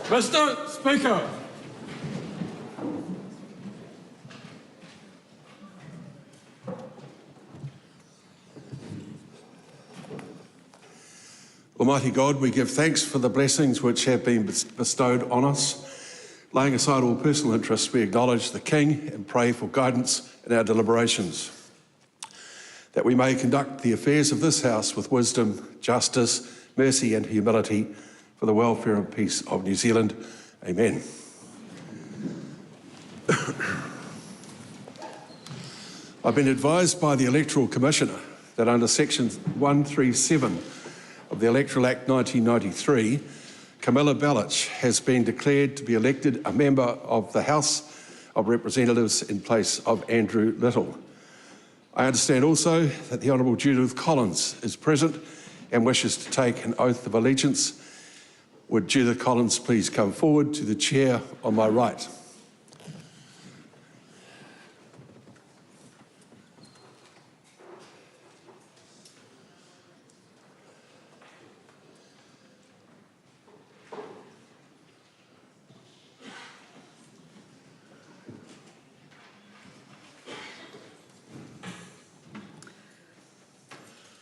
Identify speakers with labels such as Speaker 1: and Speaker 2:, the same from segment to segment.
Speaker 1: Mr. Speaker. Almighty God, we give thanks for the blessings which have been bestowed on us. Laying aside all personal interests, we acknowledge the King and pray for guidance in our deliberations, that we may conduct the affairs of this House with wisdom, justice, mercy and humility for the welfare and peace of New Zealand. Amen. I've been advised by the Electoral Commissioner that under Section 137 of the Electoral Act 1993, Camilla Bellich has been declared to be elected a member of the House of Representatives in place of Andrew Little. I understand also that the Honourable Judith Collins is present and wishes to take an oath of allegiance. Would Judith Collins please come forward to the chair on my right?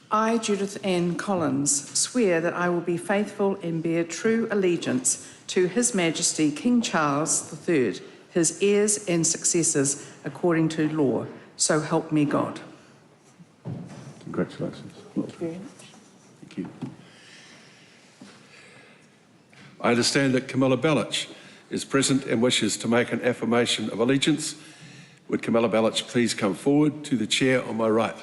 Speaker 2: I, Judith Ann Collins, swear that I will be faithful and bear true allegiance to His Majesty King Charles III, his heirs and successors, according to law. So help me God.
Speaker 1: Congratulations.
Speaker 2: Thank you very much.
Speaker 1: Thank you. I understand that Camilla Bellich is present and wishes to make an affirmation of allegiance. Would Camilla Bellich please come forward to the chair on my right?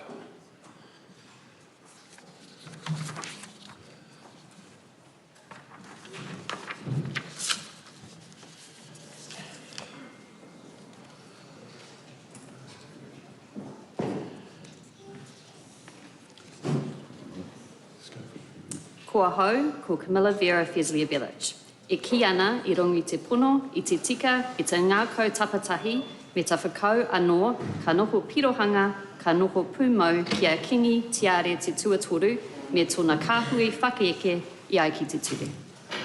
Speaker 3: Kua hau, ko Camilla Vera Fesley-Bellich. E ki ana I rongi te pono, I te tika, I te ngākau tapatahi, me ta whakau anō, ka noho pirohanga, ka noho pūmau, kia kingi, tiare te tuatoru, me tōna kāhui whakaeke I ai ki te ture.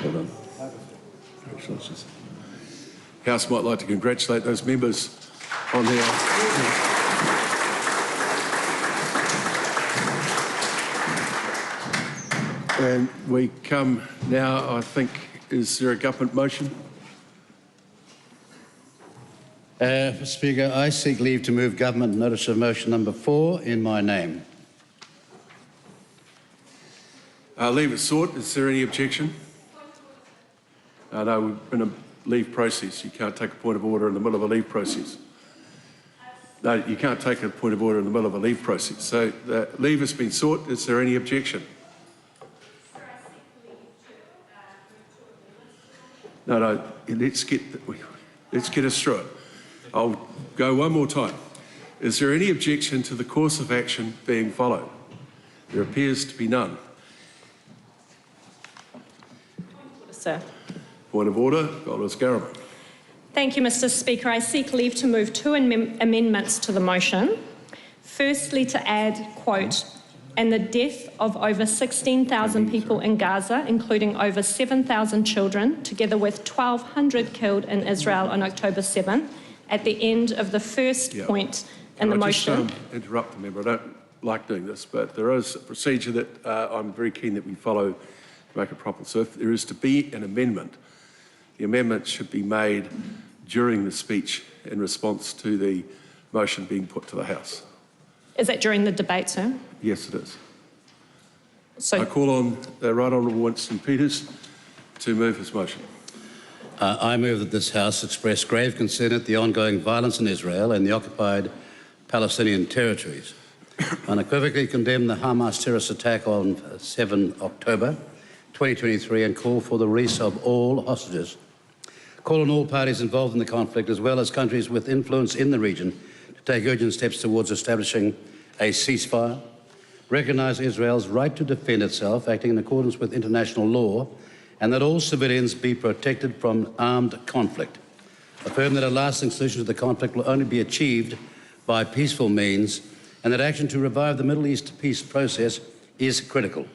Speaker 1: Well done. Congratulations. House might like to congratulate those members on their... And we come now, I think, is there a government motion?
Speaker 4: Mr. Speaker, I seek leave to move government notice of motion number 4 in my name.
Speaker 1: Leave it sought. Is there any objection? No, we're in a leave process. You can't take a point of order in the middle of a leave process. No, you can't take a point of order in the middle of a leave process. So leave has been sought. Is there any objection? No, let's get us through it. I'll go one more time. Is there any objection to the course of action being followed? There appears to be none.
Speaker 5: Sir.
Speaker 1: Point of order, Golders Garriman.
Speaker 5: Thank you, Mr. Speaker. I seek leave to move 2 amendments to the motion. Firstly, to add, quote, and the death of over 16,000 people in Gaza, including over 7,000 children, together with 1,200 killed in Israel on October 7th, at the end of the first point in the motion.
Speaker 1: Just interrupt the member. I don't like doing this, but there is a procedure that I'm very keen that we follow to make it proper. So if there is to be an amendment, the amendment should be made during the speech in response to the motion being put to the House.
Speaker 5: Is that during the debate, sir?
Speaker 1: Yes, it is.
Speaker 5: So
Speaker 1: I call on the Right Honourable Winston Peters to move his motion.
Speaker 4: I move that this House express grave concern at the ongoing violence in Israel and the occupied Palestinian territories. Unequivocally condemn the Hamas terrorist attack on 7 October 2023 and call for the release of all hostages. Call on all parties involved in the conflict, as well as countries with influence in the region, to take urgent steps towards establishing a ceasefire, recognise Israel's right to defend itself, acting in accordance with international law, and that all civilians be protected from armed conflict. Affirm that a lasting solution to the conflict will only be achieved by peaceful means, and that action to revive the Middle East peace process is critical.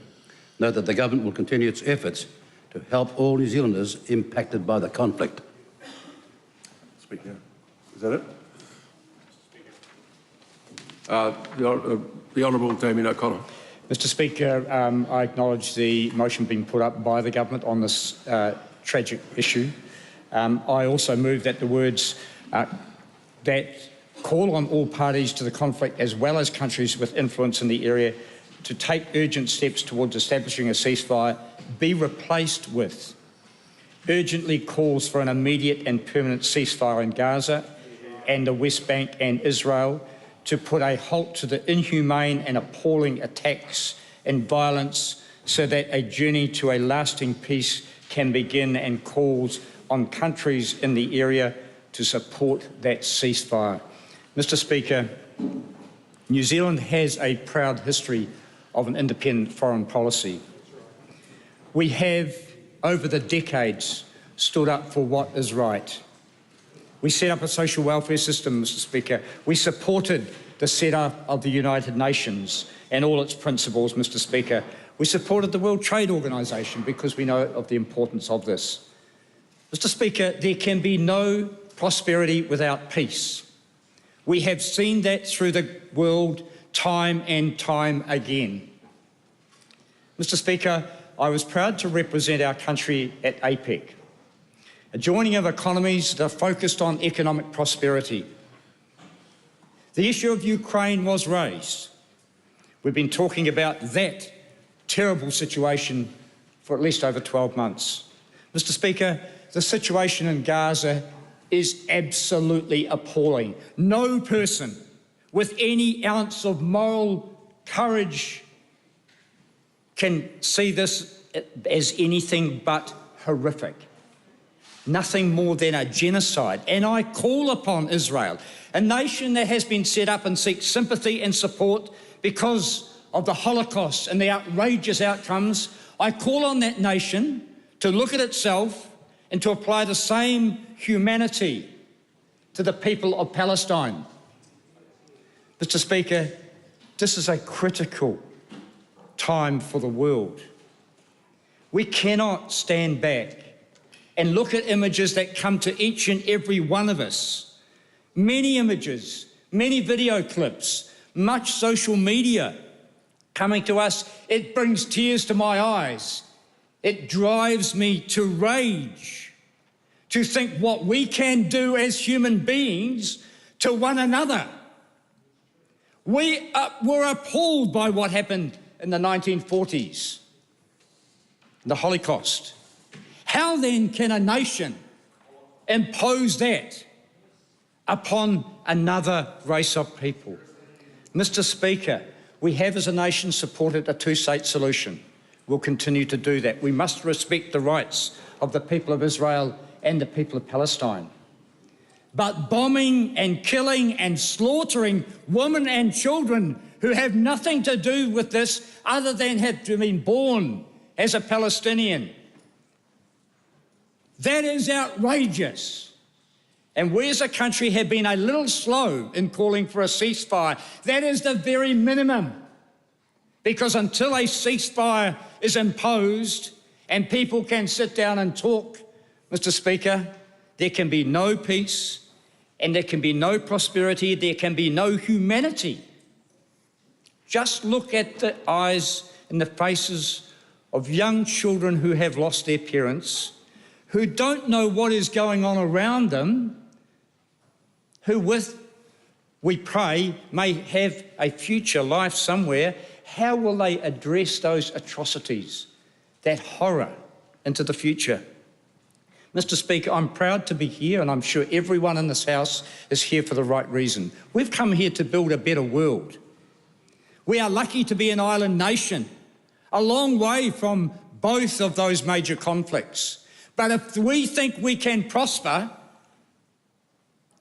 Speaker 4: Note that the government will continue its efforts to help all New Zealanders impacted by the conflict.
Speaker 1: Speak now. Is that it? The Honourable Damien O'Connor.
Speaker 6: Mr Speaker, I acknowledge the motion being put up by the government on this tragic issue. I also move that the words that call on all parties to the conflict, as well as countries with influence in the area, to take urgent steps towards establishing a ceasefire, be replaced with urgently calls for an immediate and permanent ceasefire in Gaza and the West Bank and Israel, to put a halt to the inhumane and appalling attacks and violence so that a journey to a lasting peace can begin, and calls on countries in the area to support that ceasefire. Mr Speaker, New Zealand has a proud history of an independent foreign policy. We have, over the decades, stood up for what is right. We set up a social welfare system, Mr Speaker. We supported the set-up of the United Nations and all its principles, Mr Speaker. We supported the World Trade Organization because we know of the importance of this. Mr Speaker, there can be no prosperity without peace. We have seen that through the world time and time again. Mr Speaker, I was proud to represent our country at APEC, a joining of economies that are focused on economic prosperity. The issue of Ukraine was raised. We've been talking about that terrible situation for at least over 12 months. Mr Speaker, the situation in Gaza is absolutely appalling. No person with any ounce of moral courage can see this as anything but horrific. Nothing more than a genocide. And I call upon Israel, a nation that has been set up and seeks sympathy and support because of the Holocaust and the outrageous outcomes. I call on that nation to look at itself and to apply the same humanity to the people of Palestine. Mr Speaker, this is a critical time for the world. We cannot stand back and look at images that come to each and every one of us. Many images, many video clips, much social media coming to us. It brings tears to my eyes. It drives me to rage, to think what we can do as human beings to one another. We were appalled by what happened in the 1940s, the Holocaust. How then can a nation impose that upon another race of people? Mr Speaker, we have as a nation supported a two-state solution. We'll continue to do that. We must respect the rights of the people of Israel and the people of Palestine. But bombing and killing and slaughtering women and children who have nothing to do with this other than have been born as a Palestinian, that is outrageous. And we as a country have been a little slow in calling for a ceasefire. That is the very minimum. Because until a ceasefire is imposed and people can sit down and talk, Mr Speaker, there can be no peace and there can be no prosperity, there can be no humanity. Just look at the eyes and the faces of young children who have lost their parents, who don't know what is going on around them, who we pray, may have a future life somewhere. How will they address those atrocities, that horror into the future? Mr Speaker, I'm proud to be here, and I'm sure everyone in this House is here for the right reason. We've come here to build a better world. We are lucky to be an island nation, a long way from both of those major conflicts. But if we think we can prosper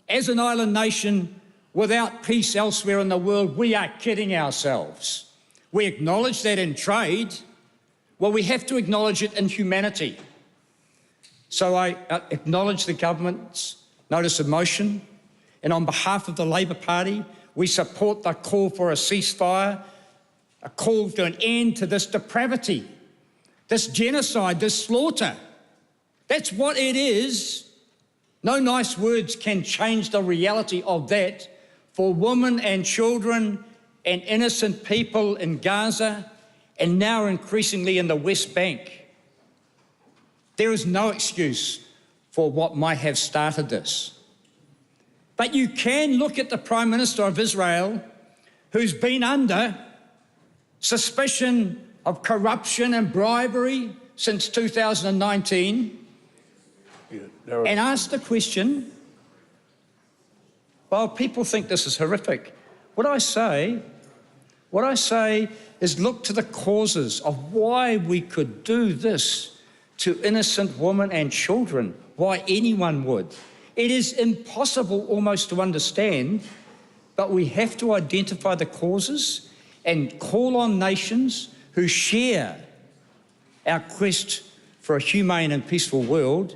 Speaker 6: as an island nation without peace elsewhere in the world, we are kidding ourselves. We acknowledge that in trade. Well, we have to acknowledge it in humanity. So I acknowledge the government's notice of motion, and on behalf of the Labour Party, we support the call for a ceasefire, a call to an end to this depravity this genocide, this slaughter. That's what it is. No nice words can change the reality of that for women and children and innocent people in Gaza and now increasingly in the West Bank. There is no excuse for what might have started this. But you can look at the Prime Minister of Israel, who's been under suspicion of corruption and bribery since 2019, and ask the question, well, people think this is horrific. What I say is look to the causes of why we could do this to innocent women and children, why anyone would. It is impossible almost to understand, but we have to identify the causes and call on nations who share our quest for a humane and peaceful world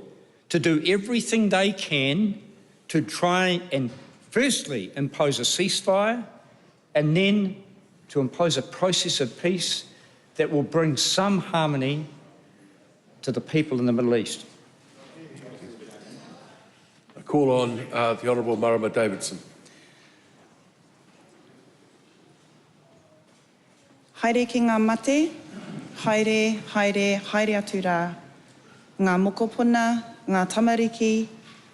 Speaker 6: to do everything they can to try and firstly impose a ceasefire and then to impose a process of peace that will bring some harmony to the people in the Middle East.
Speaker 1: I call on the Honourable Marama Davidson.
Speaker 7: Haere ki ngā mate, haere, haere, haere atu rā. Ngā mokopuna, ngā tamariki,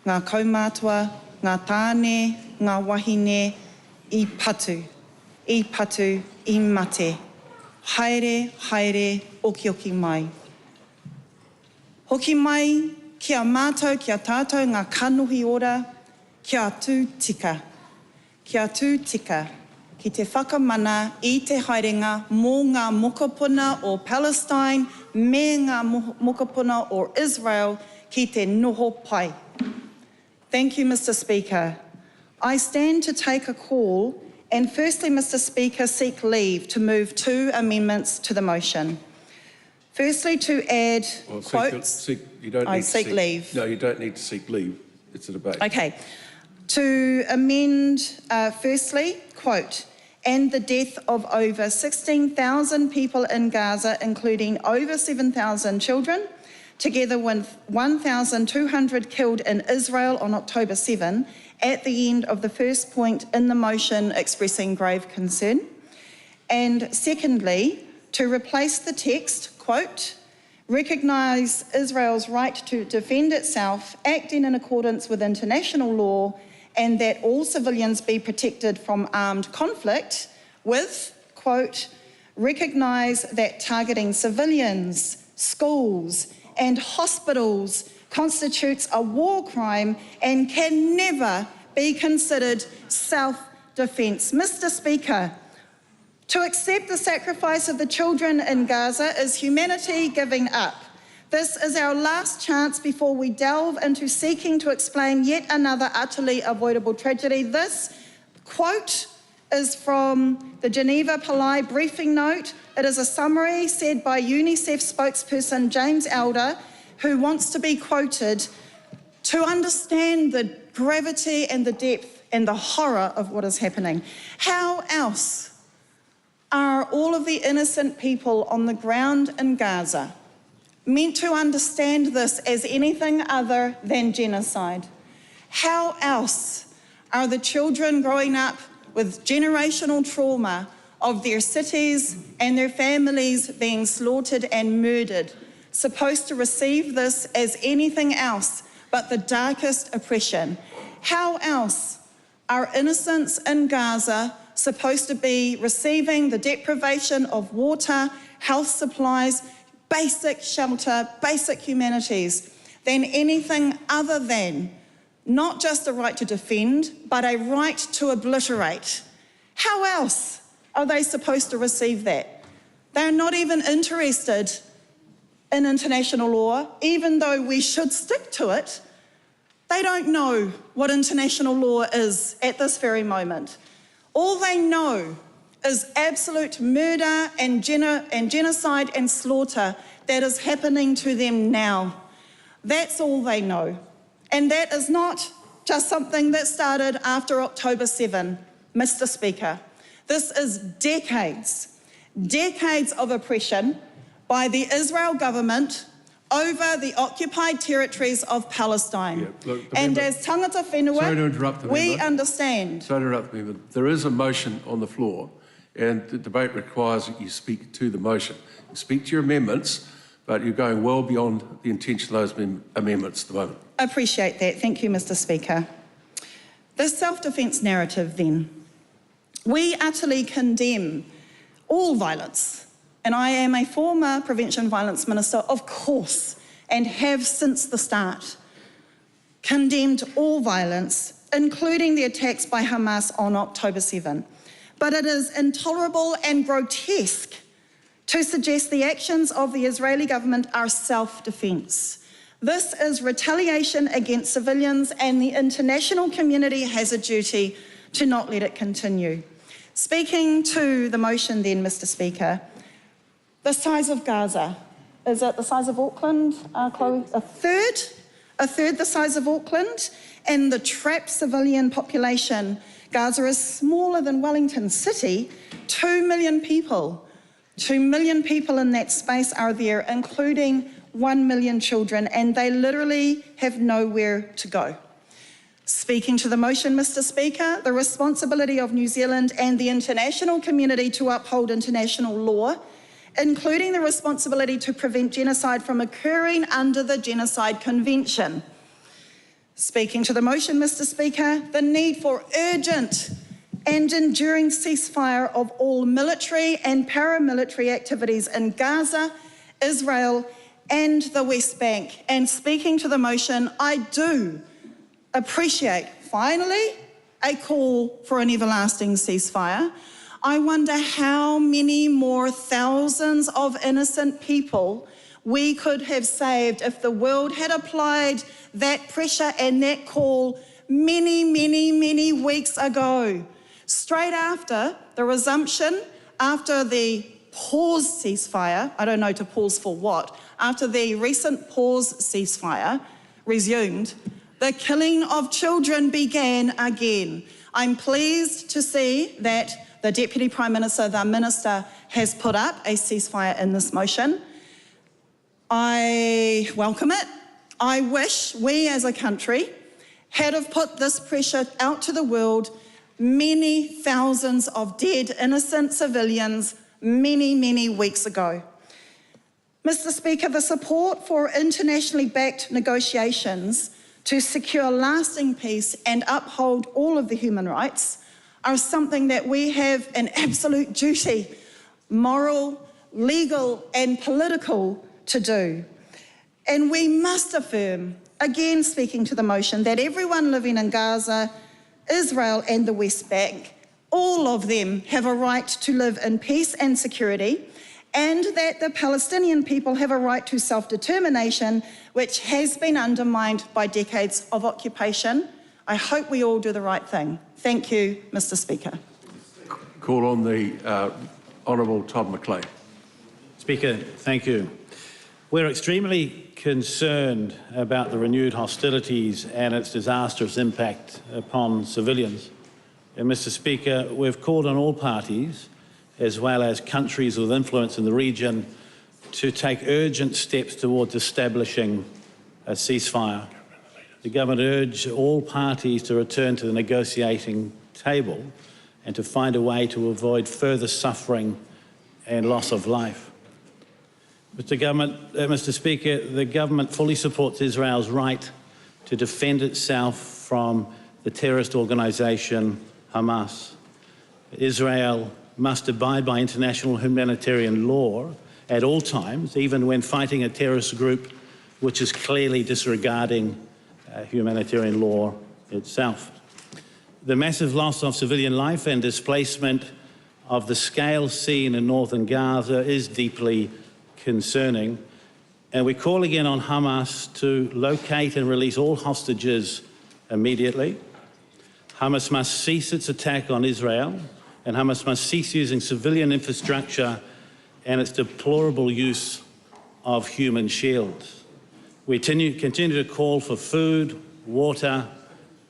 Speaker 7: ngā kaumātua, ngā tāne, ngā wahine, I patu, I mate. Haere, haere, oki oki mai. Hoki mai, kia mātou, kia tātou, ngā kanuhi ora, kia atu tika. Kia atu tika. Ki te whakamana I te haerenga mō ngā mokopuna o Palestine me ngā mokopuna o Israel ki te noho pai. Thank you, Mr. Speaker. I stand to take a call and firstly, Mr. Speaker, seek leave to move 2 amendments to the motion. Firstly, to add quotes.
Speaker 1: You don't need to
Speaker 7: seek leave.
Speaker 1: No, you don't need to seek leave. It's a debate.
Speaker 7: Okay. To amend, firstly, quote, and the death of over 16,000 people in Gaza, including over 7,000 children, together with 1,200 killed in Israel on October 7, at the end of the first point in the motion expressing grave concern. And secondly, to replace the text, quote, recognise Israel's right to defend itself, acting in accordance with international law, and that all civilians be protected from armed conflict, with, quote, recognise that targeting civilians, schools, and hospitals constitutes a war crime and can never be considered self-defence. Mr. Speaker, to accept the sacrifice of the children in Gaza is humanity giving up. This is our last chance before we delve into seeking to explain yet another utterly avoidable tragedy. This quote is from the Geneva Pillai briefing note. It is a summary said by UNICEF spokesperson James Elder, who wants to be quoted to understand the gravity and the depth and the horror of what is happening. How else are all of the innocent people on the ground in Gaza meant to understand this as anything other than genocide? How else are the children growing up with generational trauma of their cities and their families being slaughtered and murdered supposed to receive this as anything else but the darkest oppression? How else are innocents in Gaza supposed to be receiving the deprivation of water, health supplies, basic shelter, basic humanities, than anything other than not just a right to defend, but a right to obliterate? How else are they supposed to receive that? They're not even interested in international law, even though we should stick to it. They don't know what international law is at this very moment. All they know is absolute murder and genocide and slaughter that is happening to them now. That's all they know. And that is not just something that started after October 7, Mr. Speaker. This is decades of oppression by the Israel government over the occupied territories of Palestine.
Speaker 1: Yeah, look,
Speaker 7: and as tangata whenua,
Speaker 1: sorry to interrupt the
Speaker 7: we
Speaker 1: member.
Speaker 7: understand.
Speaker 1: Sorry to interrupt the member. There is a motion on the floor, and the debate requires that you speak to the motion. You speak to your amendments, but you're going well beyond the intention of those amendments at the moment.
Speaker 7: I appreciate that. Thank you, Mr. Speaker. The self-defence narrative, then. We utterly condemn all violence. And I am a former Prevention Violence Minister, of course, and have since the start condemned all violence, including the attacks by Hamas on October 7. But it is intolerable and grotesque to suggest the actions of the Israeli government are self-defence. This is retaliation against civilians, and the international community has a duty to not let it continue. Speaking to the motion then, Mr. Speaker, the size of Gaza, is it the size of Auckland, Chloe? A third the size of Auckland, and the trapped civilian population. Gaza is smaller than Wellington City. 2 million people. 2 million people in that space are there, including 1 million children, and they literally have nowhere to go. Speaking to the motion, Mr. Speaker, the responsibility of New Zealand and the international community to uphold international law, including the responsibility to prevent genocide from occurring under the Genocide Convention. Speaking to the motion, Mr. Speaker, the need for urgent and enduring ceasefire of all military and paramilitary activities in Gaza, Israel, and the West Bank. And speaking to the motion, I do appreciate, finally, a call for an everlasting ceasefire. I wonder how many more thousands of innocent people we could have saved if the world had applied that pressure and that call many, many, many weeks ago. Straight after the resumption, after the paused ceasefire, I don't know to pause for what, after the recent paused ceasefire resumed, the killing of children began again. I'm pleased to see that the Deputy Prime Minister, the Minister, has put up a ceasefire in this motion. I welcome it. I wish we as a country had have put this pressure out to the world. Many thousands of dead innocent civilians many, many weeks ago. Mr. Speaker, the support for internationally backed negotiations to secure lasting peace and uphold all of the human rights are something that we have an absolute duty, moral, legal, and political to do. And we must affirm, again speaking to the motion, that everyone living in Gaza, Israel, and the West Bank, all of them have a right to live in peace and security, and that the Palestinian people have a right to self-determination, which has been undermined by decades of occupation. I hope we all do the right thing. Thank you, Mr. Speaker.
Speaker 1: Call on the Honourable Todd McLean.
Speaker 8: Speaker, thank you. We're extremely concerned about the renewed hostilities and its disastrous impact upon civilians. And Mr. Speaker, we've called on all parties, as well as countries with influence in the region, to take urgent steps towards establishing a ceasefire. The government urged all parties to return to the negotiating table and to find a way to avoid further suffering and loss of life. Mr. Speaker, the government fully supports Israel's right to defend itself from the terrorist organisation Hamas. Israel must abide by international humanitarian law at all times, even when fighting a terrorist group which is clearly disregarding humanitarian law itself. The massive loss of civilian life and displacement of the scale seen in northern Gaza is deeply concerning, and we call again on Hamas to locate and release all hostages immediately. Hamas must cease its attack on Israel, and Hamas must cease using civilian infrastructure and its deplorable use of human shields. We continue to call for food, water,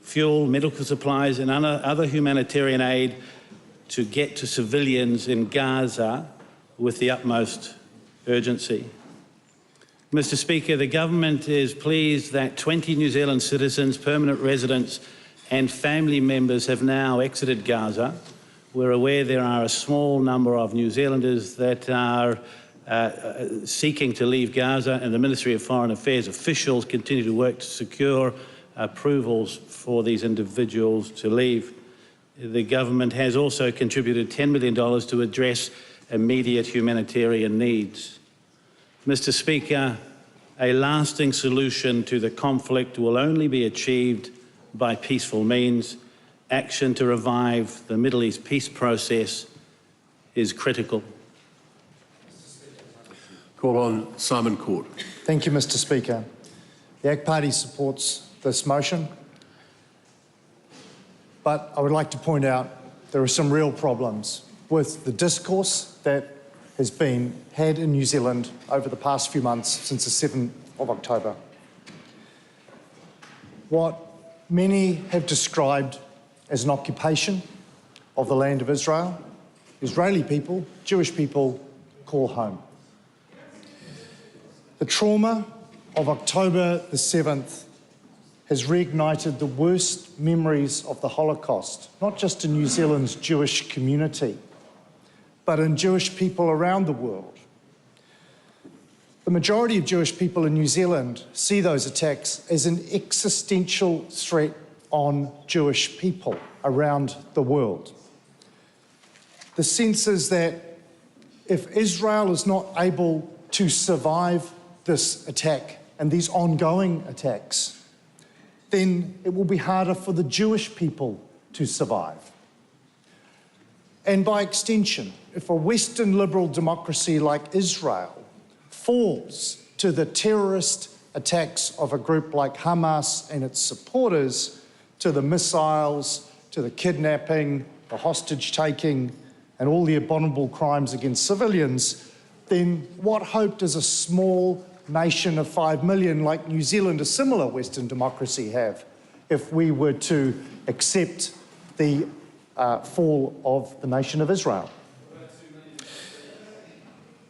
Speaker 8: fuel, medical supplies and other humanitarian aid to get to civilians in Gaza with the utmost urgency. Mr. Speaker, the government is pleased that 20 New Zealand citizens, permanent residents and family members have now exited Gaza. We're aware there are a small number of New Zealanders that are seeking to leave Gaza, and the Ministry of Foreign Affairs officials continue to work to secure approvals for these individuals to leave. The government has also contributed $10 million to address immediate humanitarian needs. Mr. Speaker, a lasting solution to the conflict will only be achieved by peaceful means. Action to revive the Middle East peace process is critical.
Speaker 1: Call on Simon Court.
Speaker 9: Thank you, Mr. Speaker. The ACT Party supports this motion, but I would like to point out there are some real problems with the discourse that has been had in New Zealand over the past few months since the 7th of October. What many have described as an occupation of the land of Israel, Israeli people, Jewish people, call home. The trauma of October the 7th has reignited the worst memories of the Holocaust, not just in New Zealand's Jewish community, but in Jewish people around the world. The majority of Jewish people in New Zealand see those attacks as an existential threat on Jewish people around the world. The sense is that if Israel is not able to survive this attack and these ongoing attacks, then it will be harder for the Jewish people to survive. And by extension, if a Western liberal democracy like Israel falls to the terrorist attacks of a group like Hamas and its supporters, to the missiles, to the kidnapping, the hostage-taking, and all the abominable crimes against civilians, then what hope does a small nation of 5 million like New Zealand, a similar Western democracy, have if we were to accept the fall of the nation of Israel?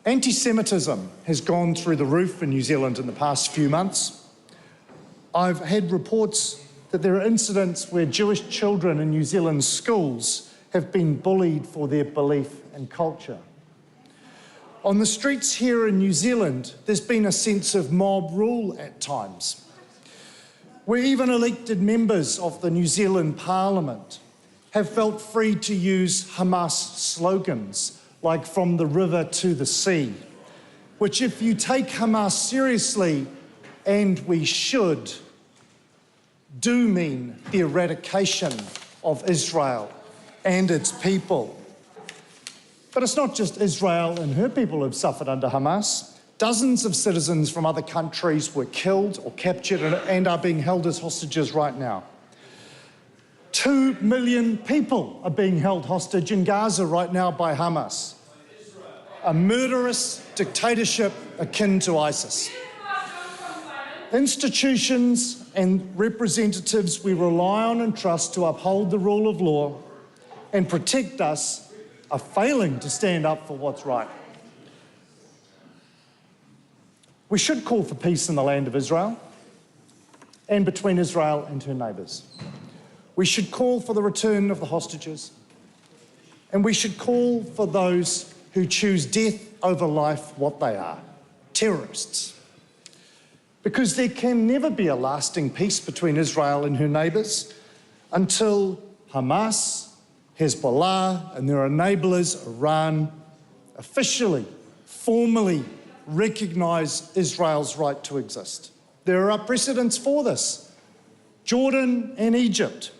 Speaker 9: Anti-Semitism has gone through the roof in New Zealand in the past few months. I've had reports that there are incidents where Jewish children in New Zealand's schools have been bullied for their belief and culture. On the streets here in New Zealand, there's been a sense of mob rule at times, where even elected members of the New Zealand Parliament have felt free to use Hamas slogans like "from the river to the sea," which, if you take Hamas seriously, and we should, do mean the eradication of Israel and its people. But it's not just Israel and her people who have suffered under Hamas. Dozens of citizens from other countries were killed or captured and are being held as hostages right now. 2 million people are being held hostage in Gaza right now by Hamas, a murderous dictatorship akin to ISIS. Institutions and representatives we rely on and trust to uphold the rule of law and protect us are failing to stand up for what's right. We should call for peace in the land of Israel and between Israel and her neighbours. We should call for the return of the hostages, and we should call for those who choose death over life what they are, terrorists. Because there can never be a lasting peace between Israel and her neighbours until Hamas, Hezbollah and their enablers, Iran, officially, formally recognise Israel's right to exist. There are precedents for this. Jordan and Egypt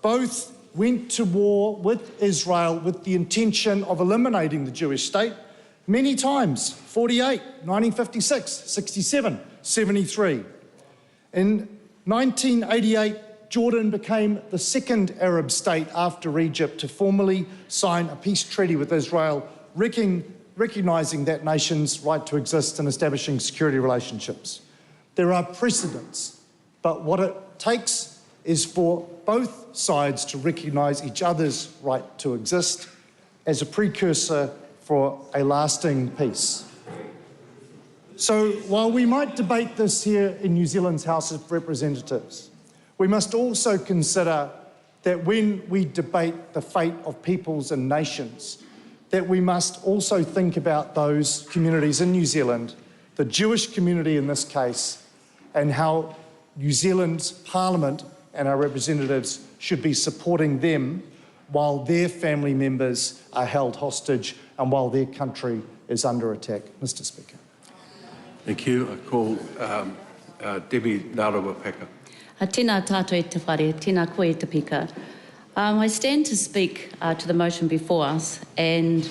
Speaker 9: both went to war with Israel with the intention of eliminating the Jewish state many times: 48, 1956, 67, 73. In 1988, Jordan became the second Arab state after Egypt to formally sign a peace treaty with Israel, recognising that nation's right to exist and establishing security relationships. There are precedents, but what it takes is for both sides to recognise each other's right to exist as a precursor for a lasting peace. So while we might debate this here in New Zealand's House of Representatives, we must also consider that when we debate the fate of peoples and nations, that we must also think about those communities in New Zealand, the Jewish community in this case, and how New Zealand's Parliament and our representatives should be supporting them while their family members are held hostage and while their country is under attack. Mr. Speaker.
Speaker 1: Thank you. I call Debbie Narawapeka.
Speaker 10: Tēnā tātou e te whare, tēnā koe e te pika. I stand to speak to the motion before us, and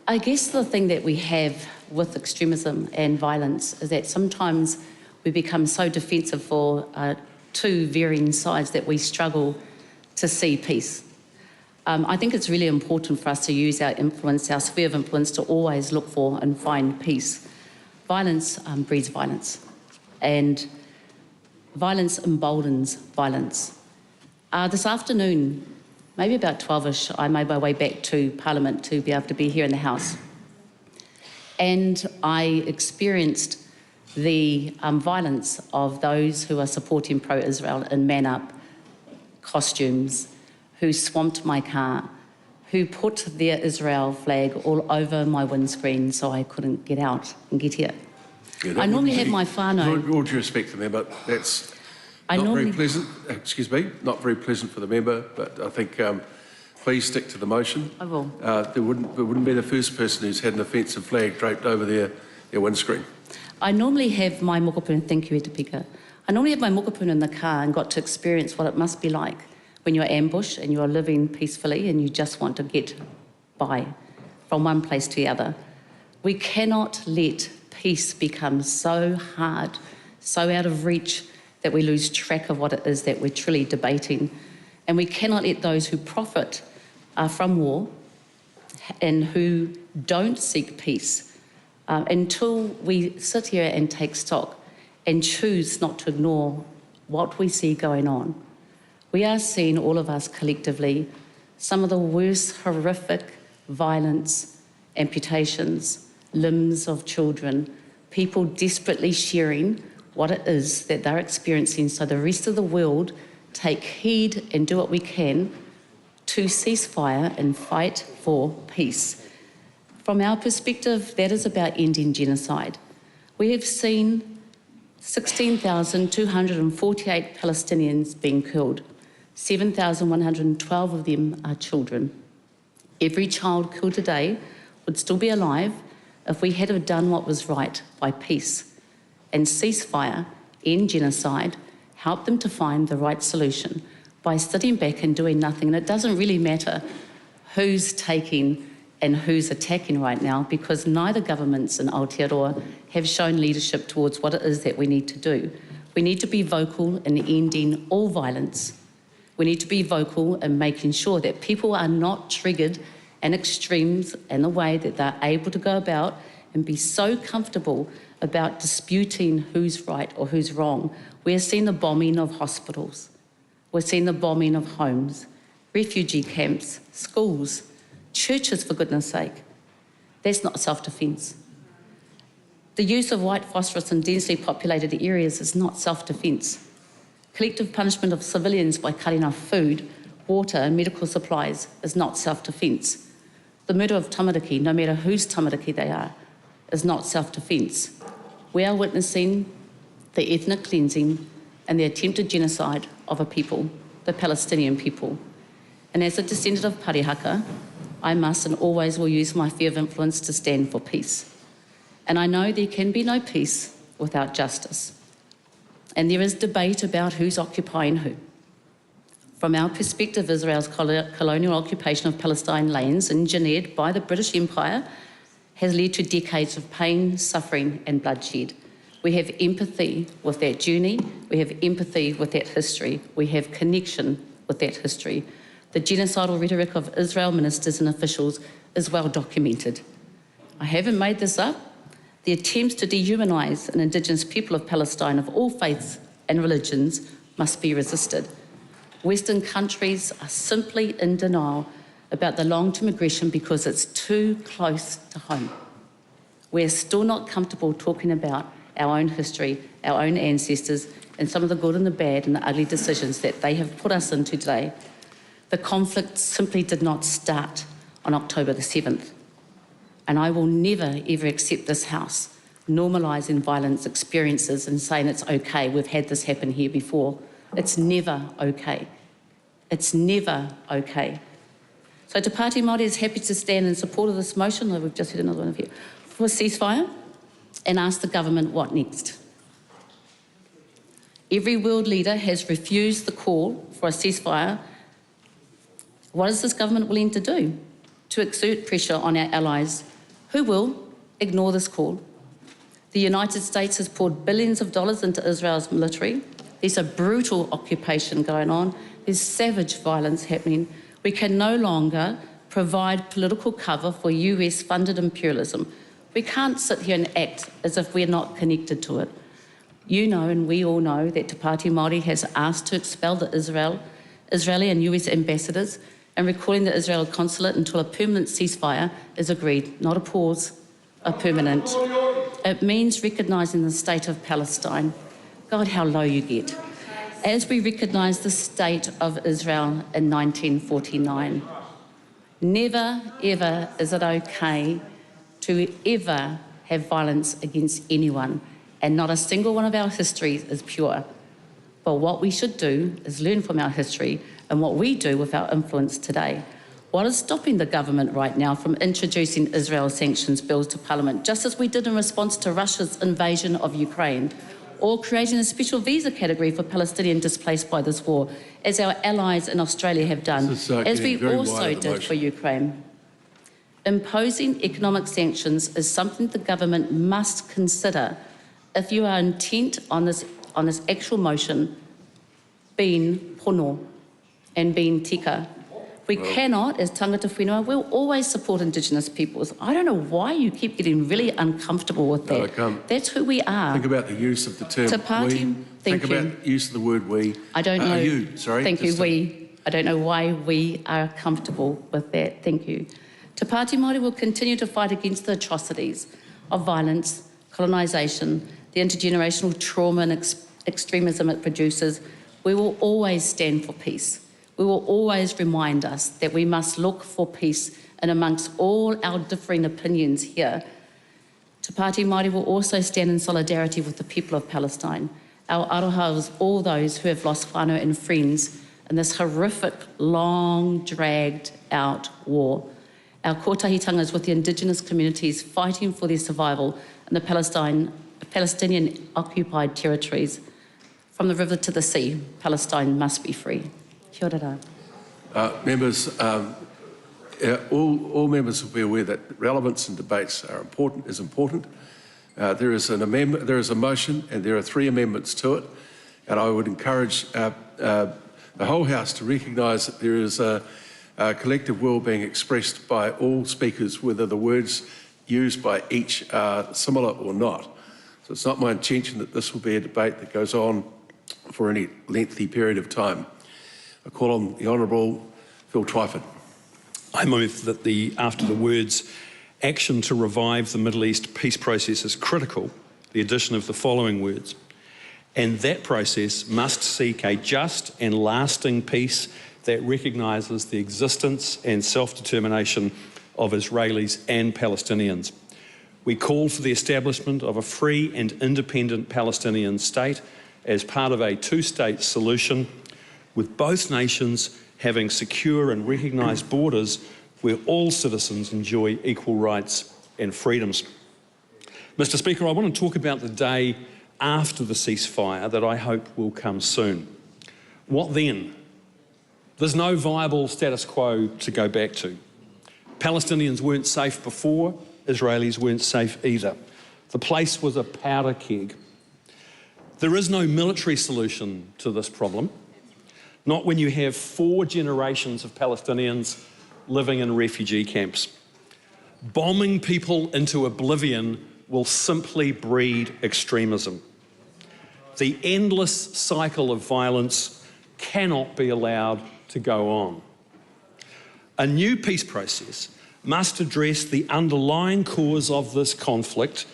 Speaker 10: I guess the thing that we have with extremism and violence is that sometimes we become so defensive for two varying sides that we struggle to see peace. I think it's really important for us to use our influence, our sphere of influence, to always look for and find peace. Violence breeds violence, and violence emboldens violence. This afternoon, maybe about 12ish, I made my way back to Parliament to be able to be here in the House. And I experienced the violence of those who are supporting pro-Israel in man-up costumes, who swamped my car, who put their Israel flag all over my windscreen so I couldn't get out and get here.
Speaker 1: Yeah,
Speaker 10: I normally have my whānau.
Speaker 1: All due respect to the member, that's very pleasant. Excuse me, not very pleasant for the member, but I think please stick to the motion.
Speaker 10: I will.
Speaker 1: There wouldn't be the first person who's had an offensive flag draped over their windscreen.
Speaker 10: I normally have my mokopuna, thank you, Te Pika. I normally have my mokopuna in the car and got to experience what it must be like when you're ambushed and you're living peacefully and you just want to get by from one place to the other. We cannot let peace become so hard, so out of reach, that we lose track of what it is that we're truly debating. And we cannot let those who profit from war and who don't seek peace until we sit here and take stock and choose not to ignore what we see going on. We are seeing, all of us collectively, some of the worst horrific violence, amputations, limbs of children, people desperately sharing what it is that they're experiencing, so the rest of the world take heed and do what we can to cease fire and fight for peace. From our perspective, that is about ending genocide. We have seen 16,248 Palestinians being killed. 7,112 of them are children. Every child killed today would still be alive if we had have done what was right by peace and ceasefire, end genocide, help them to find the right solution by sitting back and doing nothing. And it doesn't really matter who's taking and who's attacking right now, because neither governments in Aotearoa have shown leadership towards what it is that we need to do. We need to be vocal in ending all violence. We need to be vocal in making sure that people are not triggered and extremes in the way that they're able to go about and be so comfortable about disputing who's right or who's wrong. We're seeing the bombing of hospitals. We're seeing the bombing of homes, refugee camps, schools, churches, for goodness sake. That's not self-defence. The use of white phosphorus in densely populated areas is not self-defence. Collective punishment of civilians by cutting off food, water and medical supplies is not self-defence. The murder of tamariki, no matter whose tamariki they are, is not self-defence. We are witnessing the ethnic cleansing and the attempted genocide of a people, the Palestinian people. And as a descendant of Parihaka, I must and always will use my sphere of influence to stand for peace. And I know there can be no peace without justice. And there is debate about who's occupying who. From our perspective, Israel's colonial occupation of Palestine lands, engineered by the British Empire, has led to decades of pain, suffering and bloodshed. We have empathy with that journey. We have empathy with that history. We have connection with that history. The genocidal rhetoric of Israel ministers and officials is well documented. I haven't made this up. The attempts to dehumanise an Indigenous people of Palestine of all faiths and religions must be resisted. Western countries are simply in denial about the long-term aggression because it's too close to home. We're still not comfortable talking about our own history, our own ancestors, and some of the good and the bad and the ugly decisions that they have put us into today. The conflict simply did not start on October the 7th. And I will never, ever accept this House normalising violence experiences and saying it's okay, we've had this happen here before. It's never okay. It's never okay. So Te Pāti Māori is happy to stand in support of this motion, though we've just had another one of you, for a ceasefire, and ask the government what next. Every world leader has refused the call for a ceasefire. What is this government willing to do? To exert pressure on our allies who will ignore this call. The United States has poured billions of dollars into Israel's military. There's a brutal occupation going on. There's savage violence happening. We can no longer provide political cover for US-funded imperialism. We can't sit here and act as if we're not connected to it. You know, and we all know, that Te Pāti Māori has asked to expel the Israeli and US ambassadors and recalling the Israel consulate until a permanent ceasefire is agreed, not a pause, a permanent. It means recognising the state of Palestine. God, how low you get. As we recognise the state of Israel in 1949. Never, ever is it okay to ever have violence against anyone, and not a single one of our histories is pure. But what we should do is learn from our history and what we do with our influence today. What is stopping the government right now from introducing Israel sanctions bills to Parliament, just as we did in response to Russia's invasion of Ukraine, or creating a special visa category for Palestinians displaced by this war, as our allies in Australia have done, as we also did for Ukraine? Imposing economic sanctions is something the government must consider if you are intent on this actual motion being pono and being tika. We cannot, as tangata whenua, we'll always support Indigenous peoples. I don't know why you keep getting really uncomfortable with that.
Speaker 1: No,
Speaker 10: that's who we are.
Speaker 1: Think about the use of the term
Speaker 10: Te Pāti,
Speaker 1: we.
Speaker 10: Think
Speaker 1: about the use of the word we.
Speaker 10: I don't know.
Speaker 1: You, sorry.
Speaker 10: Thank you, we. I don't know why we are comfortable with that. Thank you. Te Pāti Māori will continue to fight against the atrocities of violence, colonisation, the intergenerational trauma and extremism it produces. We will always stand for peace. We will always remind us that we must look for peace and amongst all our differing opinions here. Te Pāti Māori will also stand in solidarity with the people of Palestine, our arohas, all those who have lost whānau and friends in this horrific, long, dragged-out war. Our kōtahitangas with the Indigenous communities fighting for their survival in the Palestinian occupied territories. From the river to the sea, Palestine must be free. Kia ora rā.
Speaker 1: Members, all members will be aware that relevance and debates are important. There is an amendment, there is a motion, and there are 3 amendments to it. And I would encourage the whole House to recognise that there is a collective will being expressed by all speakers, whether the words used by each are similar or not. So it's not my intention that this will be a debate that goes on for any lengthy period of time. I call on the Honourable Phil Twyford.
Speaker 11: I move that after the words "action to revive the Middle East peace process is critical," the addition of the following words: "and that process must seek a just and lasting peace that recognises the existence and self-determination of Israelis and Palestinians. We call for the establishment of a free and independent Palestinian state as part of a 2-state solution, with both nations having secure and recognised borders where all citizens enjoy equal rights and freedoms." Mr. Speaker, I want to talk about the day after the ceasefire that I hope will come soon. What then? There's no viable status quo to go back to. Palestinians weren't safe before, Israelis weren't safe either. The place was a powder keg. There is no military solution to this problem. Not when you have 4 generations of Palestinians living in refugee camps. Bombing people into oblivion will simply breed extremism. The endless cycle of violence cannot be allowed to go on. A new peace process must address the underlying cause of this conflict,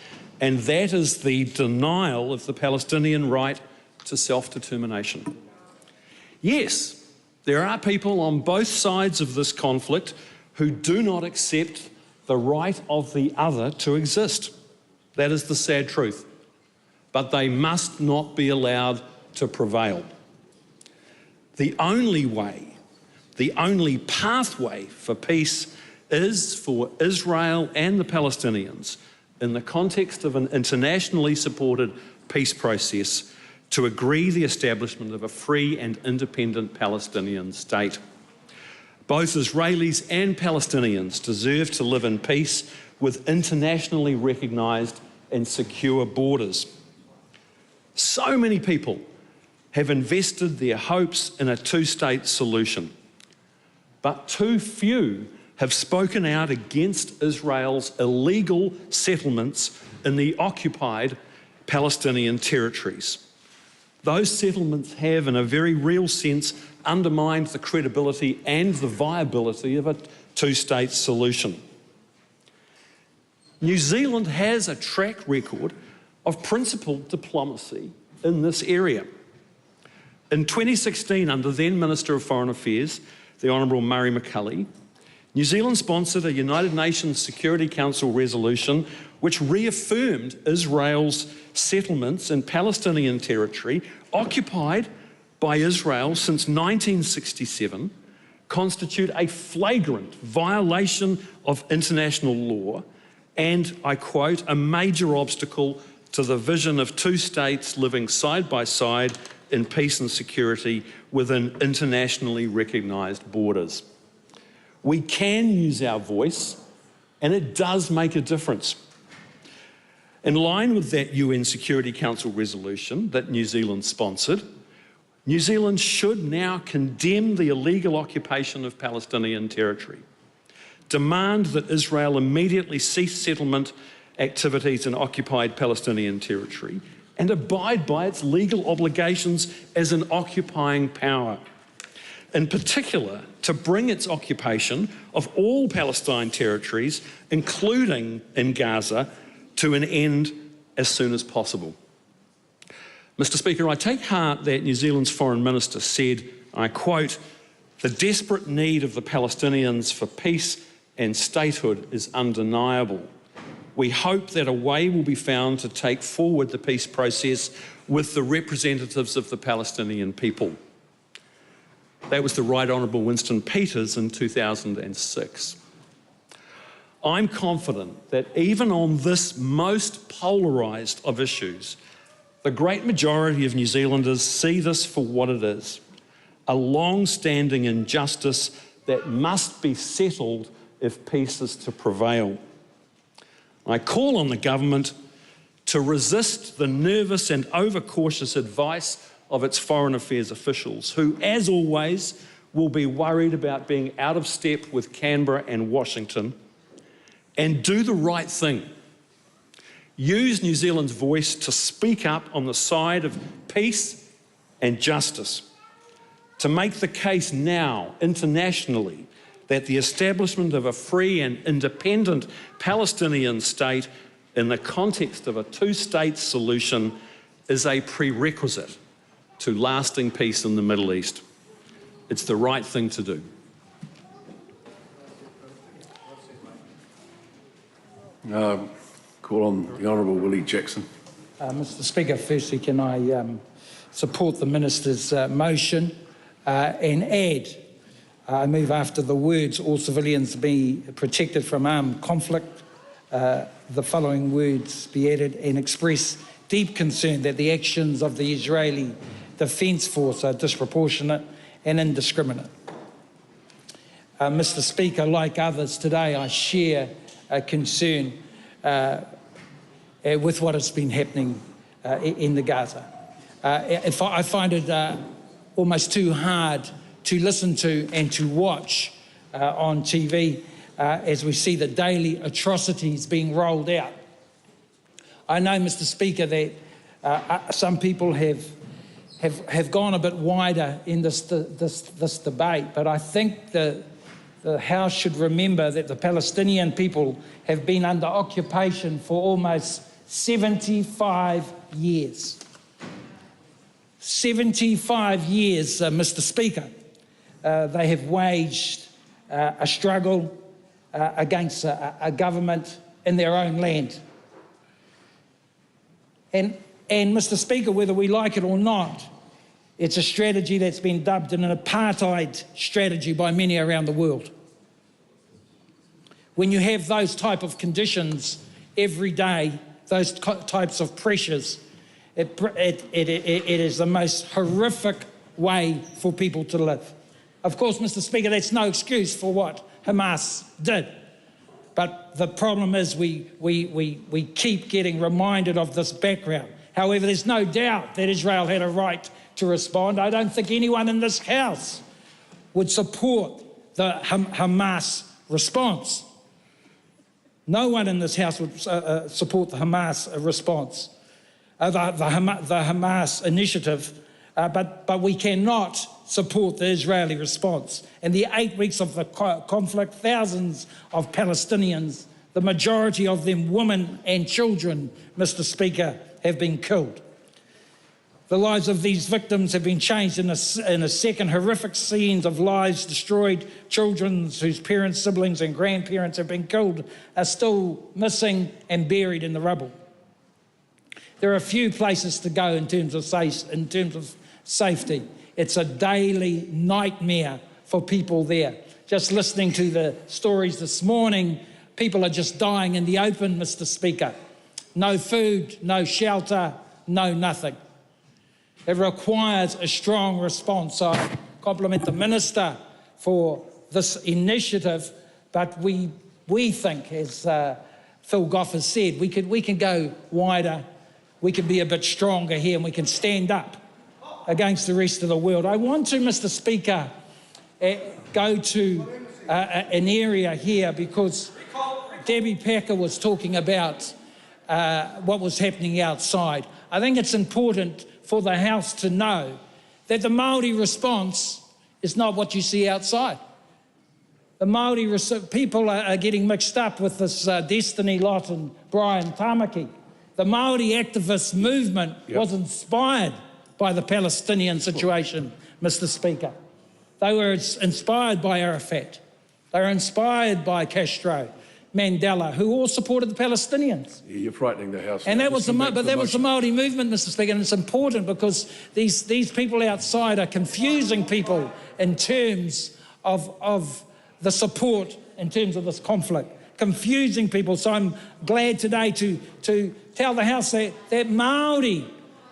Speaker 11: and that is the denial of the Palestinian right to self-determination. Yes, there are people on both sides of this conflict who do not accept the right of the other to exist. That is the sad truth. But they must not be allowed to prevail. The only way, the only pathway for peace is for Israel and the Palestinians, in the context of an internationally supported peace process, to agree the establishment of a free and independent Palestinian state. Both Israelis and Palestinians deserve to live in peace with internationally recognised and secure borders. So many people have invested their hopes in a two-state solution, but too few have spoken out against Israel's illegal settlements in the occupied Palestinian territories. Those settlements have, in a very real sense, undermined the credibility and the viability of a two-state solution. New Zealand has a track record of principled diplomacy in this area. In 2016, under then Minister of Foreign Affairs, the Honourable Murray McCully, New Zealand sponsored a United Nations Security Council resolution which reaffirmed Israel's settlements in Palestinian territory occupied by Israel since 1967 constitute a flagrant violation of international law and, I quote, a major obstacle to the vision of two states living side by side in peace and security within internationally recognised borders. We can use our voice, and it does make a difference. In line with that UN Security Council resolution that New Zealand sponsored, New Zealand should now condemn the illegal occupation of Palestinian territory, demand that Israel immediately cease settlement activities in occupied Palestinian territory, and abide by its legal obligations as an occupying power. In particular, to bring its occupation of all Palestine territories, including in Gaza, to an end as soon as possible. Mr. Speaker, I take heart that New Zealand's Foreign Minister said, I quote, "The desperate need of the Palestinians for peace and statehood is undeniable. We hope that a way will be found to take forward the peace process with the representatives of the Palestinian people." That was the Right Honourable Winston Peters in 2006. I'm confident that even on this most polarised of issues, the great majority of New Zealanders see this for what it is, a long-standing injustice that must be settled if peace is to prevail. I call on the government to resist the nervous and overcautious advice of its foreign affairs officials, who, as always, will be worried about being out of step with Canberra and Washington, and do the right thing. Use New Zealand's voice to speak up on the side of peace and justice, to make the case now, internationally, that the establishment of a free and independent Palestinian state in the context of a two-state solution is a prerequisite to lasting peace in the Middle East. It's the right thing to do.
Speaker 1: Call on the Honourable Willie Jackson.
Speaker 12: Mr. Speaker, firstly, can I support the Minister's motion and add, I move after the words, "all civilians be protected from armed conflict," the following words be added, "and express deep concern that the actions of the Israeli Defence Force are disproportionate and indiscriminate." Mr. Speaker, like others today, I share a concern with what has been happening in the Gaza. I find it almost too hard to listen to and to watch on TV as we see the daily atrocities being rolled out. I know, Mr. Speaker, that some people have gone a bit wider in this debate, but I think the the House should remember that the Palestinian people have been under occupation for almost 75 years. 75 years, Mr. Speaker. They have waged a struggle against a government in their own land. And Mr. Speaker, whether we like it or not, it's a strategy that's been dubbed an apartheid strategy by many around the world. When you have those type of conditions every day, those types of pressures, it is the most horrific way for people to live. Of course, Mr. Speaker, that's no excuse for what Hamas did. But the problem is we keep getting reminded of this background. However, there's no doubt that Israel had a right to respond. I don't think anyone in this House would support the Hamas response. No one in this House would support the Hamas response, the Hamas initiative, but we cannot support the Israeli response. In the 8 weeks of the conflict, thousands of Palestinians, the majority of them women and children, Mr. Speaker, have been killed. The lives of these victims have been changed in a second. Horrific scenes of lives destroyed, children whose parents, siblings and grandparents have been killed are still missing and buried in the rubble. There are a few places to go in terms of safety. It's a daily nightmare for people there. Just listening to the stories this morning, people are just dying in the open, Mr. Speaker. No food, no shelter, no nothing. It requires a strong response. I compliment the Minister for this initiative, but we think, as Phil Goff has said, we can go wider, we can be a bit stronger here, and we can stand up against the rest of the world. I want to, Mr. Speaker, go to an area here because Debbie Packer was talking about what was happening outside. I think it's important for the House to know that the Māori response is not what you see outside. The Māori people are getting mixed up with this Destiny Lott and Brian Tamaki. The Māori activist movement was inspired by the Palestinian situation, Mr. Speaker. They were inspired by Arafat. They were inspired by Castro, Mandela, who all supported the Palestinians.
Speaker 1: You're frightening the House.
Speaker 12: And that was the Māori movement, Mr. Speaker, and it's important because these people outside are confusing people in terms of the support in terms of this conflict, confusing people. So I'm glad today to tell the House that Māori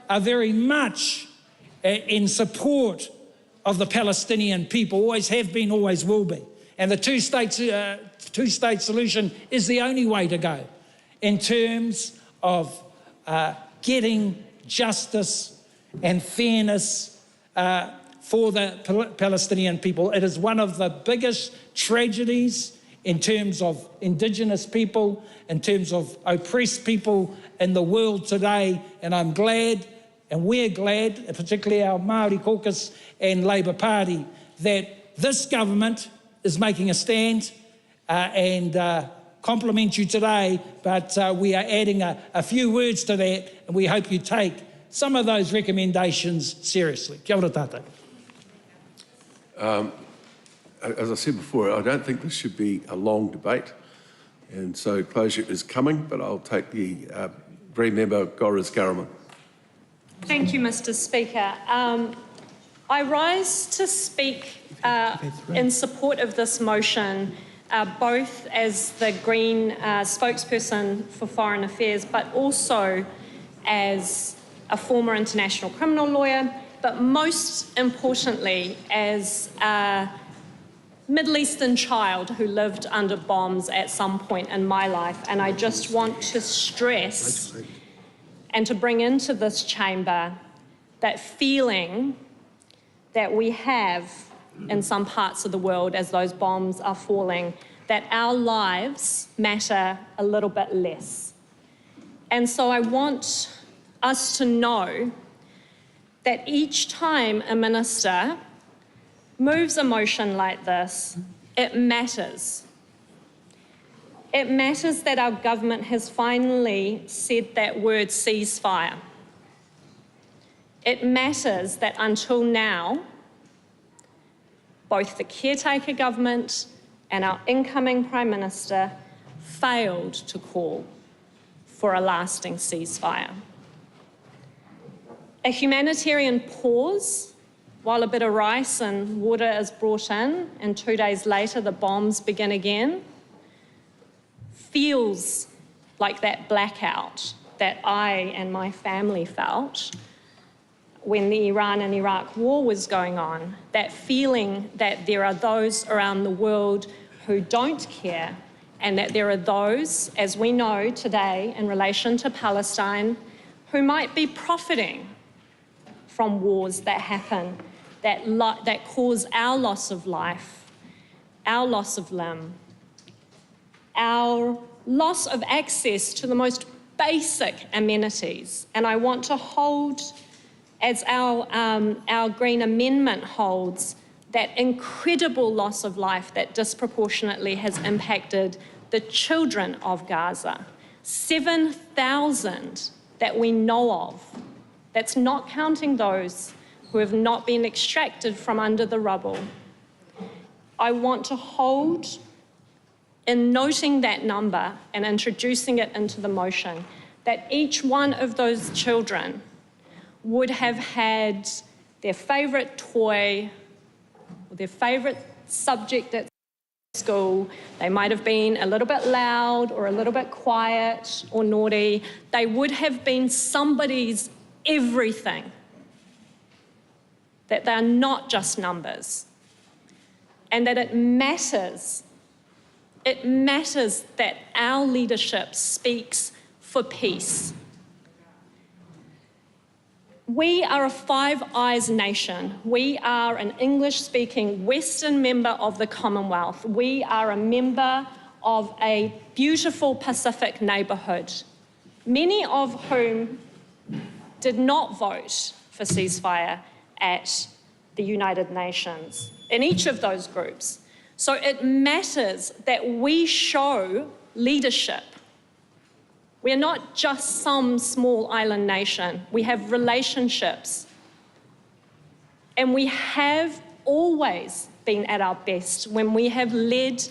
Speaker 12: are very much in support of the Palestinian people, always have been, always will be. And the two-state solution is the only way to go in terms of getting justice and fairness for the Palestinian people. It is one of the biggest tragedies in terms of Indigenous people, in terms of oppressed people in the world today. And I'm glad, and we're glad, particularly our Māori caucus and Labour Party, that this government is making a stand and compliment you today, but we are adding a few words to that, and we hope you take some of those recommendations seriously. Kia ora tātou.
Speaker 1: As I said before, I don't think this should be a long debate, and so closure is coming, but I'll take the Green Member Gora's Garaman.
Speaker 5: Thank you, Mr. Speaker. I rise to speak in support of this motion, both as the Green spokesperson for Foreign Affairs, but also as a former international criminal lawyer, but most importantly as a Middle Eastern child who lived under bombs at some point in my life. And I just want to stress and to bring into this chamber that feeling that we have in some parts of the world as those bombs are falling, that our lives matter a little bit less. And so I want us to know that each time a minister moves a motion like this, It matters. It matters that our government has finally said that word ceasefire. It matters that until now, both the caretaker government and our incoming Prime Minister failed to call for a lasting ceasefire. A humanitarian pause while a bit of rice and water is brought in, and 2 days later the bombs begin again, feels like that blackout that I and my family felt when the Iran and Iraq war was going on, that feeling that there are those around the world who don't care, and that there are those, as we know today in relation to Palestine, who might be profiting from wars that happen, that cause our loss of life, our loss of limb, our loss of access to the most basic amenities. And I want to hold, as our Green Amendment holds, that incredible loss of life that disproportionately has impacted the children of Gaza. 7,000 that we know of. That's not counting those who have not been extracted from under the rubble. I want to hold, in noting that number and introducing it into the motion, that each one of those children would have had their favourite toy, or their favourite subject at school. They might have been a little bit loud or a little bit quiet or naughty. They would have been somebody's everything. That they're not just numbers. And that it matters that our leadership speaks for peace. We are a Five Eyes nation. We are an English-speaking Western member of the Commonwealth. We are a member of a beautiful Pacific neighbourhood, many of whom did not vote for ceasefire at the United Nations, in each of those groups. So it matters that we show leadership. We are not just some small island nation. We have relationships. And we have always been at our best when we have led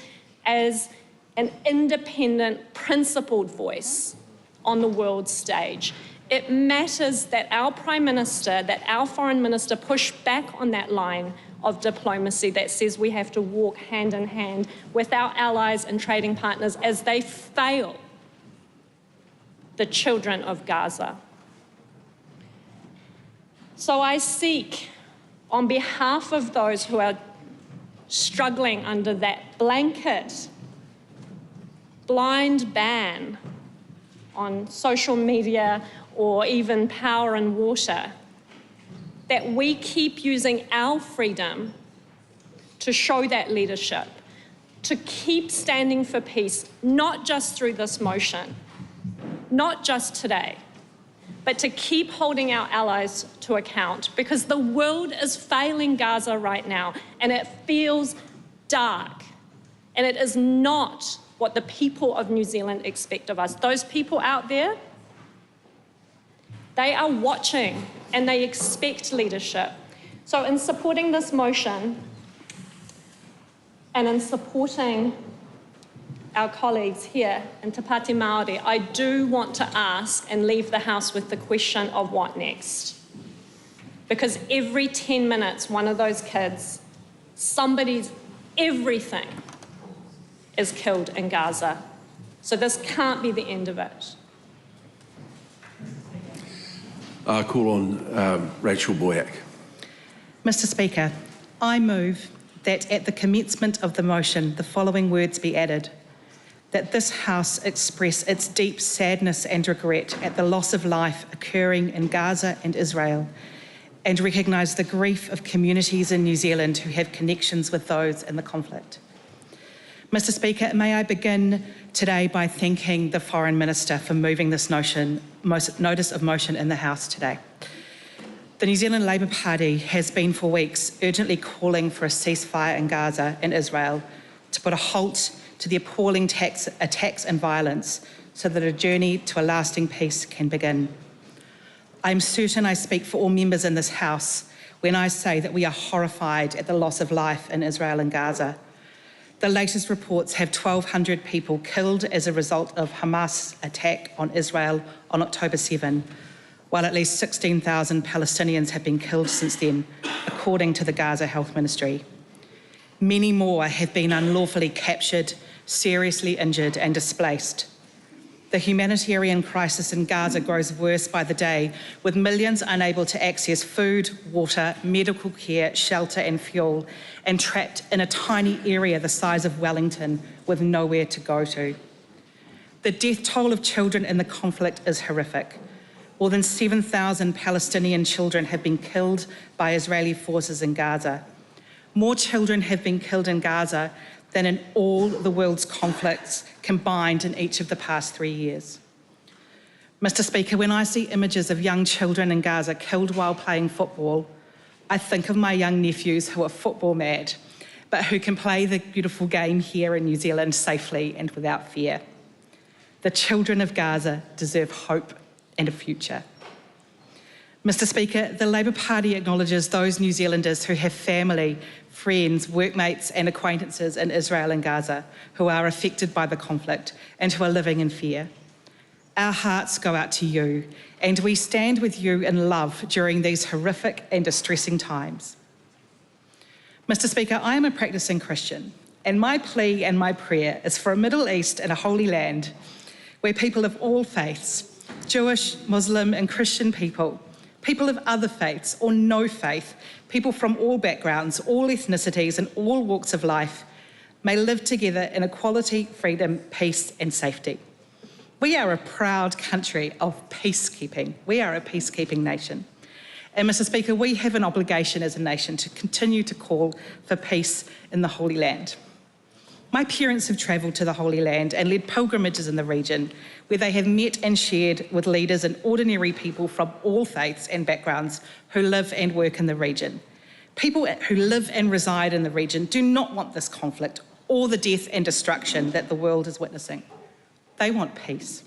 Speaker 5: as an independent, principled voice on the world stage. It matters that our Prime Minister, that our Foreign Minister push back on that line of diplomacy that says we have to walk hand in hand with our allies and trading partners as they fail the children of Gaza. So I seek, on behalf of those who are struggling under that blanket, blind ban on social media or even power and water, that we keep using our freedom to show that leadership, to keep standing for peace, not just through this motion, not just today, but to keep holding our allies to account, because the world is failing Gaza right now, and it feels dark, and it is not what the people of New Zealand expect of us. Those people out there, they are watching and they expect leadership. So in supporting this motion and in supporting our colleagues here in Te Pāti Māori, I do want to ask and leave the House with the question of what next. Because every 10 minutes, one of those kids, somebody's everything is killed in Gaza. So this can't be the end of it.
Speaker 1: Call on Rachel Boyack.
Speaker 13: Mr Speaker, I move that at the commencement of the motion, the following words be added: that this House express its deep sadness and regret at the loss of life occurring in Gaza and Israel, and recognise the grief of communities in New Zealand who have connections with those in the conflict. Mr Speaker, may I begin today by thanking the Foreign Minister for moving this notice of motion in the House today. The New Zealand Labour Party has been for weeks urgently calling for a ceasefire in Gaza and Israel to put a halt to the appalling attacks and violence so that a journey to a lasting peace can begin. I'm certain I speak for all members in this House when I say that we are horrified at the loss of life in Israel and Gaza. The latest reports have 1,200 people killed as a result of Hamas' attack on Israel on October 7, while at least 16,000 Palestinians have been killed since then, according to the Gaza Health Ministry. Many more have been unlawfully captured, seriously injured and displaced. The humanitarian crisis in Gaza grows worse by the day, with millions unable to access food, water, medical care, shelter and fuel, and trapped in a tiny area the size of Wellington with nowhere to go to. The death toll of children in the conflict is horrific. More than 7,000 Palestinian children have been killed by Israeli forces in Gaza. More children have been killed in Gaza than in all the world's conflicts combined in each of the past 3 years. Mr. Speaker, when I see images of young children in Gaza killed while playing football, I think of my young nephews who are football mad, but who can play the beautiful game here in New Zealand safely and without fear. The children of Gaza deserve hope and a future. Mr. Speaker, the Labour Party acknowledges those New Zealanders who have family, friends, workmates and acquaintances in Israel and Gaza who are affected by the conflict and who are living in fear. Our hearts go out to you, and we stand with you in love during these horrific and distressing times. Mr. Speaker, I am a practicing Christian, and my plea and my prayer is for a Middle East and a Holy Land where people of all faiths, Jewish, Muslim and Christian people of other faiths or no faith, people from all backgrounds, all ethnicities and all walks of life may live together in equality, freedom, peace and safety. We are a proud country of peacekeeping. We are a peacekeeping nation. And Mr. Speaker, we have an obligation as a nation to continue to call for peace in the Holy Land. My parents have travelled to the Holy Land and led pilgrimages in the region where they have met and shared with leaders and ordinary people from all faiths and backgrounds who live and work in the region. People who live and reside in the region do not want this conflict or the death and destruction that the world is witnessing. They want peace.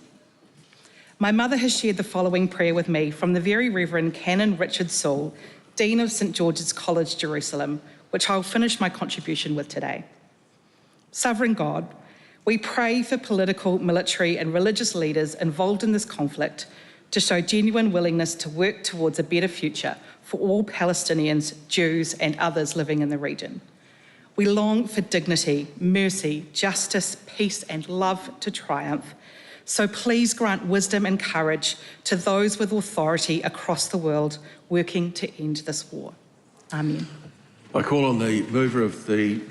Speaker 13: My mother has shared the following prayer with me from the Very Reverend Canon Richard Sewell, Dean of St George's College, Jerusalem, which I'll finish my contribution with today. Sovereign God, we pray for political, military and religious leaders involved in this conflict to show genuine willingness to work towards a better future for all Palestinians, Jews and others living in the region. We long for dignity, mercy, justice, peace and love to triumph. So please grant wisdom and courage to those with authority across the world working to end this war. Amen.
Speaker 1: I call on the mover of the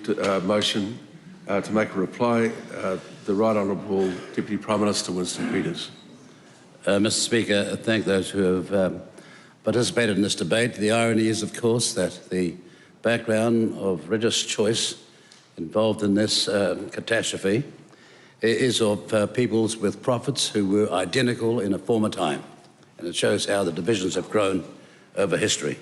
Speaker 1: motion to make a reply, the Right Honourable Deputy Prime Minister Winston Peters.
Speaker 4: Mr. Speaker, I thank those who have participated in this debate. The irony is, of course, that the background of religious choice involved in this catastrophe is of peoples with prophets who were identical in a former time, and it shows how the divisions have grown over history.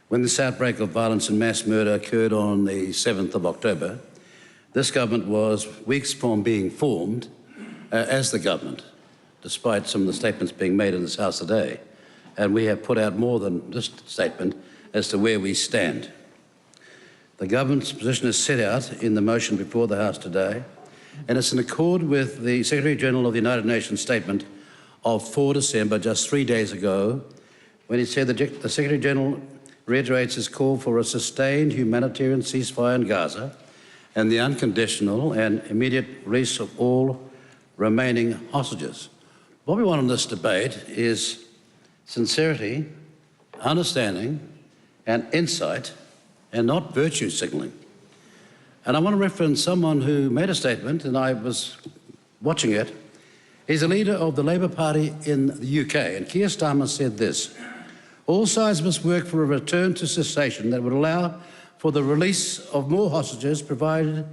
Speaker 4: When this outbreak of violence and mass murder occurred on the 7th of October, this government was weeks from being formed as the government, despite some of the statements being made in this House today. And we have put out more than this statement as to where we stand. The government's position is set out in the motion before the House today, and it's in accord with the Secretary-General of the United Nations statement of 4 December, just 3 days ago, when he said the Secretary-General reiterates his call for a sustained humanitarian ceasefire in Gaza and the unconditional and immediate release of all remaining hostages. What we want in this debate is sincerity, understanding and insight, and not virtue signalling. And I want to reference someone who made a statement, and I was watching it. He's a leader of the Labour Party in the UK, and Keir Starmer said this: all sides must work for a return to cessation that would allow for the release of more hostages, provided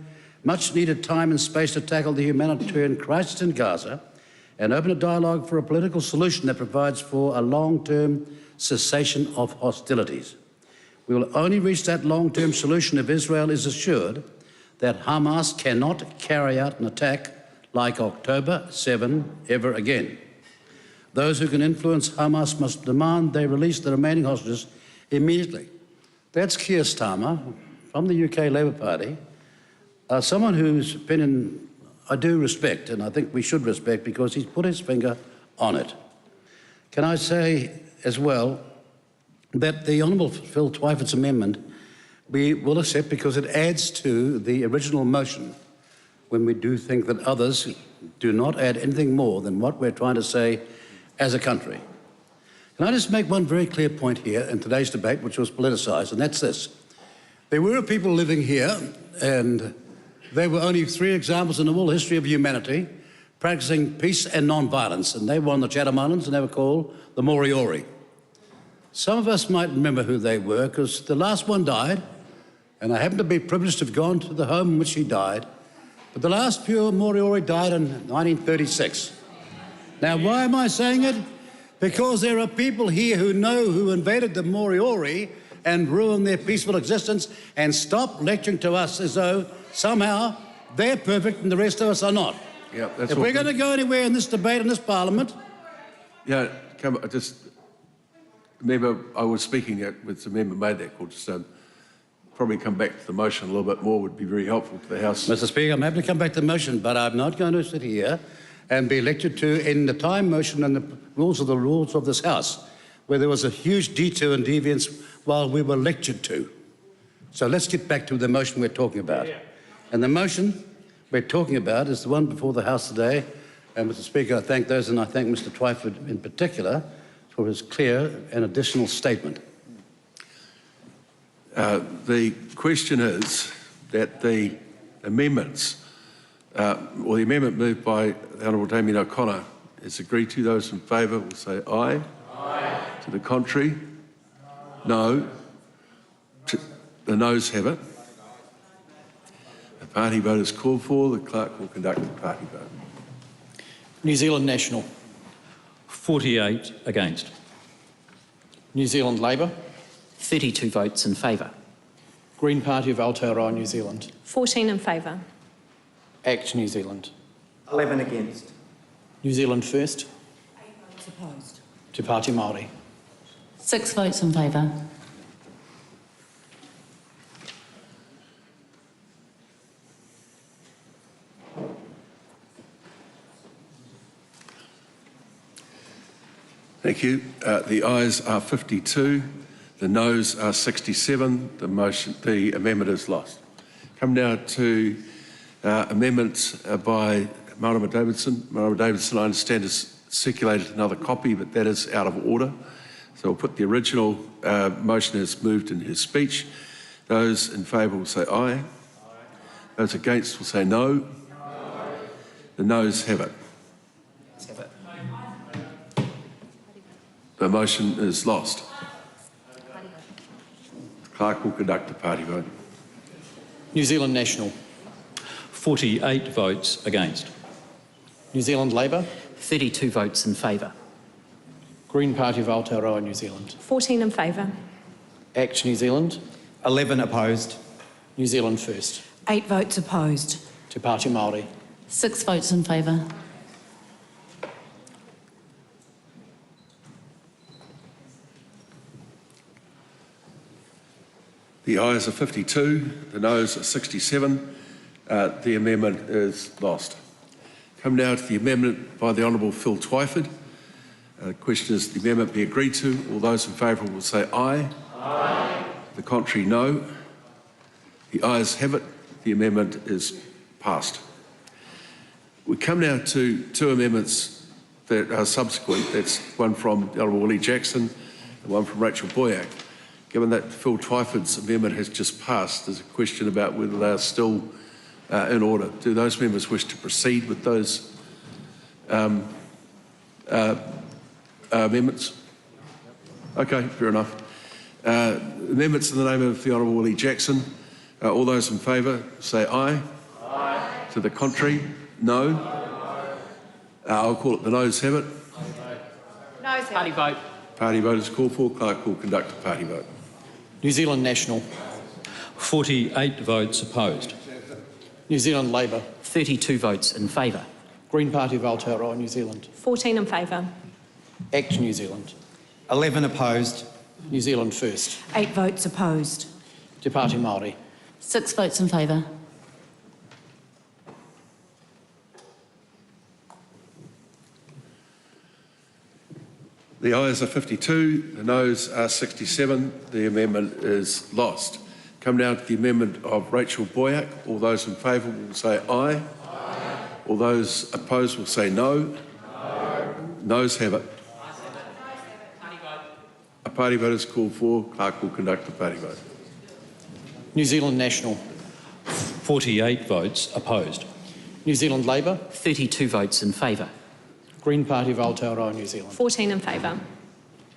Speaker 4: much needed time and space to tackle the humanitarian crisis in Gaza, and open a dialogue for a political solution that provides for a long-term cessation of hostilities. We will only reach that long-term solution if Israel is assured that Hamas cannot carry out an attack like October 7 ever again. Those who can influence Hamas must demand they release the remaining hostages immediately. That's Keir Starmer from the UK Labour Party, someone whose opinion I do respect, and I think we should respect, because he's put his finger on it. Can I say as well that the Honourable Phil Twyford's amendment we will accept because it adds to the original motion when we do think that others do not add anything more than what we're trying to say as a country. Can I just make one very clear point here in today's debate, which was politicised, and that's this. There were people living here, and there were only 3 examples in the whole history of humanity practising peace and non-violence, and they were on the Chatham Islands, and they were called the Moriori. Some of us might remember who they were, because the last one died, and I happen to be privileged to have gone to the home in which he died, but the last pure Moriori died in 1936. Now, why am I saying it? Because there are people here who know who invaded the Moriori and ruined their peaceful existence, and stop lecturing to us as though somehow they're perfect and the rest of us are not.
Speaker 1: Yeah, that's
Speaker 4: if we're going to go anywhere in this debate in this Parliament...
Speaker 1: Yeah, remember I was speaking with the member made that call, just probably come back to the motion a little bit more would be very helpful to the House.
Speaker 4: Mr Speaker, I'm happy to come back to the motion, but I'm not going to sit here and be lectured to in the time motion and the rules of this House, where there was a huge detour and deviance while we were lectured to. So let's get back to the motion we're talking about. And the motion we're talking about is the one before the House today. And Mr Speaker, I thank those, and I thank Mr Twyford in particular for his clear and additional statement.
Speaker 1: The question is that the amendments, or the amendment moved by the Honourable Damien O'Connor is agreed to. Those in favour will say aye. Aye. To the contrary, no. The noes have it. The party vote is called for. The clerk will conduct the party vote.
Speaker 14: New Zealand National.
Speaker 11: 48 against.
Speaker 14: New Zealand Labour.
Speaker 15: 32 votes in favour.
Speaker 14: Green Party of Aotearoa New Zealand.
Speaker 5: 14 in favour.
Speaker 14: ACT New Zealand.
Speaker 16: 11 against.
Speaker 14: New Zealand First.
Speaker 16: 8 votes opposed.
Speaker 14: Te Pāti Māori.
Speaker 10: 6 votes in favour.
Speaker 1: Thank you. The ayes are 52. The noes are 67. The amendment is lost. Come now to amendments by Marama Davidson. Marama Davidson, I understand, has circulated another copy, but that is out of order. So we'll put the original motion as moved in his speech. Those in favour will say aye. Aye. Those against will say no. No. The noes have it. The motion is lost. The clerk will conduct the party vote.
Speaker 14: New Zealand National.
Speaker 11: 48 votes against.
Speaker 14: New Zealand Labour.
Speaker 15: 32 votes in favour.
Speaker 14: Green Party of Aotearoa New Zealand.
Speaker 5: 14 in favour.
Speaker 14: ACT New Zealand.
Speaker 16: 11 opposed.
Speaker 14: New Zealand First.
Speaker 16: 8 votes opposed.
Speaker 14: Te Pāti Māori.
Speaker 10: 6 votes in favour.
Speaker 1: The ayes are 52, the noes are 67. The amendment is lost. Come now to the amendment by the Honourable Phil Twyford. The question is the amendment be agreed to. All those in favour will say aye. Aye. The contrary, no. The ayes have it. The amendment is passed. We come now to 2 amendments that are subsequent. That's one from the Honourable Willie Jackson and one from Rachel Boyack. Given that Phil Twyford's amendment has just passed, there's a question about whether they are still in order. Do those members wish to proceed with those amendments? Okay, fair enough. Amendments in the name of the Honourable Willie Jackson. All those in favour say aye. Aye. To the contrary, no. I'll call it the noes have it.
Speaker 5: Noes have
Speaker 15: Party vote.
Speaker 1: Party vote is called for. Clerk will conduct a party vote.
Speaker 14: New Zealand National.
Speaker 11: 48 votes opposed.
Speaker 14: New Zealand Labour.
Speaker 15: 32 votes in favour.
Speaker 14: Green Party of Aotearoa, New Zealand.
Speaker 5: 14 in favour.
Speaker 14: Act New Zealand.
Speaker 16: 11 opposed.
Speaker 14: New Zealand First.
Speaker 16: 8 votes opposed.
Speaker 14: Te Pāti Māori.
Speaker 10: 6 votes in favour.
Speaker 1: The ayes are 52, the noes are 67. The amendment is lost. Come now to the amendment of Rachel Boyack. All those in favour will say aye. Aye. All those opposed will say no. No. Noes have it. A party vote is called for. Clerk will conduct a party vote.
Speaker 14: New Zealand National.
Speaker 11: 48 votes opposed.
Speaker 14: New Zealand Labour.
Speaker 15: 32 votes in favour.
Speaker 14: Green Party of Aotearoa, New Zealand.
Speaker 5: 14 in favour.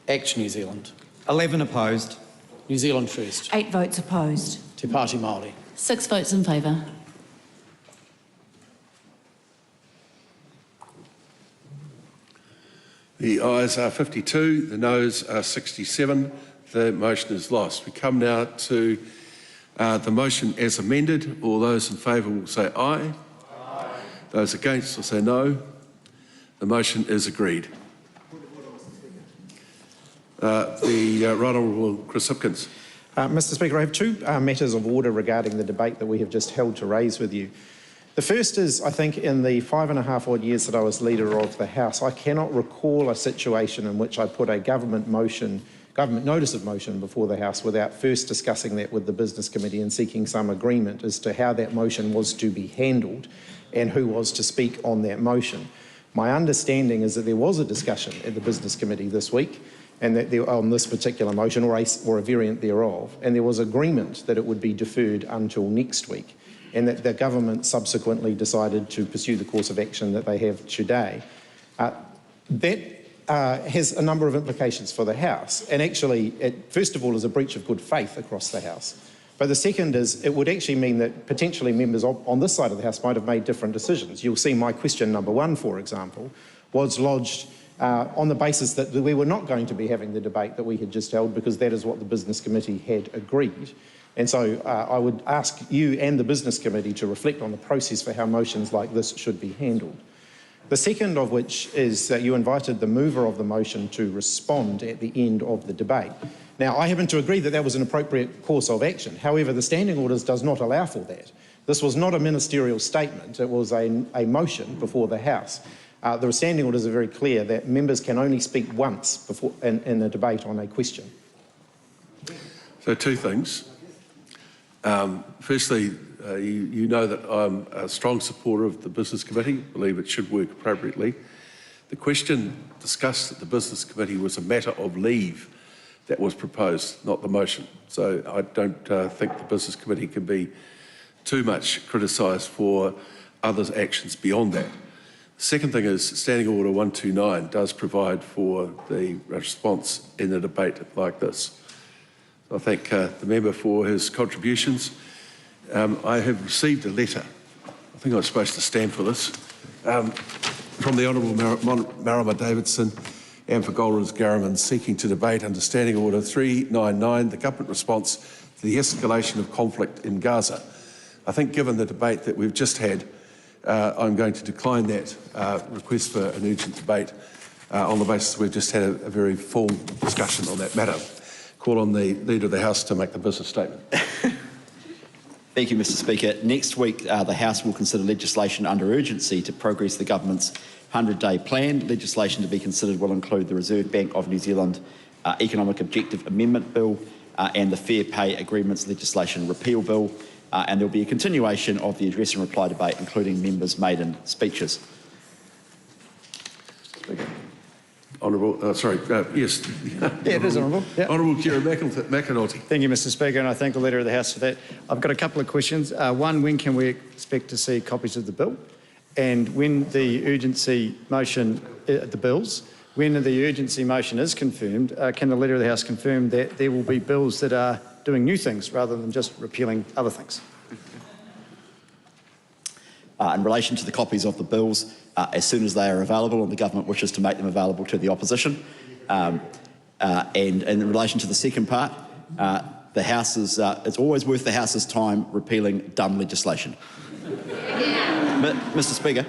Speaker 14: Act New Zealand.
Speaker 16: 11 opposed.
Speaker 14: New Zealand First.
Speaker 16: 8 votes opposed.
Speaker 14: Te Pāti Māori.
Speaker 10: 6 votes in favour.
Speaker 1: The ayes are 52, the noes are 67. The motion is lost. We come now to the motion as amended. All those in favour will say aye. Aye. Those against will say no. The motion is agreed. The Right Honourable Chris Hipkins.
Speaker 17: Mr Speaker, I have two matters of order regarding the debate that we have just held to raise with you. The first is, I think, in the 5.5 odd years that I was Leader of the House, I cannot recall a situation in which I put a government notice of motion before the House without first discussing that with the Business Committee and seeking some agreement as to how that motion was to be handled and who was to speak on that motion. My understanding is that there was a discussion at the Business Committee this week and that on this particular motion or a variant thereof, and there was agreement that it would be deferred until next week, and that the government subsequently decided to pursue the course of action that they have today. That has a number of implications for the House, and actually, it first of all is a breach of good faith across the House. But the second is it would actually mean that potentially members on this side of the House might have made different decisions. You'll see my question number 1, for example, was lodged on the basis that we were not going to be having the debate that we had just held because that is what the Business Committee had agreed. And so I would ask you and the Business Committee to reflect on the process for how motions like this should be handled. The second of which is that you invited the mover of the motion to respond at the end of the debate. Now, I happen to agree that that was an appropriate course of action. However, the standing orders does not allow for that. This was not a ministerial statement. It was a motion before the House. The standing orders are very clear that members can only speak once before in a debate on a question.
Speaker 1: So 2 things. Firstly, you know that I'm a strong supporter of the Business Committee, believe it should work appropriately. The question discussed at the Business Committee was a matter of leave that was proposed, not the motion. So I don't think the Business Committee can be too much criticised for others' actions beyond that. The second thing is Standing Order 129 does provide for the response in a debate like this. I thank the member for his contributions. I have received a letter, I think I'm supposed to stand for this, from the Honourable Marama Davidson and for Golrins Garriman seeking to debate under Standing Order 399 the government response to the escalation of conflict in Gaza. I think given the debate that we've just had, I'm going to decline that request for an urgent debate on the basis we've just had a very full discussion on that matter. Call on the Leader of the House to make the business statement.
Speaker 18: Thank you, Mr Speaker. Next week, the House will consider legislation under urgency to progress the government's 100-day plan. Legislation to be considered will include the Reserve Bank of New Zealand Economic Objective Amendment Bill and the Fair Pay Agreements Legislation Repeal Bill. And there will be a continuation of the address and reply debate, including members' maiden speeches.
Speaker 1: Honourable, yes.
Speaker 6: Yeah, it is honourable. Yeah.
Speaker 1: Honourable Kira McAnulty.
Speaker 6: Thank you, Mr Speaker, and I thank the Leader of the House for that. I've got a couple of questions. One, when can we expect to see copies of the bill? And when the urgency motion, the bills, when the urgency motion is confirmed, can the Leader of the House confirm that there will be bills that are doing new things rather than just repealing other things?
Speaker 18: In relation to the copies of the bills, as soon as they are available and the government wishes to make them available to the opposition. And in relation to the second part, the House is, it's always worth the House's time repealing dumb legislation. Mr Speaker,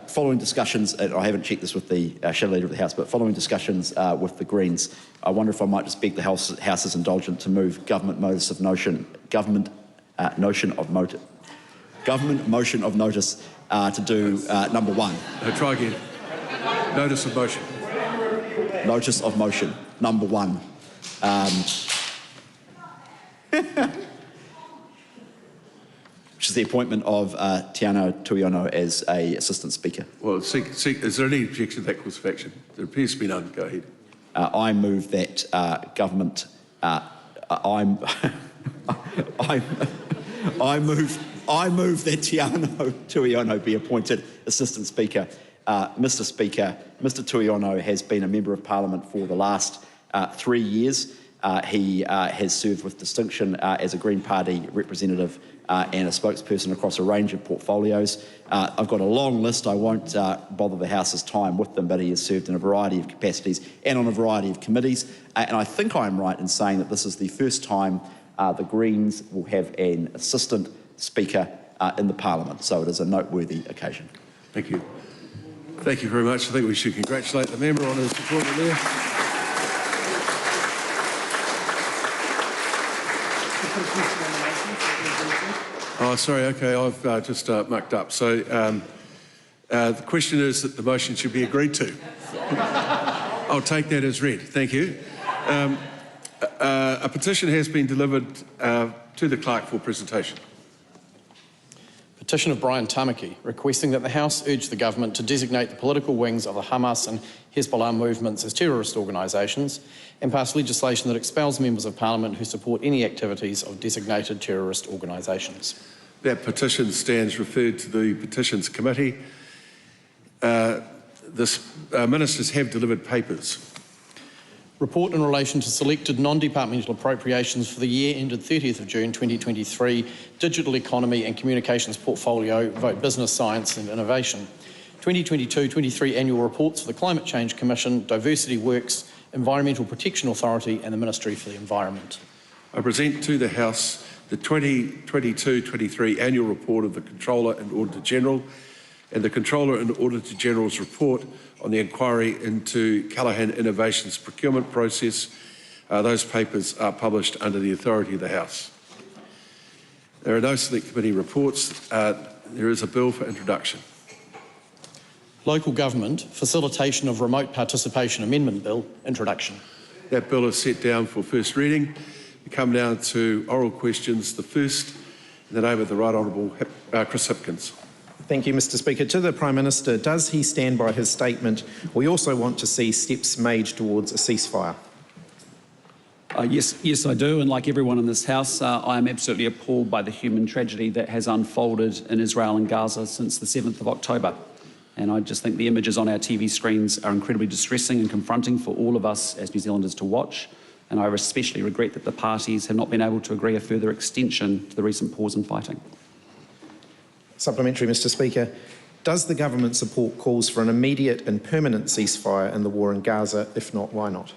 Speaker 18: following discussions, I haven't checked this with the Shadow Leader of the House, but following discussions with the Greens, I wonder if I might just beg the House's indulgence to move government motion of notice to do number 1.
Speaker 1: Try again. Notice of motion.
Speaker 18: Notice of motion, number 1. Which is the appointment of Tiana Tuiono as a Assistant Speaker.
Speaker 1: Well, is there any objection to that course of action? There appears to be none. Go ahead.
Speaker 18: I move that government. I move that Tiana Tuiono be appointed Assistant Speaker. Mr. Speaker, Mr. Tuiono has been a Member of Parliament for the last 3 years. He has served with distinction as a Green Party representative and a spokesperson across a range of portfolios. I've got a long list. I won't bother the House's time with them, but he has served in a variety of capacities and on a variety of committees. And I think I'm right in saying that this is the first time the Greens will have an Assistant Speaker in the Parliament. So it is a noteworthy occasion.
Speaker 1: Thank you. Thank you very much. I think we should congratulate the member on his appointment there. Oh, sorry, okay, I've just mucked up. So the question is that the motion should be agreed to. I'll take that as read, thank you. A petition has been delivered to the clerk for presentation.
Speaker 14: Petition of Brian Tamaki, requesting that the House urge the government to designate the political wings of the Hamas and Hezbollah movements as terrorist organisations and pass legislation that expels members of Parliament who support any activities of designated terrorist organisations.
Speaker 1: That petition stands referred to the Petitions Committee. Ministers have delivered papers.
Speaker 14: Report in relation to selected non-departmental appropriations for the year ended 30th of June 2023, Digital Economy and Communications Portfolio, Vote Business Science and Innovation. 2022-23 annual reports for the Climate Change Commission, Diversity Works, Environmental Protection Authority and the Ministry for the Environment.
Speaker 1: I present to the House the 2022-23 annual report of the Controller and Auditor General and the Controller and Auditor General's report on the inquiry into Callaghan Innovations procurement process. Those papers are published under the authority of the House. There are no Select Committee reports. There is a bill for introduction.
Speaker 14: Local Government Facilitation of Remote Participation Amendment Bill, introduction.
Speaker 1: That bill is set down for first reading. We come now to oral questions. The first, in the name of the Right Honourable Chris Hipkins.
Speaker 17: Thank you, Mr. Speaker. To the Prime Minister, does he stand by his statement, we also want to see steps made towards a ceasefire?
Speaker 19: Yes, I do. And like everyone in this House, I am absolutely appalled by the human tragedy that has unfolded in Israel and Gaza since the 7th of October. And I just think the images on our TV screens are incredibly distressing and confronting for all of us as New Zealanders to watch. And I especially regret that the parties have not been able to agree a further extension to the recent pause in fighting.
Speaker 17: Supplementary, Mr. Speaker. Does the government support calls for an immediate and permanent ceasefire in the war in Gaza? If not, why not?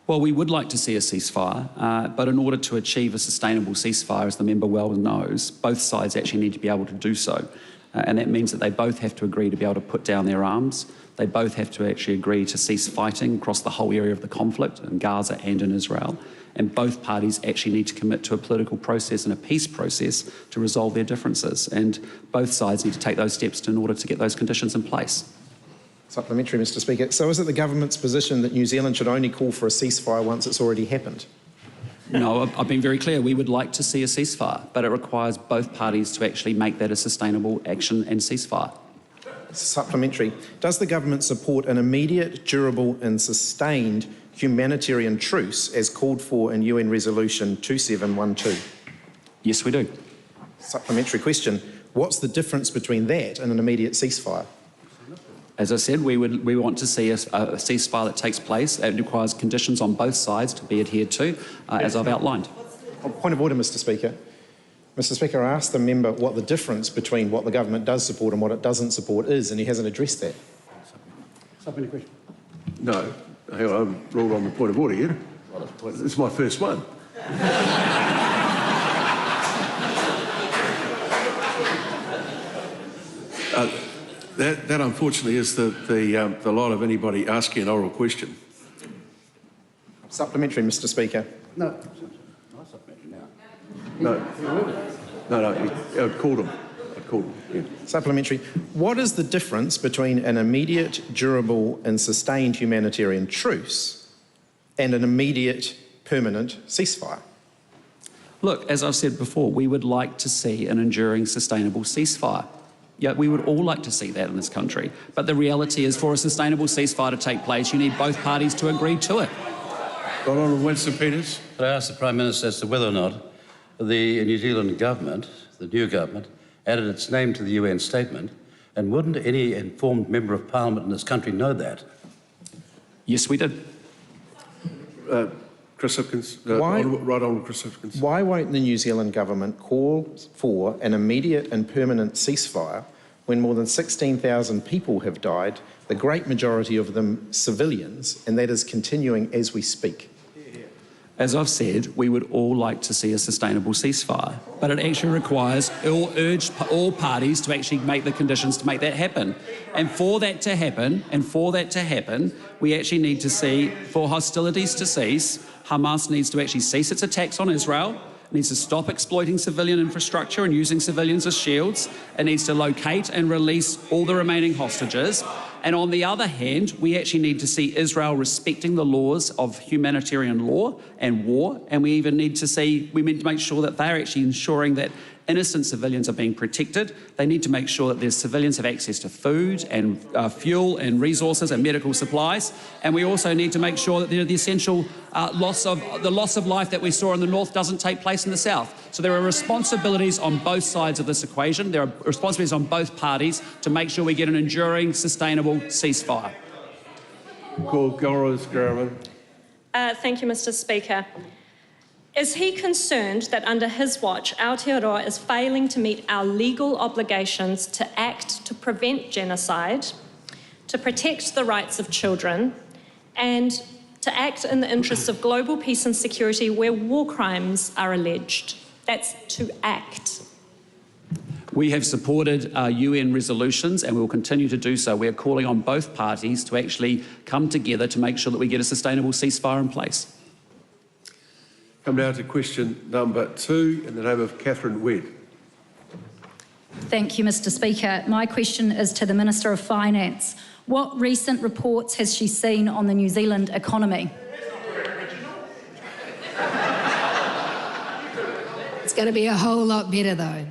Speaker 19: Well, we would like to see a ceasefire, but in order to achieve a sustainable ceasefire, as the member well knows, both sides actually need to be able to do so. And that means that they both have to agree to be able to put down their arms. They both have to actually agree to cease fighting across the whole area of the conflict in Gaza and in Israel. And both parties actually need to commit to a political process and a peace process to resolve their differences. And both sides need to take those steps in order to get those conditions in place.
Speaker 17: Supplementary, Mr. Speaker. So is it the government's position that New Zealand should only call for a ceasefire once it's already happened?
Speaker 19: No, I've been very clear. We would like to see a ceasefire, but it requires both parties to actually make that a sustainable action and ceasefire.
Speaker 17: Supplementary. Does the government support an immediate, durable and sustained humanitarian truce as called for in UN Resolution 2712?
Speaker 19: Yes, we do.
Speaker 17: Supplementary question. What's the difference between that and an immediate ceasefire?
Speaker 19: As I said, we want to see a ceasefire that takes place. It requires conditions on both sides to be adhered to, as I've outlined.
Speaker 17: Point of order, Mr. Speaker. Mr. Speaker, I asked the member what the difference between what the government does support and what it doesn't support is, and he hasn't addressed that.
Speaker 1: Supplementary question. No, I'm ruled on the point of order here. It's my first one. That unfortunately is the lot of anybody asking an oral question.
Speaker 17: Supplementary, Mr. Speaker.
Speaker 1: No. I called him. Yeah.
Speaker 17: Supplementary. What is the difference between an immediate, durable and sustained humanitarian truce and an immediate, permanent ceasefire?
Speaker 19: Look, as I've said before, we would like to see an enduring, sustainable ceasefire. Yeah, we would all like to see that in this country. But the reality is, for a sustainable ceasefire to take place, you need both parties to agree to it.
Speaker 1: Right on, Winston Peters.
Speaker 4: Could I ask the Prime Minister as to whether or not the New Zealand government, the new government, added its name to the UN statement, and wouldn't any informed member of Parliament in this country know that?
Speaker 19: Yes, we did.
Speaker 1: Chris Hipkins, right on, Chris Hipkins.
Speaker 17: Why won't the New Zealand government call for an immediate and permanent ceasefire when more than 16,000 people have died, the great majority of them civilians, and that is continuing as we speak?
Speaker 19: As I've said, we would all like to see a sustainable ceasefire, but it actually requires urge all parties to actually make the conditions to make that happen. And for that to happen, we actually need to see, for hostilities to cease, Hamas needs to actually cease its attacks on Israel, it needs to stop exploiting civilian infrastructure and using civilians as shields, it needs to locate and release all the remaining hostages. And on the other hand, we actually need to see Israel respecting the laws of humanitarian law and war, and we need to make sure that they're actually ensuring that innocent civilians are being protected. They need to make sure that their civilians have access to food and fuel and resources and medical supplies. And we also need to make sure that the essential loss of life that we saw in the north doesn't take place in the south. So there are responsibilities on both sides of this equation. There are responsibilities on both parties to make sure we get an enduring, sustainable ceasefire.
Speaker 5: Thank you, Mr. Speaker. Is he concerned that under his watch, Aotearoa is failing to meet our legal obligations to act to prevent genocide, to protect the rights of children, and to act in the interests of global peace and security where war crimes are alleged? That's to act.
Speaker 19: We have supported UN resolutions and we will continue to do so. We are calling on both parties to actually come together to make sure that we get a sustainable ceasefire in place.
Speaker 1: Come now to question number 2 in the name of Catherine Wedd.
Speaker 20: Thank you, Mr. Speaker. My question is to the Minister of Finance. What recent reports has she seen on the New Zealand economy?
Speaker 21: It's going to be a whole lot better, though.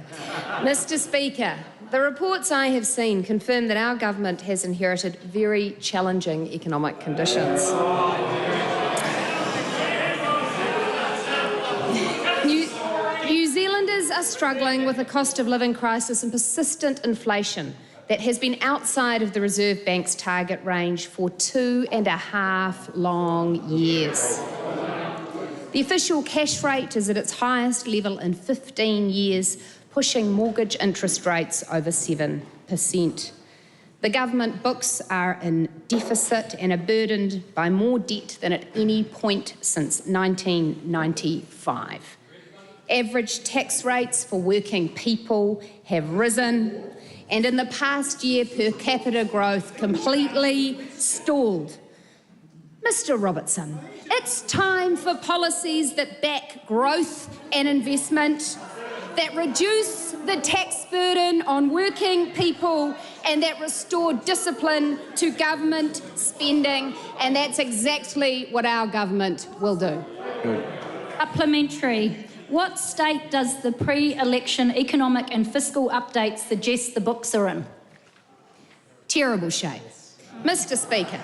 Speaker 21: Mr. Speaker, the reports I have seen confirm that our government has inherited very challenging economic conditions. New Zealanders are struggling with a cost of living crisis and persistent inflation that has been outside of the Reserve Bank's target range for 2.5 long years. The official cash rate is at its highest level in 15 years, pushing mortgage interest rates over 7%. The government books are in deficit and are burdened by more debt than at any point since 1995. Average tax rates for working people have risen, and in the past year, per capita growth completely stalled. Mr. Robertson, it's time for policies that back growth and investment, that reduce the tax burden on working people, and that restore discipline to government spending, and that's exactly what our government will do.
Speaker 20: Supplementary. What state does the pre-election economic and fiscal update suggest the books are in?
Speaker 21: Terrible shape. Mr. Speaker,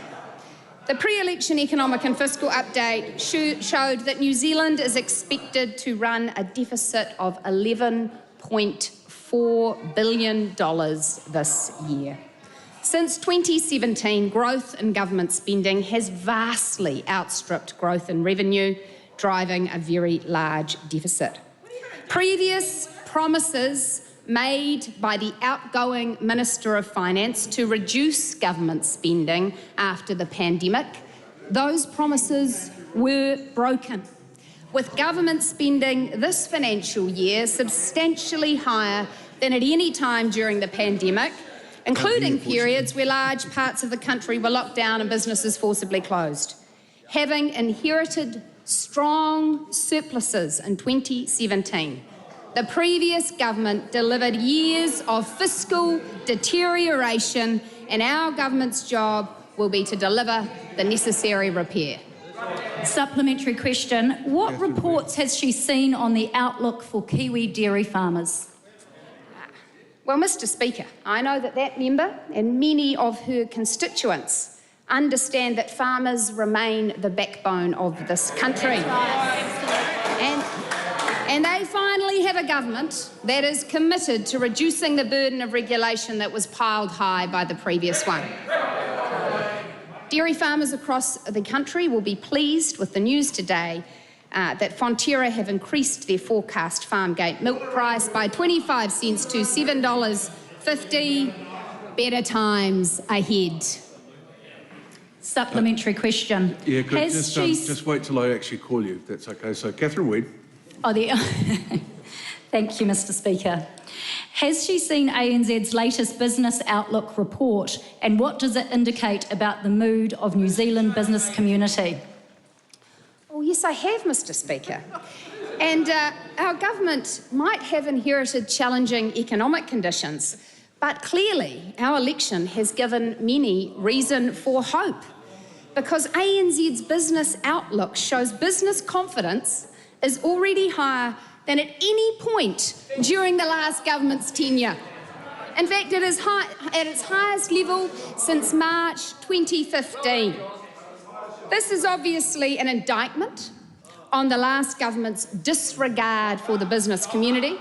Speaker 21: the pre-election economic and fiscal update showed that New Zealand is expected to run a deficit of $11.4 billion this year. Since 2017, growth in government spending has vastly outstripped growth in revenue, driving a very large deficit. Previous promises made by the outgoing Minister of Finance to reduce government spending after the pandemic, those promises were broken, with government spending this financial year substantially higher than at any time during the pandemic, including periods where large parts of the country were locked down and businesses forcibly closed. Having inherited strong surpluses in 2017, the previous government delivered years of fiscal deterioration, and our government's job will be to deliver the necessary repair.
Speaker 20: Supplementary question. What reports has she seen on the outlook for Kiwi dairy farmers?
Speaker 21: Well, Mr Speaker, I know that member and many of her constituents understand that farmers remain the backbone of this country. And they finally have a government that is committed to reducing the burden of regulation that was piled high by the previous one. Dairy farmers across the country will be pleased with the news today that Fonterra have increased their forecast farm gate milk price by 25 cents to $7.50. Better times ahead.
Speaker 20: Supplementary question.
Speaker 1: Yeah, good. Just wait till I actually call you, if that's okay. So, Catherine Weed.
Speaker 20: Thank you, Mr Speaker. Has she seen ANZ's latest business outlook report, and what does it indicate about the mood of New Zealand business community?
Speaker 21: Oh, yes, I have, Mr Speaker. And our government might have inherited challenging economic conditions, but clearly our election has given many reason for hope, because ANZ's business outlook shows business confidence is already higher than at any point during the last government's tenure. In fact, it is at its highest level since March 2015. This is obviously an indictment on the last government's disregard for the business community,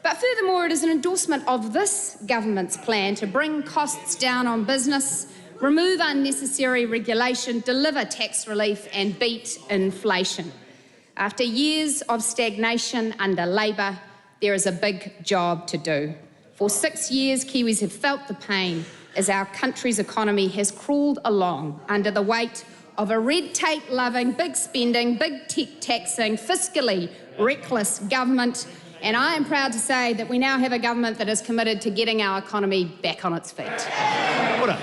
Speaker 21: but furthermore, it is an endorsement of this government's plan to bring costs down on business, remove unnecessary regulation, deliver tax relief and beat inflation. After years of stagnation under Labor, there is a big job to do. For 6 years, Kiwis have felt the pain as our country's economy has crawled along under the weight of a red tape-loving, big spending, big taxing, fiscally reckless government. And I am proud to say that we now have a government that is committed to getting our economy back on its feet.
Speaker 6: Order.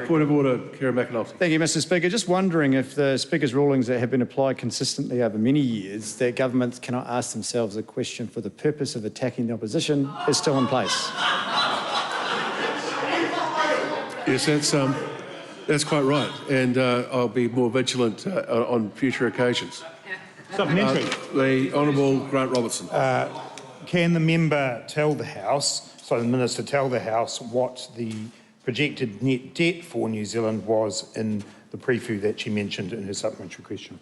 Speaker 1: Point of order, Kieran McAnulty.
Speaker 6: Thank you, Mr Speaker. Just wondering if the Speaker's rulings that have been applied consistently over many years, that governments cannot ask themselves a question for the purpose of attacking the opposition, is still in place.
Speaker 1: Yes, that's quite right, and I'll be more vigilant on future occasions.
Speaker 2: Supplementary.
Speaker 1: The Honourable Grant Robertson.
Speaker 2: Can the member tell the House, the Minister tell the House, what the projected net debt for New Zealand was in the preview that she mentioned in her supplementary question?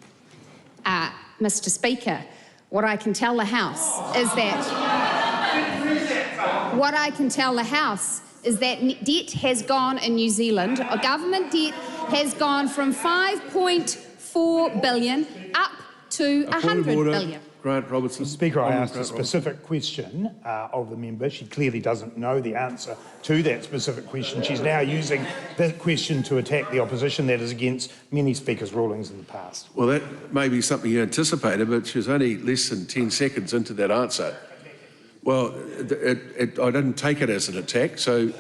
Speaker 21: Mr Speaker, what I can tell the House is that net debt has gone in New Zealand. Government debt has gone from 5.4 billion up to 100 billion.
Speaker 1: Grant Robertson.
Speaker 2: Speaker, I asked a specific question of the member. She clearly doesn't know the answer to that specific question. She's now using that question to attack the opposition. That is against many Speakers' rulings in the past.
Speaker 1: Well, that may be something you anticipated, but she was only less than 10 seconds into that answer. Well, I didn't take it as an attack, so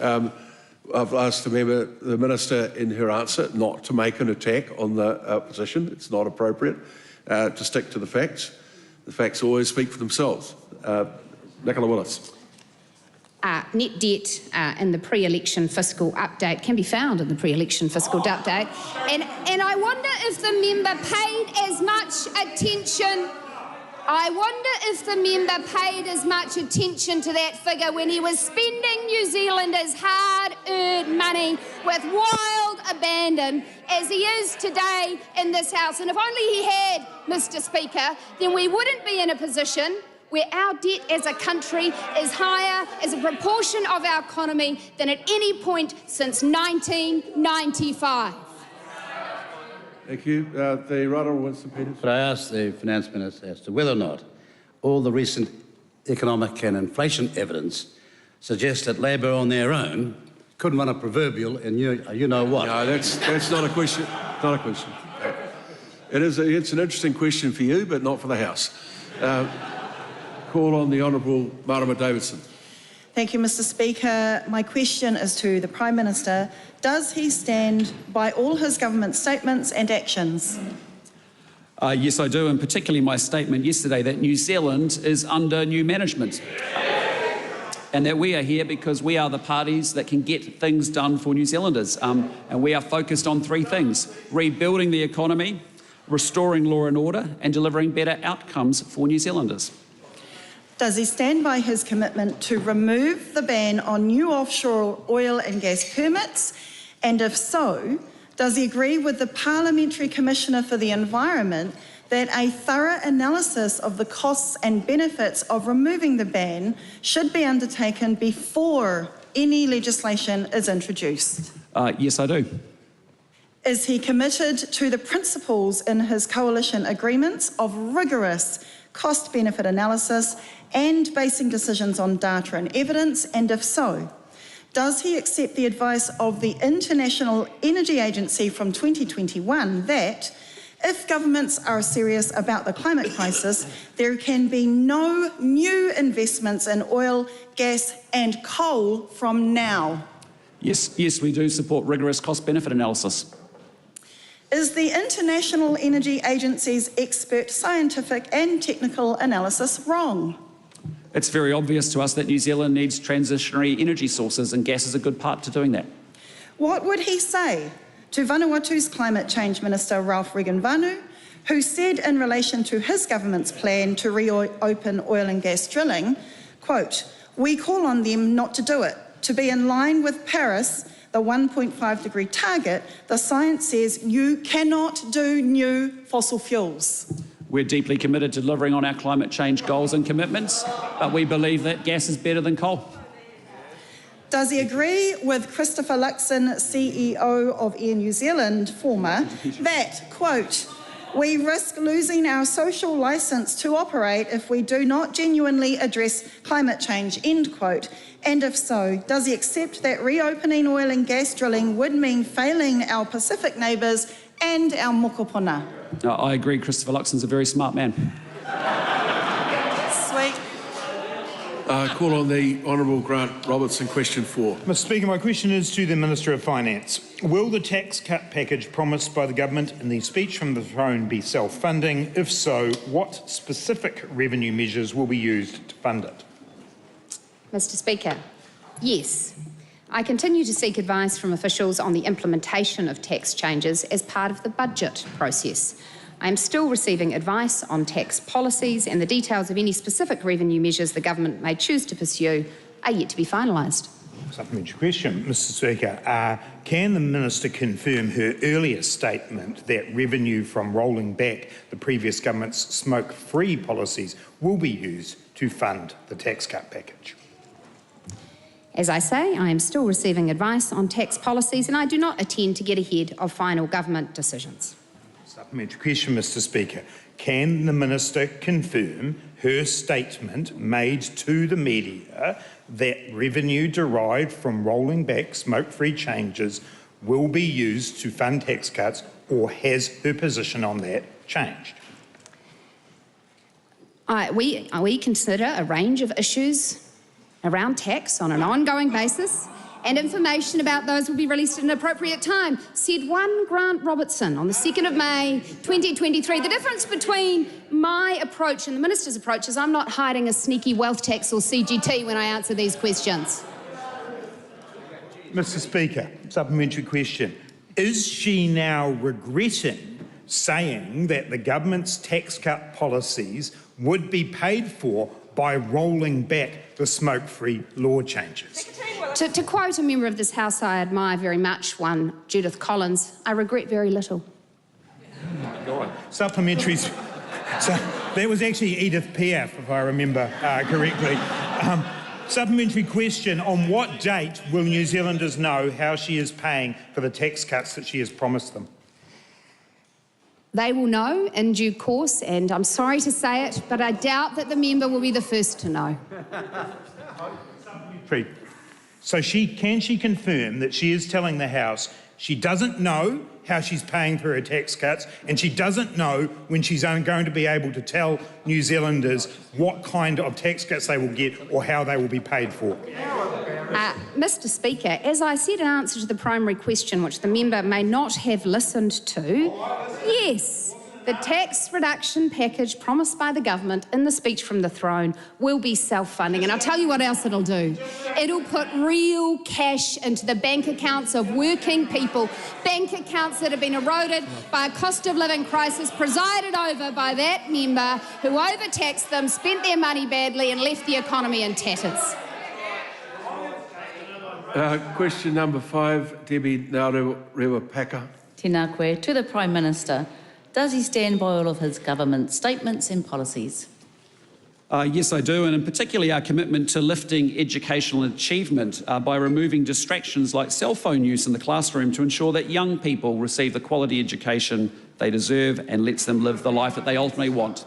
Speaker 1: I've asked the Minister in her answer not to make an attack on the opposition. It's not appropriate to stick to the facts. The facts always speak for themselves. Nicola Willis.
Speaker 21: Net debt in the pre-election fiscal update can be found in the pre-election fiscal update. And I wonder if the member paid as much attention to that figure when he was spending New Zealanders' hard-earned money with wild abandon as he is today in this House. And if only he had, Mr Speaker, then we wouldn't be in a position where our debt as a country is higher as a proportion of our economy than at any point since 1995.
Speaker 1: Thank you. The Right Honourable Winston Peters.
Speaker 4: Could I ask the Finance Minister as to whether or not all the recent economic and inflation evidence suggests that Labor on their own couldn't run a proverbial and you know what?
Speaker 1: No, that's not a question. Not a question. It's an interesting question for you, but not for the House. Call on the Honourable Marama Davidson.
Speaker 7: Thank you, Mr. Speaker. My question is to the Prime Minister. Does he stand by all his government statements and actions?
Speaker 19: Yes, I do, and particularly my statement yesterday that New Zealand is under new management. And that we are here because we are the parties that can get things done for New Zealanders. And we are focused on three things: rebuilding the economy, restoring law and order, and delivering better outcomes for New Zealanders.
Speaker 7: Does he stand by his commitment to remove the ban on new offshore oil and gas permits? And if so, does he agree with the Parliamentary Commissioner for the Environment that a thorough analysis of the costs and benefits of removing the ban should be undertaken before any legislation is introduced?
Speaker 19: Yes, I do.
Speaker 7: Is he committed to the principles in his coalition agreements of rigorous cost-benefit analysis and basing decisions on data and evidence? And if so, does he accept the advice of the International Energy Agency from 2021 that if governments are serious about the climate crisis, there can be no new investments in oil, gas and coal from now?
Speaker 19: Yes, we do support rigorous cost-benefit analysis.
Speaker 7: Is the International Energy Agency's expert scientific and technical analysis wrong?
Speaker 19: It's very obvious to us that New Zealand needs transitionary energy sources, and gas is a good part to doing that.
Speaker 7: What would he say to Vanuatu's Climate Change Minister Ralph Regenvanu, who said in relation to his government's plan to reopen oil and gas drilling, quote, "We call on them not to do it. To be in line with Paris, the 1.5 degree target, the science says you cannot do new fossil fuels."
Speaker 19: We're deeply committed to delivering on our climate change goals and commitments, but we believe that gas is better than coal.
Speaker 7: Does he agree with Christopher Luxon, CEO of Air New Zealand, former, that, quote, "We risk losing our social licence to operate if we do not genuinely address climate change," end quote? And if so, does he accept that reopening oil and gas drilling would mean failing our Pacific neighbours and our mokopuna?
Speaker 19: I agree, Christopher Luxon's a very smart man.
Speaker 7: Sweet.
Speaker 1: Call on the Honourable Grant Robertson, question 4.
Speaker 2: Mr. Speaker, my question is to the Minister of Finance. Will the tax cut package promised by the government in the speech from the throne be self-funding? If so, what specific revenue measures will be used to fund it?
Speaker 21: Mr. Speaker, yes. I continue to seek advice from officials on the implementation of tax changes as part of the budget process. I am still receiving advice on tax policies, and the details of any specific revenue measures the government may choose to pursue are yet to be finalised.
Speaker 2: Supplementary question, Mr. Speaker. Can the Minister confirm her earlier statement that revenue from rolling back the previous government's smoke-free policies will be used to fund the tax cut package?
Speaker 21: As I say, I am still receiving advice on tax policies, and I do not intend to get ahead of final government decisions.
Speaker 2: Supplementary question, Mr. Speaker. Can the Minister confirm her statement made to the media that revenue derived from rolling back smoke-free changes will be used to fund tax cuts, or has her position on that changed?
Speaker 21: We consider a range of issues around tax on an ongoing basis, and information about those will be released at an appropriate time, said one Grant Robertson on the 2nd of May 2023. The difference between my approach and the Minister's approach is I'm not hiding a sneaky wealth tax or CGT when I answer these questions.
Speaker 2: Mr. Speaker, supplementary question. Is she now regretting saying that the government's tax cut policies would be paid for by rolling back the smoke-free law changes?
Speaker 21: To quote a member of this House I admire very much, one Judith Collins, I regret very little.
Speaker 2: Oh my God. Supplementary. So that was actually Edith Piaf, if I remember correctly. Supplementary question, on what date will New Zealanders know how she is paying for the tax cuts that she has promised them?
Speaker 21: They will know in due course, and I'm sorry to say it, but I doubt that the member will be the first to know.
Speaker 2: So can she confirm that she is telling the House she doesn't know how she's paying for her tax cuts, and she doesn't know when she's going to be able to tell New Zealanders what kind of tax cuts they will get or how they will be paid for.
Speaker 21: Mr Speaker, as I said in answer to the primary question, which the member may not have listened to, yes, the tax reduction package promised by the government in the speech from the throne will be self-funding. And I'll tell you what else it'll do. It'll put real cash into the bank accounts of working people, bank accounts that have been eroded by a cost of living crisis presided over by that member who overtaxed them, spent their money badly and left the economy in tatters.
Speaker 1: Question number 5, Debbie Naurewa-Packer.
Speaker 10: Tēnā koe. To the Prime Minister, does he stand by all of his government statements and policies?
Speaker 19: Yes, I do, and in particularly our commitment to lifting educational achievement by removing distractions like cell phone use in the classroom to ensure that young people receive the quality education they deserve and lets them live the life that they ultimately want.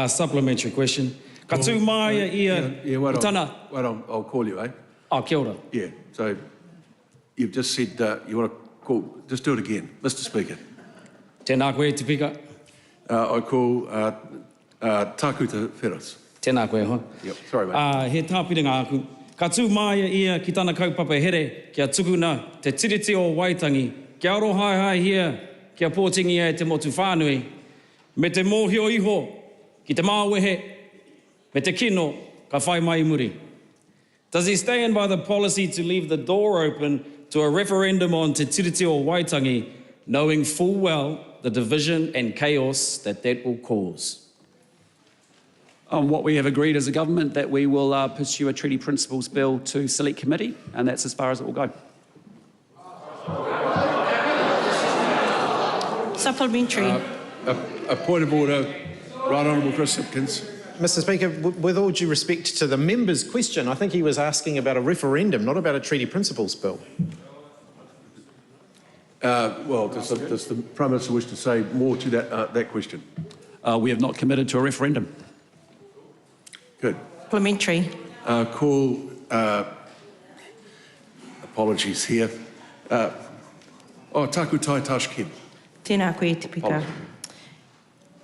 Speaker 3: Supplementary question. Katu Maya ia
Speaker 1: Wait on, I'll call you, eh?
Speaker 3: Oh, kia ora.
Speaker 1: Yeah, so you've just said you want to call, just do it again. Mr Speaker.
Speaker 3: Tēnā koe te pika.
Speaker 1: I call Taku te Whiras.
Speaker 3: Tēnā koe ho.
Speaker 1: Yep, sorry mate.
Speaker 3: He tāpiringa aku. Katu Maya ia ki tana kaupapa here kia tukuna te tiriti o Waitangi. Kia aro hai hia kia pōtingi e te motu whānui. Me te mōhio iho ki te māwehe. Me te kino ka whai mai muri. Does he stand by the policy to leave the door open to a referendum on Te Tiriti o Waitangi, knowing full well the division and chaos that will cause?
Speaker 19: What we have agreed as a government that we will pursue a treaty principles bill to select committee, and that's as far as it will go.
Speaker 22: Supplementary.
Speaker 1: A point of order, Right Honourable Chris Hipkins.
Speaker 17: Mr Speaker, with all due respect to the member's question, I think he was asking about a referendum, not about a treaty principles bill.
Speaker 1: Well, does the Prime Minister wish to say more to that question?
Speaker 19: We have not committed to a referendum.
Speaker 1: Good.
Speaker 22: Supplementary.
Speaker 1: Call, apologies here. Taku Tai Tashkim.
Speaker 22: Tēnā koe te pika.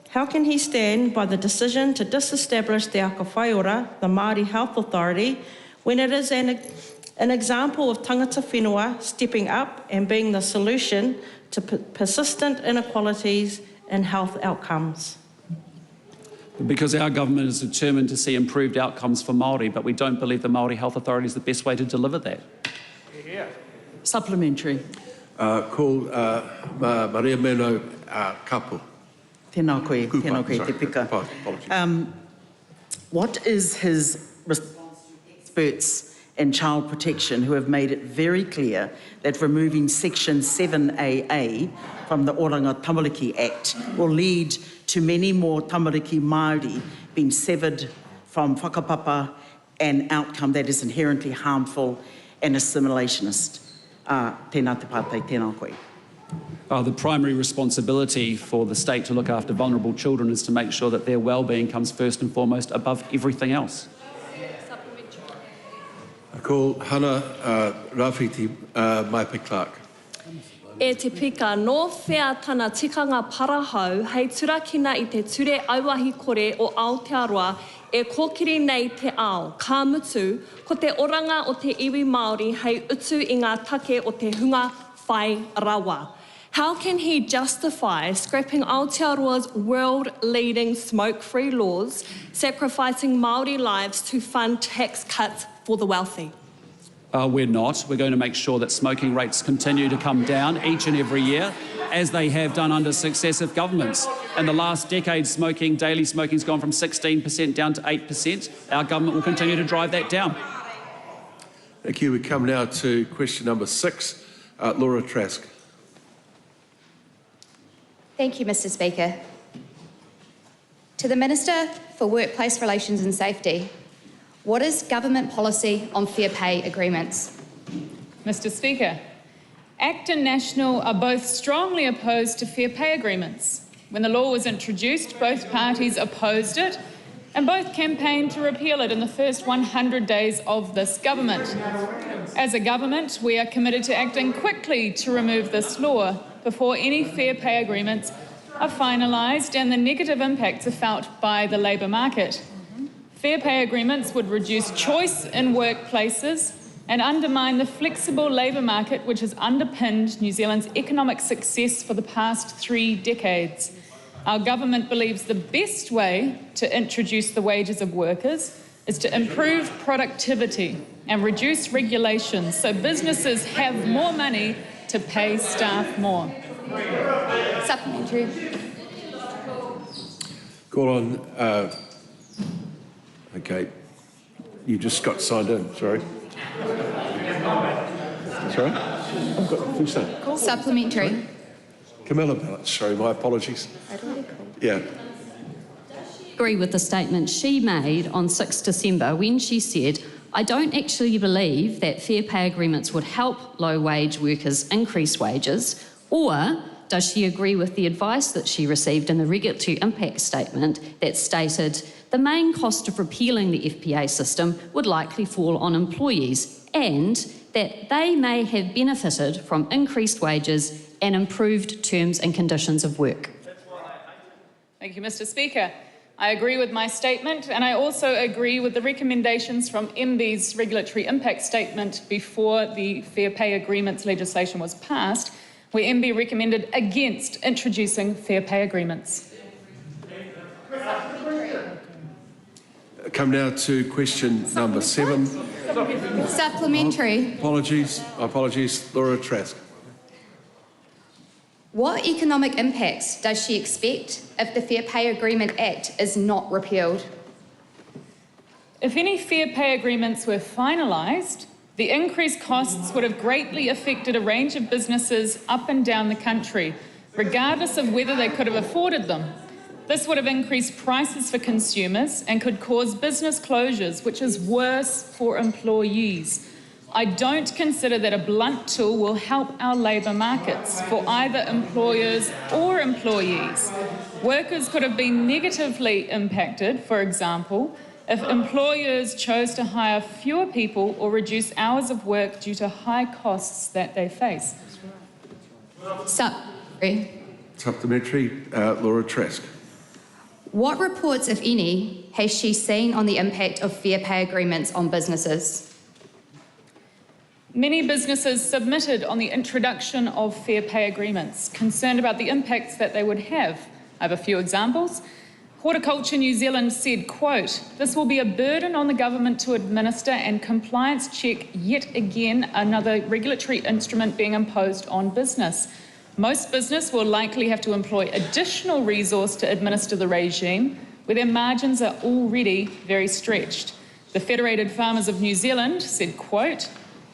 Speaker 22: How can he stand by the decision to disestablish Te Aka Whaiora, the Māori Health Authority, when it is an example of tangata whenua stepping up and being the solution to persistent inequalities in health outcomes?
Speaker 19: Because our government is determined to see improved outcomes for Māori, but we don't believe the Māori Health Authority is the best way to deliver that.
Speaker 22: Supplementary.
Speaker 1: Call Maria Meno Kapu.
Speaker 22: Tēnā koe te pika. What is his response to experts in child protection who have made it very clear that removing Section 7AA from the Oranga Tamariki Act will lead to many more tamariki Māori being severed from whakapapa, an outcome that is inherently harmful and assimilationist? Tēnā te pātai, tēnā koe.
Speaker 19: The primary responsibility for the state to look after vulnerable children is to make sure that their well-being comes first and foremost above everything else.
Speaker 1: I call Hana Rafiti Maipe Clark.
Speaker 23: E te pika, no whea tana tikanga parahau, hei turakina I te ture auahi kore o Aotearoa, e kōkiri nei te ao, ka mutu, ko te oranga o te iwi Māori, hei utu I ngā take o te hunga whai rawa. How can he justify scrapping Aotearoa's world-leading smoke-free laws, sacrificing Māori lives to fund tax cuts for the wealthy?
Speaker 19: We're not. We're going to make sure that smoking rates continue to come down each and every year, as they have done under successive governments. In the last decade, daily smoking has gone from 16% down to 8%. Our government will continue to drive that down.
Speaker 1: Thank you. We come now to question number 6. Laura Trask.
Speaker 24: Thank you, Mr Speaker. To the Minister for Workplace Relations and Safety, what is government policy on fair pay agreements?
Speaker 25: Mr Speaker, ACT and National are both strongly opposed to fair pay agreements. When the law was introduced, both parties opposed it, and both campaigned to repeal it in the first 100 days of this government. As a government, we are committed to acting quickly to remove this law before any fair pay agreements are finalised and the negative impacts are felt by the labour market. Fair pay agreements would reduce choice in workplaces and undermine the flexible labour market which has underpinned New Zealand's economic success for the past 3 decades. Our government believes the best way to introduce the wages of workers is to improve productivity and reduce regulations so businesses have more money to pay staff more.
Speaker 24: Supplementary.
Speaker 1: Call on. Okay. You just got signed in, sorry. Sorry? I've got who's that?
Speaker 24: Supplementary.
Speaker 1: Camilla Ballett, sorry, my apologies. Yeah.
Speaker 8: Agree with the statement she made on 6 December when she said, I don't actually believe that fair pay agreements would help low-wage workers increase wages, or does she agree with the advice that she received in the regulatory impact statement that stated the main cost of repealing the FPA system would likely fall on employees and that they may have benefited from increased wages and improved terms and conditions of work?
Speaker 25: Thank you, Mr. Speaker. I agree with my statement, and I also agree with the recommendations from MB's regulatory impact statement before the fair pay agreements legislation was passed, where MB recommended against introducing fair pay agreements.
Speaker 1: Come now to question number 7.
Speaker 24: Supplementary.
Speaker 1: Apologies, Laura Trask.
Speaker 24: What economic impacts does she expect if the Fair Pay Agreement Act is not repealed?
Speaker 25: If any fair pay agreements were finalised, the increased costs would have greatly affected a range of businesses up and down the country, regardless of whether they could have afforded them. This would have increased prices for consumers and could cause business closures, which is worse for employees. I don't consider that a blunt tool will help our labour markets for either employers or employees. Workers could have been negatively impacted, for example, if employers chose to hire fewer people or reduce hours of work due to high costs that they face.
Speaker 1: Supplementary, Laura Trask.
Speaker 24: What reports, if any, has she seen on the impact of fair pay agreements on businesses?
Speaker 25: Many businesses submitted on the introduction of fair pay agreements, concerned about the impacts that they would have. I have a few examples. Horticulture New Zealand said, quote, "This will be a burden on the government to administer and compliance check yet again another regulatory instrument being imposed on business. Most business will likely have to employ additional resource to administer the regime, where their margins are already very stretched." The Federated Farmers of New Zealand said, quote,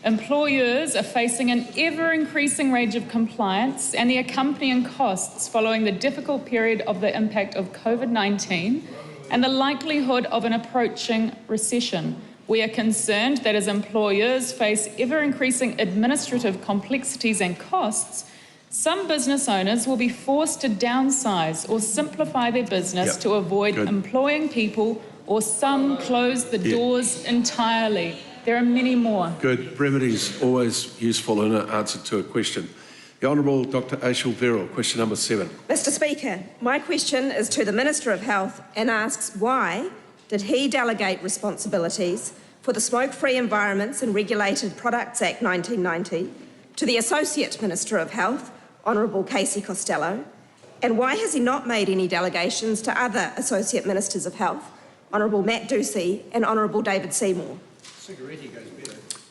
Speaker 25: "Employers are facing an ever-increasing range of compliance and the accompanying costs following the difficult period of the impact of COVID-19 and the likelihood of an approaching recession. We are concerned that as employers face ever-increasing administrative complexities and costs, some business owners will be forced to downsize or simplify their business to avoid employing people, or some close the doors entirely. There are many more."
Speaker 1: Good. Brevity is always useful in an answer to a question. The Honourable Dr Aishel Verrill, question number 7.
Speaker 9: Mr Speaker, my question is to the Minister of Health and asks why did he delegate responsibilities for the Smoke-Free Environments and Regulated Products Act 1990 to the Associate Minister of Health, Honourable Casey Costello, and why has he not made any delegations to other Associate Ministers of Health, Honourable Matt Ducey and Honourable David Seymour?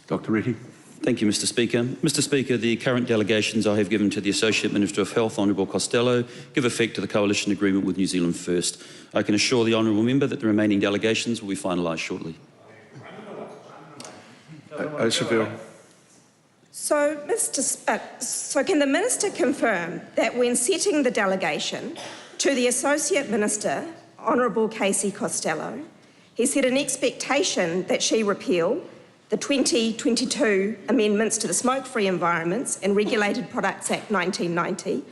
Speaker 1: Dr Retty.
Speaker 11: Thank you, Mr Speaker. Mr Speaker, the current delegations I have given to the Associate Minister of Health, Honourable Costello, give effect to the coalition agreement with New Zealand First. I can assure the Honourable Member that the remaining delegations will be finalised shortly.
Speaker 9: So can the Minister confirm that when setting the delegation to the Associate Minister, Honourable Casey Costello, he set an expectation that she repeal the 2022 amendments to the Smoke-Free Environments and Regulated Products Act 1990,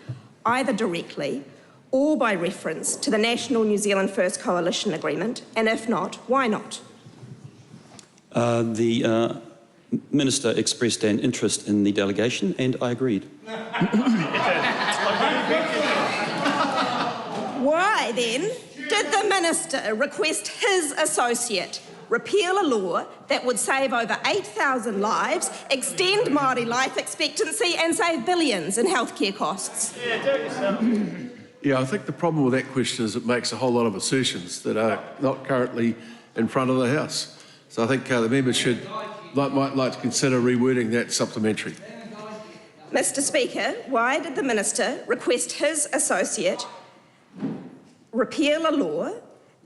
Speaker 9: either directly or by reference to the National New Zealand First Coalition Agreement? And if not, why not?
Speaker 11: The Minister expressed an interest in the delegation and I agreed.
Speaker 9: Why then did the Minister request his associate repeal a law that would save over 8,000 lives, extend Māori life expectancy and save billions in healthcare costs?
Speaker 1: Yeah, I think the problem with that question is it makes a whole lot of assertions that are not currently in front of the House. So I think the members might like to consider rewording that supplementary.
Speaker 9: Mr Speaker, why did the Minister request his associate repeal a law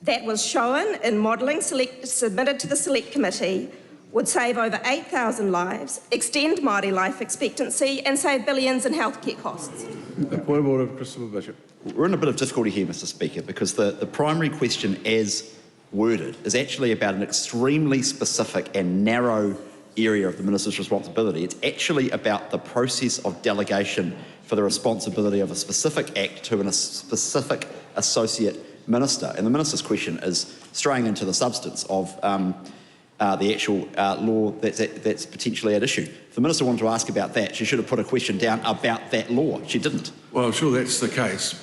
Speaker 9: that was shown in modelling submitted to the Select Committee would save over 8,000 lives, extend Māori life expectancy and save billions in healthcare costs?
Speaker 1: A point of order, Christopher Bishop.
Speaker 12: We're in a bit of difficulty here, Mr Speaker, because the primary question as worded is actually about an extremely specific and narrow area of the Minister's responsibility. It's actually about the process of delegation for the responsibility of a specific act to a specific associate minister. And the Minister's question is straying into the substance of the actual law that's potentially at issue. If the Minister wanted to ask about that, she should have put a question down about that law. She didn't.
Speaker 1: Well, I'm sure that's the case.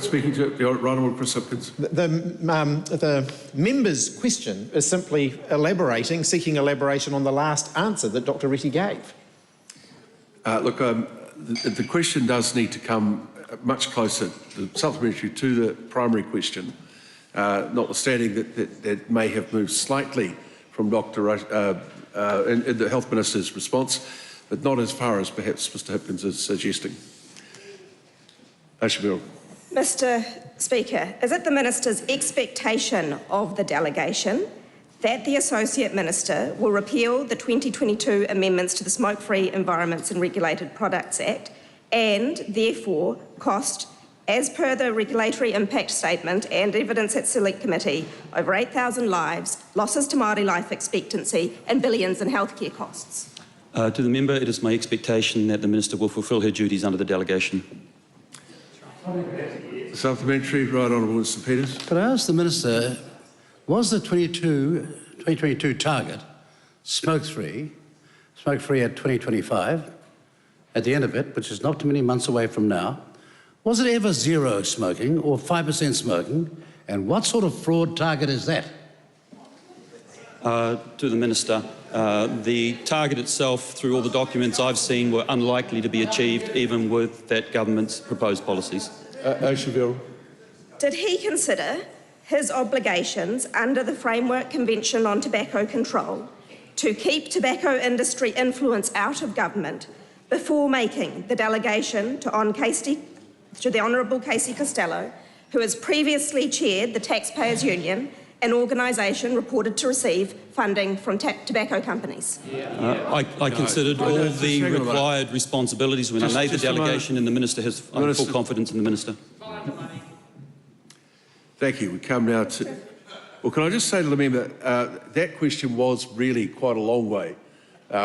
Speaker 1: Speaking to the Right Honourable Chris Hipkins.
Speaker 17: The member's question is simply seeking elaboration on the last answer that Dr Reti gave.
Speaker 1: Look, the question does need to come much closer, the supplementary, to the primary question, notwithstanding that it may have moved slightly from in the Health Minister's response, but not as far as perhaps Mr Hipkins is suggesting.
Speaker 9: Mr Speaker, is it the Minister's expectation of the delegation that the Associate Minister will repeal the 2022 amendments to the Smoke-Free Environments and Regulated Products Act and therefore cost, as per the regulatory impact statement and evidence at Select Committee, over 8,000 lives, losses to Māori life expectancy and billions in healthcare costs?
Speaker 11: To the member, it is my expectation that the Minister will fulfil her duties under the delegation.
Speaker 1: Supplementary, Right Honourable Mr Peters.
Speaker 4: Could I ask the Minister, was the 2022 target smoke-free at 2025, at the end of it, which is not too many months away from now, was it ever zero smoking or 5% smoking? And what sort of fraud target is that?
Speaker 11: To the Minister, the target itself, through all the documents I've seen, were unlikely to be achieved even with that government's proposed policies.
Speaker 9: Did he consider his obligations under the Framework Convention on Tobacco Control to keep tobacco industry influence out of government before making the delegation to the Honourable Casey Costello, who has previously chaired the Taxpayers Union, an organisation reported to receive funding from tobacco companies?
Speaker 11: I considered all the required responsibilities when I made the delegation, and the Minister has full confidence in the Minister.
Speaker 1: Thank you. We come now to... Well, can I just say to the member, that question was really quite a long way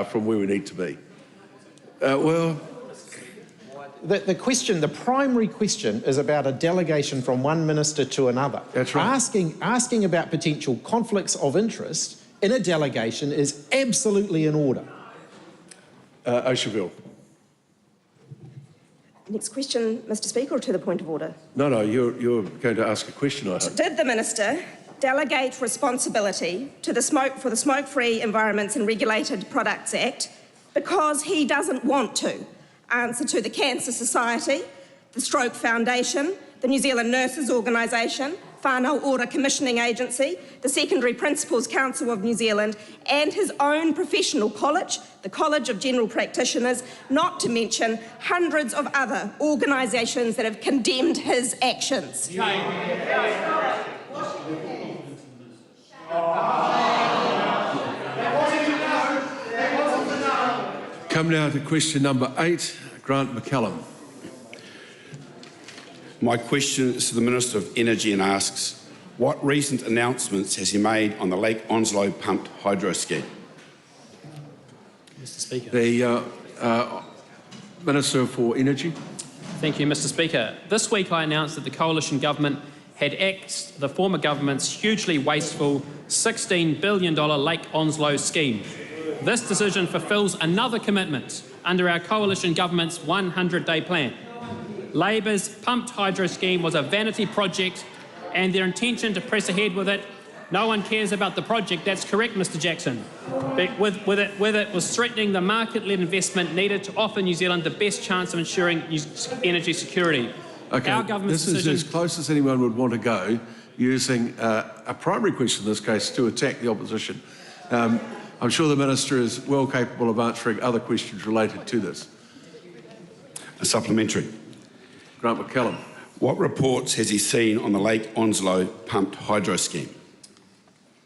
Speaker 1: from where we need to be.
Speaker 17: The primary question is about a delegation from one minister to another.
Speaker 1: That's right.
Speaker 17: Asking about potential conflicts of interest in a delegation is absolutely in order.
Speaker 1: O'Shaville.
Speaker 9: Next question, Mr Speaker, or to the point of order?
Speaker 1: No, you're going to ask a question, I hope.
Speaker 9: Did the Minister delegate responsibility for the Smoke-Free Environments and Regulated Products Act because he doesn't want to answer to the Cancer Society, the Stroke Foundation, the New Zealand Nurses Organisation, Whānau Ora Commissioning Agency, the Secondary Principals Council of New Zealand, and his own professional college, the College of General Practitioners, not to mention hundreds of other organisations that have condemned his actions?
Speaker 1: Come now to question number 8, Grant McCallum.
Speaker 13: My question is to the Minister of Energy and asks, what recent announcements has he made on the Lake Onslow pumped hydro scheme?
Speaker 14: Mr Speaker.
Speaker 1: The Minister for Energy.
Speaker 5: Thank you, Mr Speaker. This week I announced that the coalition government had axed the former government's hugely wasteful $16 billion Lake Onslow scheme. This decision fulfills another commitment under our coalition government's 100-day plan. Labor's pumped hydro scheme was a vanity project and their intention to press ahead with it. No one cares about the project, that's correct, Mr Jackson. With it was threatening the market-led investment needed to offer New Zealand the best chance of ensuring energy security.
Speaker 1: Okay,
Speaker 5: Our government's
Speaker 1: this is
Speaker 5: decision...
Speaker 1: as close as anyone would want to go, using a primary question in this case to attack the opposition. I'm sure the Minister is well capable of answering other questions related to this.
Speaker 13: A supplementary.
Speaker 1: Grant McCallum.
Speaker 13: What reports has he seen on the Lake Onslow pumped hydro scheme?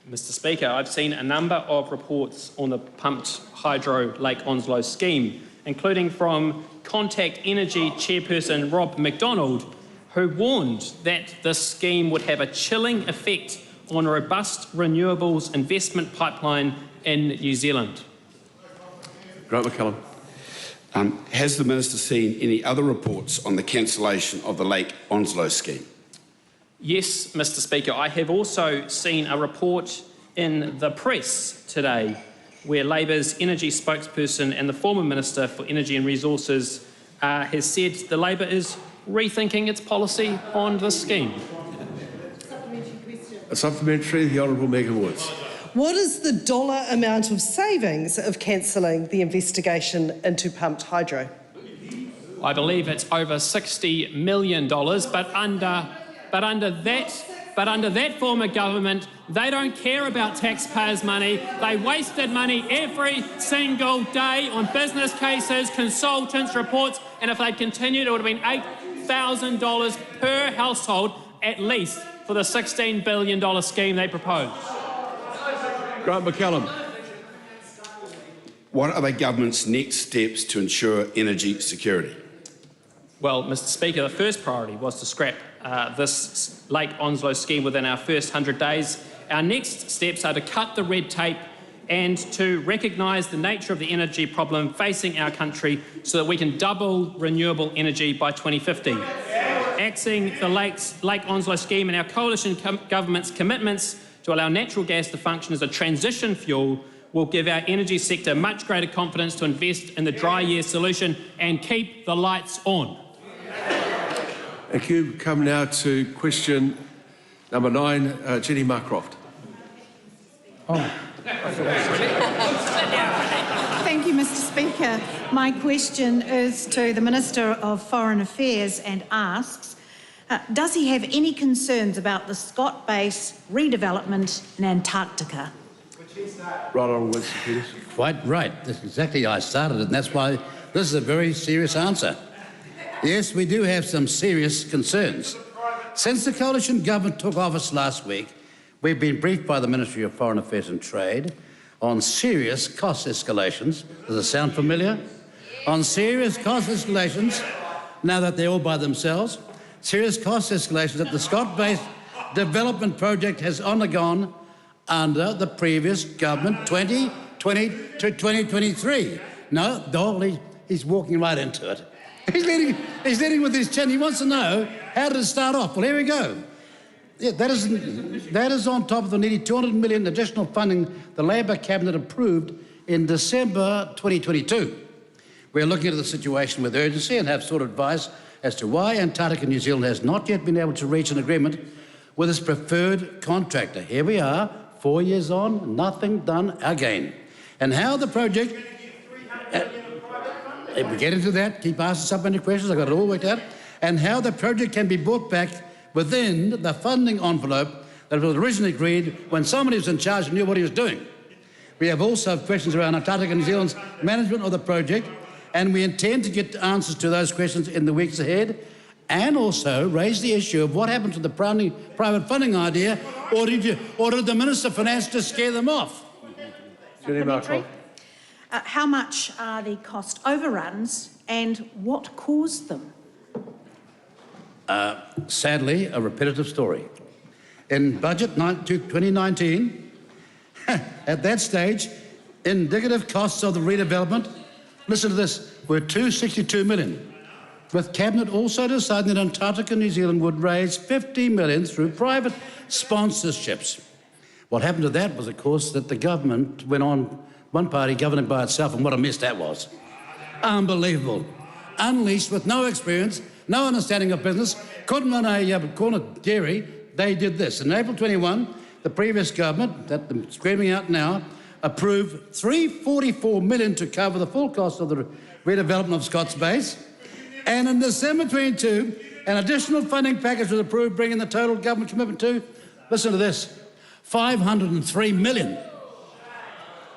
Speaker 5: Mr Speaker, I've seen a number of reports on the pumped hydro Lake Onslow scheme, including from Contact Energy chairperson Rob McDonald, who warned that this scheme would have a chilling effect on a robust renewables investment pipeline in New Zealand.
Speaker 1: Grant McCallum.
Speaker 13: Has the Minister seen any other reports on the cancellation of the Lake Onslow scheme?
Speaker 5: Yes, Mr Speaker, I have also seen a report in the press today where Labor's energy spokesperson and the former Minister for Energy and Resources has said the Labor is rethinking its policy on this scheme.
Speaker 1: A supplementary, the Honourable Megan Woods.
Speaker 15: What is the dollar amount of savings of cancelling the investigation into pumped hydro?
Speaker 5: I believe it's over $60 million, but under that former government, they don't care about taxpayers' money. They wasted money every single day on business cases, consultants, reports, and if they'd continued, it would have been $8,000 per household at least for the $16 billion scheme they proposed.
Speaker 1: Grant McCallum.
Speaker 13: What are the government's next steps to ensure energy security?
Speaker 5: Well, Mr Speaker, the first priority was to scrap this Lake Onslow scheme within our first 100 days. Our next steps are to cut the red tape and to recognise the nature of the energy problem facing our country so that we can double renewable energy by 2050. Axing the Lake Onslow scheme and our coalition government's commitments to allow natural gas to function as a transition fuel will give our energy sector much greater confidence to invest in the dry year solution and keep the lights on.
Speaker 1: Thank you. Come now to question number 9, Jenny Marcroft.
Speaker 16: Thank you, Mr Speaker. My question is to the Minister of Foreign Affairs and asks, does he have any concerns about the Scott Base redevelopment in Antarctica?
Speaker 1: Right on, Winston Peters.
Speaker 4: Quite right. That's exactly how I started it, and that's why this is a very serious answer. Yes, we do have some serious concerns. Since the coalition government took office last week, we've been briefed by the Ministry of Foreign Affairs and Trade on serious cost escalations. Does it sound familiar? On serious cost escalations, now that they're all by themselves, serious cost escalations that the Scott Base development project has undergone under the previous government, 2020 to 2023. No, he's walking right into it. He's leading with his chin. He wants to know, how did it start off? Well, here we go. Yeah, that is on top of the nearly $200 million additional funding the Labor Cabinet approved in December 2022. We're looking at the situation with urgency and have sought advice as to why Antarctica New Zealand has not yet been able to reach an agreement with its preferred contractor. Here we are, 4 years on, nothing done again. And how the project... if we get into that, keep asking supplementary questions, I've got it all worked out. And how the project can be brought back within the funding envelope that was originally agreed when somebody was in charge and knew what he was doing. We have also questions around Antarctica New Zealand's management of the project, and we intend to get answers to those questions in the weeks ahead, and also raise the issue of what happened to the private funding idea, or did the Minister of Finance just scare them off?
Speaker 16: How much are the cost overruns and what caused them?
Speaker 4: Sadly, a repetitive story. In Budget 2019, at that stage, indicative costs of the redevelopment, listen to this, were $262 million. with Cabinet also deciding that Antarctica New Zealand would raise $50 million through private sponsorships. What happened to that was, of course, that the government went on, one party governing by itself, and what a mess that was. Unbelievable. Unleashed with no experience, no understanding of business, couldn't run a corner dairy. They did this. In April 21, the previous government, that I'm screaming out now, approved $344 million to cover the full cost of the redevelopment of Scott's Base. And in December 22, an additional funding package was approved, bringing the total government commitment to, listen to this, $503 million.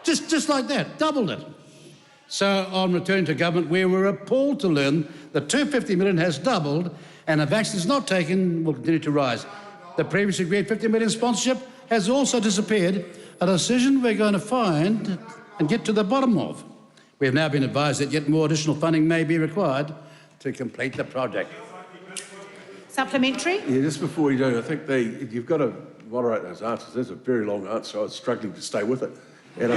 Speaker 4: Just like that, doubled it. So on returning to government, we were appalled to learn that $250 million has doubled, and if action is not taken, will continue to rise. The previously agreed $50 million sponsorship has also disappeared, a decision we're going to find and get to the bottom of. We have now been advised that yet more additional funding may be required to complete the project.
Speaker 16: Supplementary?
Speaker 1: Yeah, just before you do, I think you've got to moderate those answers. There's a very long answer. I was struggling to stay with it. And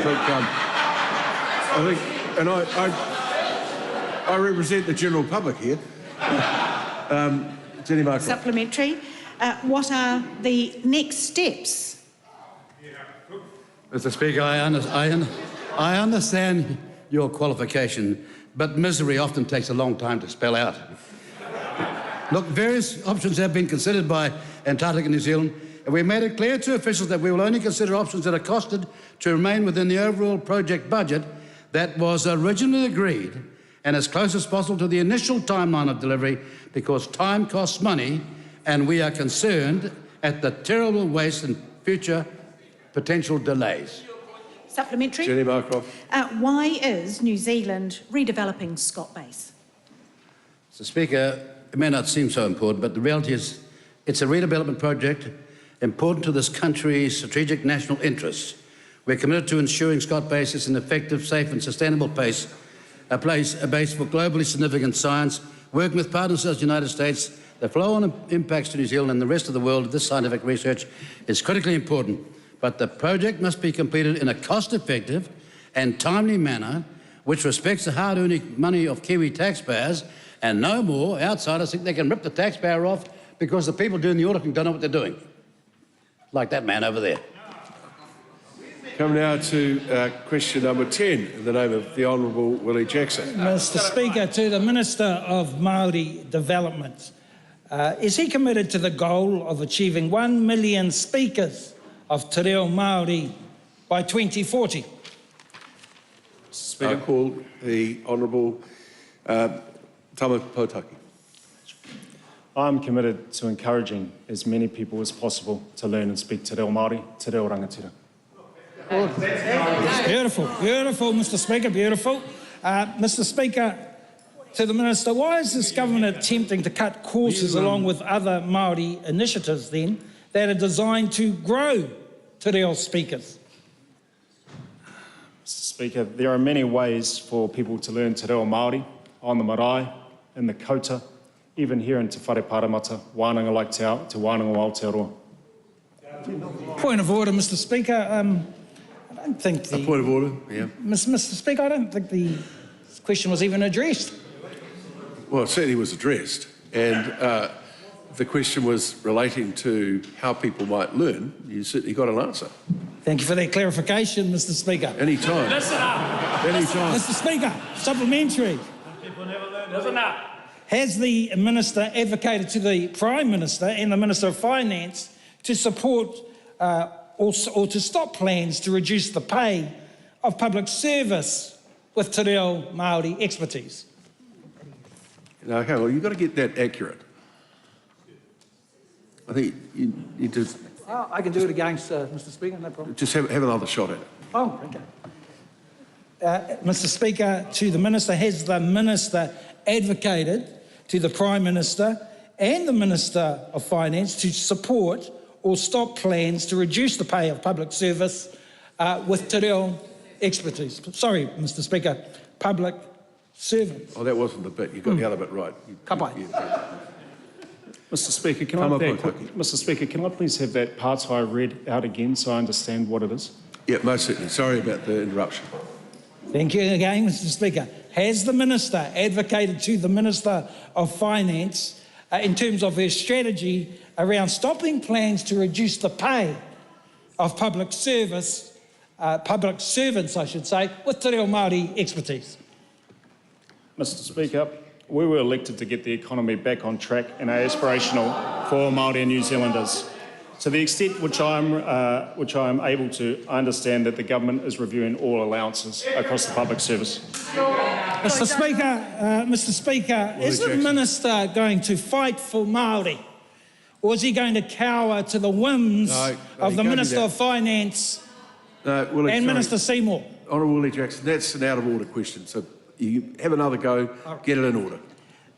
Speaker 1: I represent the general public here. Jenny Markle.
Speaker 16: Supplementary. What are the next steps?
Speaker 4: Mr. Speaker, I understand your qualification, but misery often takes a long time to spell out. Look, various options have been considered by Antarctica New Zealand, and we made it clear to officials that we will only consider options that are costed to remain within the overall project budget that was originally agreed and as close as possible to the initial timeline of delivery, because time costs money and we are concerned at the terrible waste and future potential delays.
Speaker 16: Supplementary.
Speaker 1: Jenny Markle.
Speaker 16: Why is New Zealand redeveloping Scott Base?
Speaker 4: Mr. Speaker, it may not seem so important, but the reality is it's a redevelopment project important to this country's strategic national interests. We're committed to ensuring Scott Base is an effective, safe and sustainable base, a base for globally significant science, working with partners such as the United States. The flow-on impacts to New Zealand and the rest of the world of this scientific research is critically important, but the project must be completed in a cost-effective and timely manner which respects the hard-earned money of Kiwi taxpayers, and no more outsiders think they can rip the taxpayer off because the people doing the auditing don't know what they're doing. Like that man over there.
Speaker 1: Come now to question number 10 in the name of the Honourable Willie Jackson.
Speaker 2: Mr. Speaker, to the Minister of Māori Development, is he committed to the goal of achieving 1 million speakers of Te Reo Māori by 2040?
Speaker 1: Speaker. I call the Honourable Tama Potaki.
Speaker 6: I'm committed to encouraging as many people as possible to learn and speak Te Reo Māori, Te Reo Rangatira.
Speaker 2: Beautiful, beautiful, Mr. Speaker, beautiful. Mr. Speaker, to the Minister, why is this government attempting to cut courses along with other Māori initiatives then that are designed to grow Te Reo speakers?
Speaker 6: Mr. Speaker, there are many ways for people to learn Te Reo Māori on the marae, in the kouta, even here in Te Whare Paramata, Wānanga like Te Wānanga o Aotearoa.
Speaker 2: Point of order, Mr. Speaker. I don't think the...
Speaker 1: A point of order, yeah.
Speaker 2: Mr. Speaker, I don't think the question was even addressed.
Speaker 1: Well, it certainly was addressed, and the question was relating to how people might learn. You certainly got an answer.
Speaker 2: Thank you for that clarification, Mr. Speaker.
Speaker 1: Any time.
Speaker 2: Listen up.
Speaker 1: Any time.
Speaker 2: Mr. Speaker, supplementary.
Speaker 5: People never learn. Listen up.
Speaker 2: Has the Minister advocated to the Prime Minister and the Minister of Finance to support or to stop plans to reduce the pay of public service with Te Reo Māori expertise?
Speaker 1: Now, hang on, you've got to get that accurate. I think you just...
Speaker 2: Oh, I can do it against Mr. Speaker, no problem.
Speaker 1: Just have another shot at it.
Speaker 2: Oh, okay. Mr. Speaker, to the Minister, has the Minister advocated to the Prime Minister and the Minister of Finance to support or stop plans to reduce the pay of public service with Te Reo expertise? Sorry, Mr. Speaker, public servants.
Speaker 1: Oh, that wasn't the bit. You got the other bit right.
Speaker 6: Mr. Speaker, can I please have that partai read out again so I understand what it is?
Speaker 1: Yeah, most certainly. Sorry about the interruption.
Speaker 2: Thank you again, Mr. Speaker. has the Minister advocated to the Minister of Finance in terms of her strategy around stopping plans to reduce the pay of public servants, I should say, with te reo Māori expertise?
Speaker 6: Mr Speaker, we were elected to get the economy back on track and are aspirational for Māori and New Zealanders. To the extent which I am able to, I understand that the government is reviewing all allowances across the public service.
Speaker 2: Mr Speaker, is the Minister going to fight for Māori, or is he going to cower to the whims of the Minister of Finance and Minister Seymour?
Speaker 1: Honourable Willie Jackson, that's an out of order question, so you have another go, get it in order.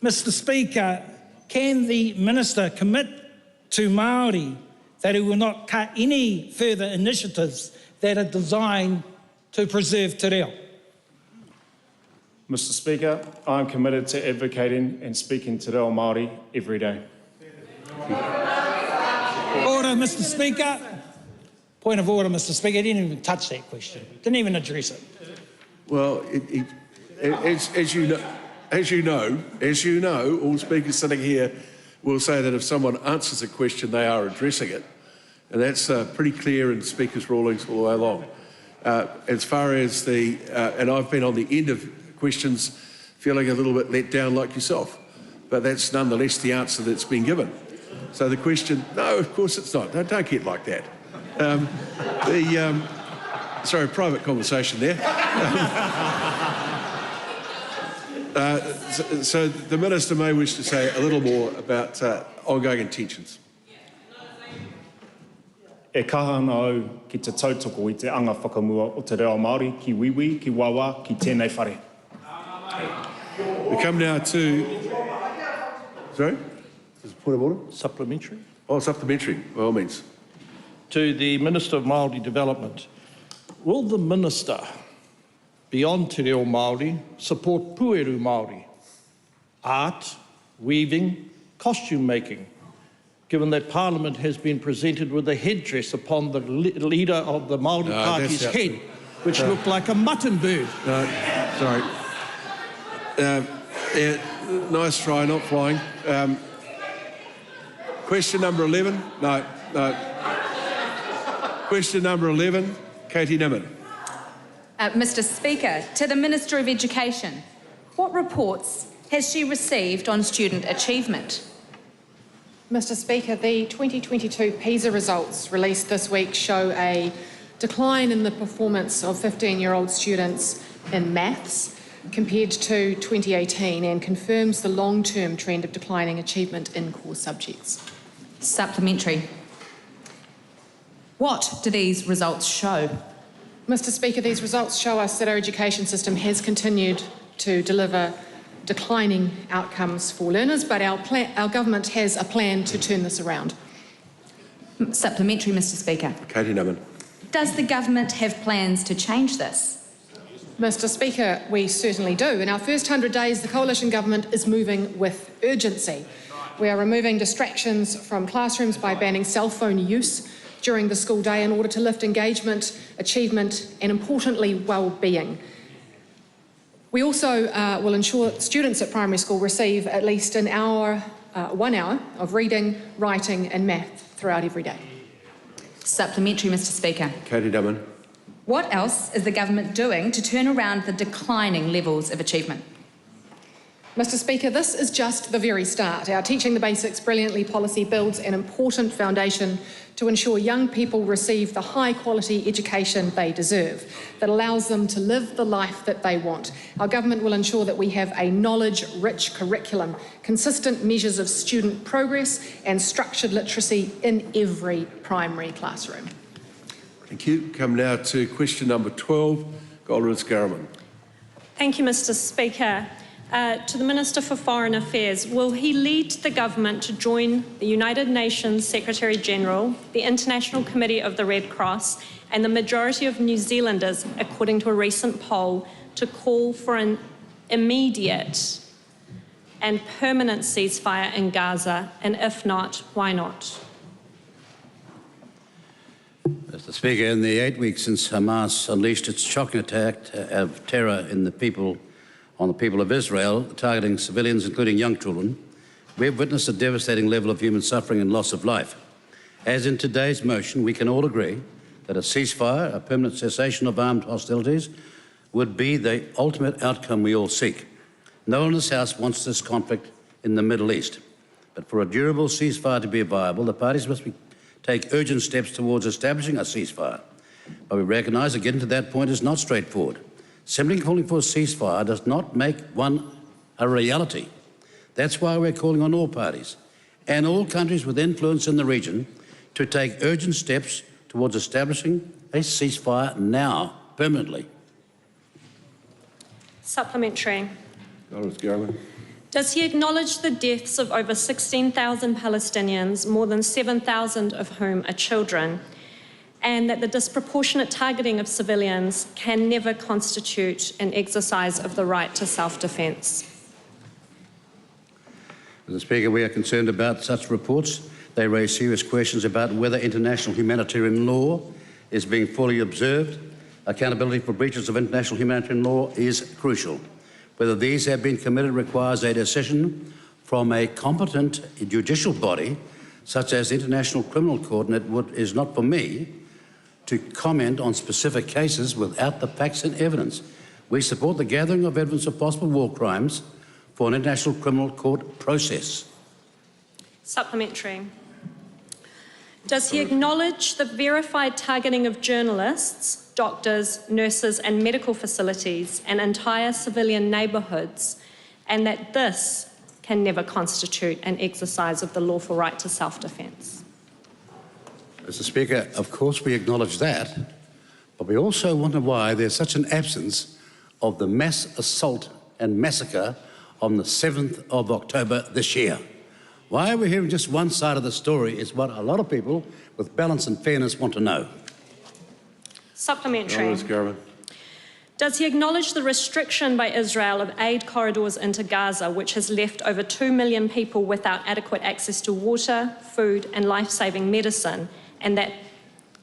Speaker 2: Mr Speaker, can the Minister commit to Māori that he will not cut any further initiatives that are designed to preserve te reo?
Speaker 6: Mr Speaker, I am committed to advocating and speaking te reo Māori every day.
Speaker 2: Order, Mr Speaker. Point of order, Mr Speaker. He didn't even touch that question. Didn't even address it.
Speaker 1: Well, as you know, all speakers sitting here will say that if someone answers a question, they are addressing it. And that's pretty clear in speakers' rulings all the way along. As far as and I've been on the end of questions feeling a little bit let down like yourself, but that's nonetheless the answer that's been given. So the question, no, of course it's not. Don't get like that. Sorry, private conversation there. So the Minister may wish to say a little more about ongoing intentions.
Speaker 6: E kahana au ki te tautoko I te anga whakamua o te reo Māori, ki wiwi, ki wawa, ki tēnei whare.
Speaker 1: We come now to... Sorry? Is it point of order?
Speaker 7: Supplementary.
Speaker 1: Oh, supplementary, by all means.
Speaker 7: To the Minister of Māori Development. Will the Minister, beyond te reo Māori, support pueru Māori, art, weaving, costume making, given that Parliament has been presented with a headdress upon the leader of the Māori Party's head, which looked like a mutton bird?
Speaker 1: No, sorry. Nice try, not flying. Question number 11? No. Question number 11, Katie Nimmin.
Speaker 24: Mr Speaker, to the Minister of Education, what reports has she received on student achievement?
Speaker 10: Mr Speaker, the 2022 PISA results released this week show a decline in the performance of 15-year-old students in maths compared to 2018 and confirms the long-term trend of declining achievement in core subjects.
Speaker 24: Supplementary. What do these results show?
Speaker 10: Mr Speaker, these results show us that our education system has continued to deliver declining outcomes for learners, but our government has a plan to turn this around.
Speaker 24: Supplementary, Mr Speaker.
Speaker 1: Katie Nimmin.
Speaker 24: Does the government have plans to change this?
Speaker 10: Mr Speaker, we certainly do. In our first 100 days, the Coalition Government is moving with urgency. We are removing distractions from classrooms by banning cell phone use during the school day in order to lift engagement, achievement and, importantly, well-being. We also will ensure that students at primary school receive at least 1 hour of reading, writing and math throughout every day.
Speaker 24: Supplementary, Mr Speaker.
Speaker 1: Katie Nimmin.
Speaker 24: What else is the government doing to turn around the declining levels of achievement?
Speaker 10: Mr Speaker, this is just the very start. Our Teaching the Basics Brilliantly policy builds an important foundation to ensure young people receive the high-quality education they deserve that allows them to live the life that they want. Our government will ensure that we have a knowledge-rich curriculum, consistent measures of student progress and structured literacy in every primary classroom.
Speaker 1: Thank you. Come now to question number 12, Goldsworth Garriman.
Speaker 23: Thank you, Mr Speaker. To the Minister for Foreign Affairs, will he lead the government to join the United Nations Secretary-General, the International Committee of the Red Cross and the majority of New Zealanders, according to a recent poll, to call for an immediate and permanent ceasefire in Gaza? And if not, why not?
Speaker 4: Mr Speaker, in the 8 weeks since Hamas unleashed its shocking attack of terror in the people on the people of Israel, targeting civilians, including young children, we have witnessed a devastating level of human suffering and loss of life. As in today's motion, we can all agree that a ceasefire, a permanent cessation of armed hostilities, would be the ultimate outcome we all seek. No one in this House wants this conflict in the Middle East. But for a durable ceasefire to be viable, the parties must take urgent steps towards establishing a ceasefire. But we recognise that getting to that point is not straightforward. Simply calling for a ceasefire does not make one a reality. That's why we're calling on all parties and all countries with influence in the region to take urgent steps towards establishing a ceasefire now, permanently.
Speaker 23: Supplementary.
Speaker 1: Garman.
Speaker 23: Does he acknowledge the deaths of over 16,000 Palestinians, more than 7,000 of whom are children, and that the disproportionate targeting of civilians can never constitute an exercise of the right to self-defence?
Speaker 4: Mr. Speaker, we are concerned about such reports. They raise serious questions about whether international humanitarian law is being fully observed. Accountability for breaches of international humanitarian law is crucial. Whether these have been committed requires a decision from a competent judicial body, such as the International Criminal Court, and it is not for me to comment on specific cases without the facts and evidence. We support the gathering of evidence of possible war crimes for an International Criminal Court process.
Speaker 23: Supplementary. Does he acknowledge the verified targeting of journalists, doctors, nurses and medical facilities and entire civilian neighbourhoods, and that this can never constitute an exercise of the lawful right to self-defence?
Speaker 4: Mr. Speaker, of course we acknowledge that, but we also wonder why there's such an absence of the mass assault and massacre on the 7th of October this year. Why are we hearing just one side of the story is what a lot of people with balance and fairness want to know.
Speaker 23: Supplementary. Does he acknowledge the restriction by Israel of aid corridors into Gaza, which has left over 2 million people without adequate access to water, food and life-saving medicine, and that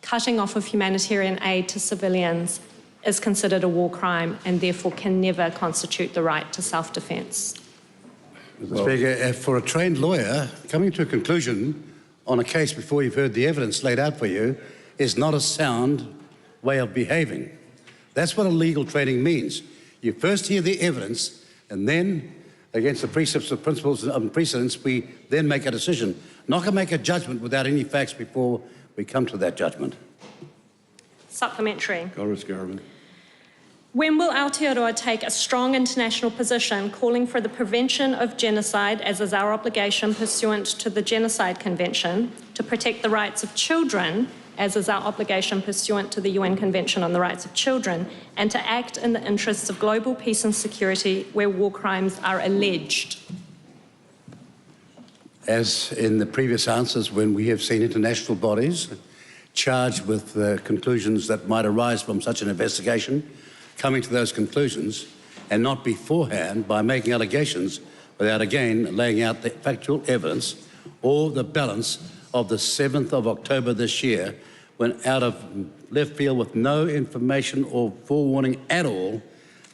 Speaker 23: cutting off of humanitarian aid to civilians is considered a war crime and therefore can never constitute the right to self-defence?
Speaker 4: Mr. Speaker, for a trained lawyer, coming to a conclusion on a case before you've heard the evidence laid out for you is not a sound way of behaving. That's what a legal training means. You first hear the evidence and then, against the precepts of principles and precedents, we then make a decision. Not going to make a judgment without any facts before we come to that judgment.
Speaker 23: Supplementary.
Speaker 1: Garman.
Speaker 23: When will Aotearoa take a strong international position calling for the prevention of genocide, as is our obligation pursuant to the Genocide Convention, to protect the rights of children, as is our obligation pursuant to the UN Convention on the Rights of Children, and to act in the interests of global peace and security where war crimes are alleged?
Speaker 4: As in the previous answers, when we have seen international bodies charged with the conclusions that might arise from such an investigation, coming to those conclusions, and not beforehand by making allegations without again laying out the factual evidence or the balance of the 7th of October this year, when out of left field with no information or forewarning at all,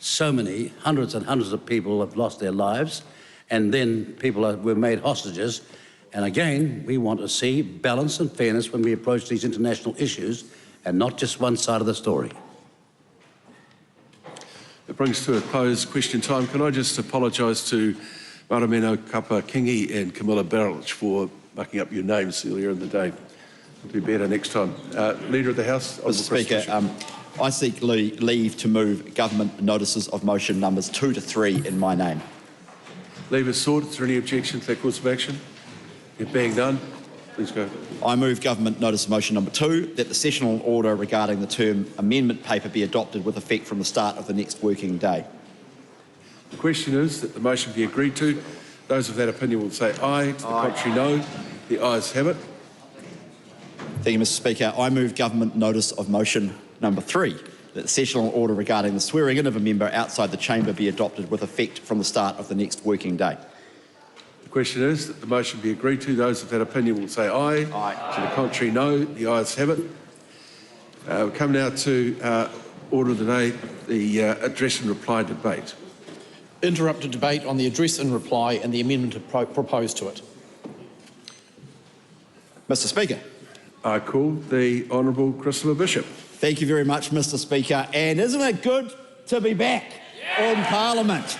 Speaker 4: so many, hundreds and hundreds of people have lost their lives, and then people were made hostages. And again, we want to see balance and fairness when we approach these international issues and not just one side of the story.
Speaker 1: It brings to a close question time. Can I just apologise to Marameno Kapa Kingi and Camilla Barrich for mucking up your names earlier in the day. I'll do better next time. Leader of the House.
Speaker 12: Mr. Speaker, I seek leave to move government notices of motion numbers 2 to 3 in my name.
Speaker 1: Leave is sought. Is there any objection to that course of action? It being done, please go.
Speaker 12: I move government notice of motion number 2, that the sessional order regarding the term amendment paper be adopted with effect from the start of the next working day.
Speaker 1: The question is that the motion be agreed to. Those of that opinion will say aye. To the contrary, no. The ayes have it.
Speaker 12: Thank you, Mr. Speaker. I move government notice of motion number 3, that the sessional order regarding the swearing in of a member outside the chamber be adopted with effect from the start of the next working day.
Speaker 1: The question is that the motion be agreed to. Those of that opinion will say aye. Aye. To the contrary, no. The ayes have it. We come now to order of the day, the address and reply debate.
Speaker 14: interrupted debate on the address and reply and the amendment proposed to it.
Speaker 12: Mr Speaker.
Speaker 1: I call the Honourable Christopher Bishop.
Speaker 12: Thank you very much, Mr Speaker. And isn't it good to be back in Parliament?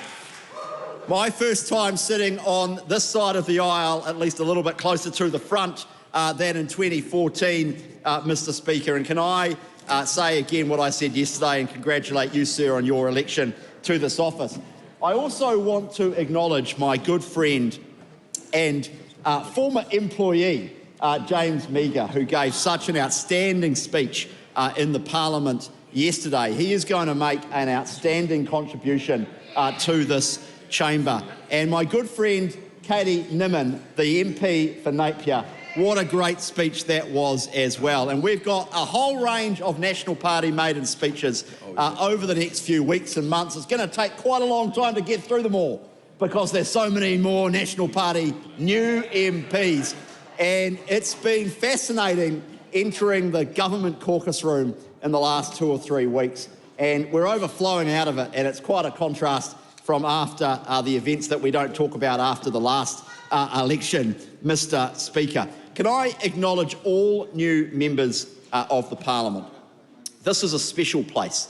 Speaker 12: My first time sitting on this side of the aisle, at least a little bit closer to the front than in 2014, Mr Speaker. And can I say again what I said yesterday and congratulate you, sir, on your election to this office. I also want to acknowledge my good friend and former employee, James Meagher, who gave such an outstanding speech in the Parliament yesterday. He is going to make an outstanding contribution to this chamber. And my good friend Katie Nimmin, the MP for Napier, what a great speech that was as well. And we've got a whole range of National Party maiden speeches over the next few weeks and months. It's going to take quite a long time to get through them all because there's so many more National Party new MPs. And it's been fascinating entering the government caucus room in the last 2 or 3 weeks. And we're overflowing out of it, and it's quite a contrast from after the events that we don't talk about after the last election, Mr Speaker. Can I acknowledge all new members of the Parliament? This is a special place.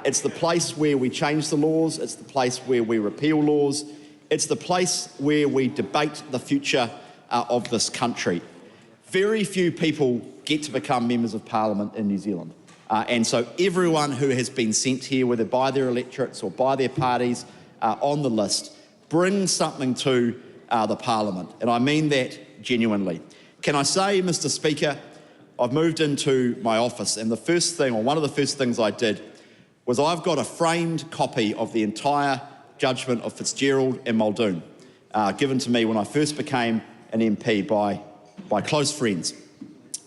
Speaker 12: It's the place where we change the laws, it's the place where we repeal laws, it's the place where we debate the future of this country. Very few people get to become members of Parliament in New Zealand. And so everyone who has been sent here, whether by their electorates or by their parties on the list, brings something to the Parliament. And I mean that genuinely. Can I say, Mr Speaker, I've moved into my office and the first thing, or one of the first things I did, was I've got a framed copy of the entire judgment of Fitzgerald and Muldoon, given to me when I first became an MP by close friends.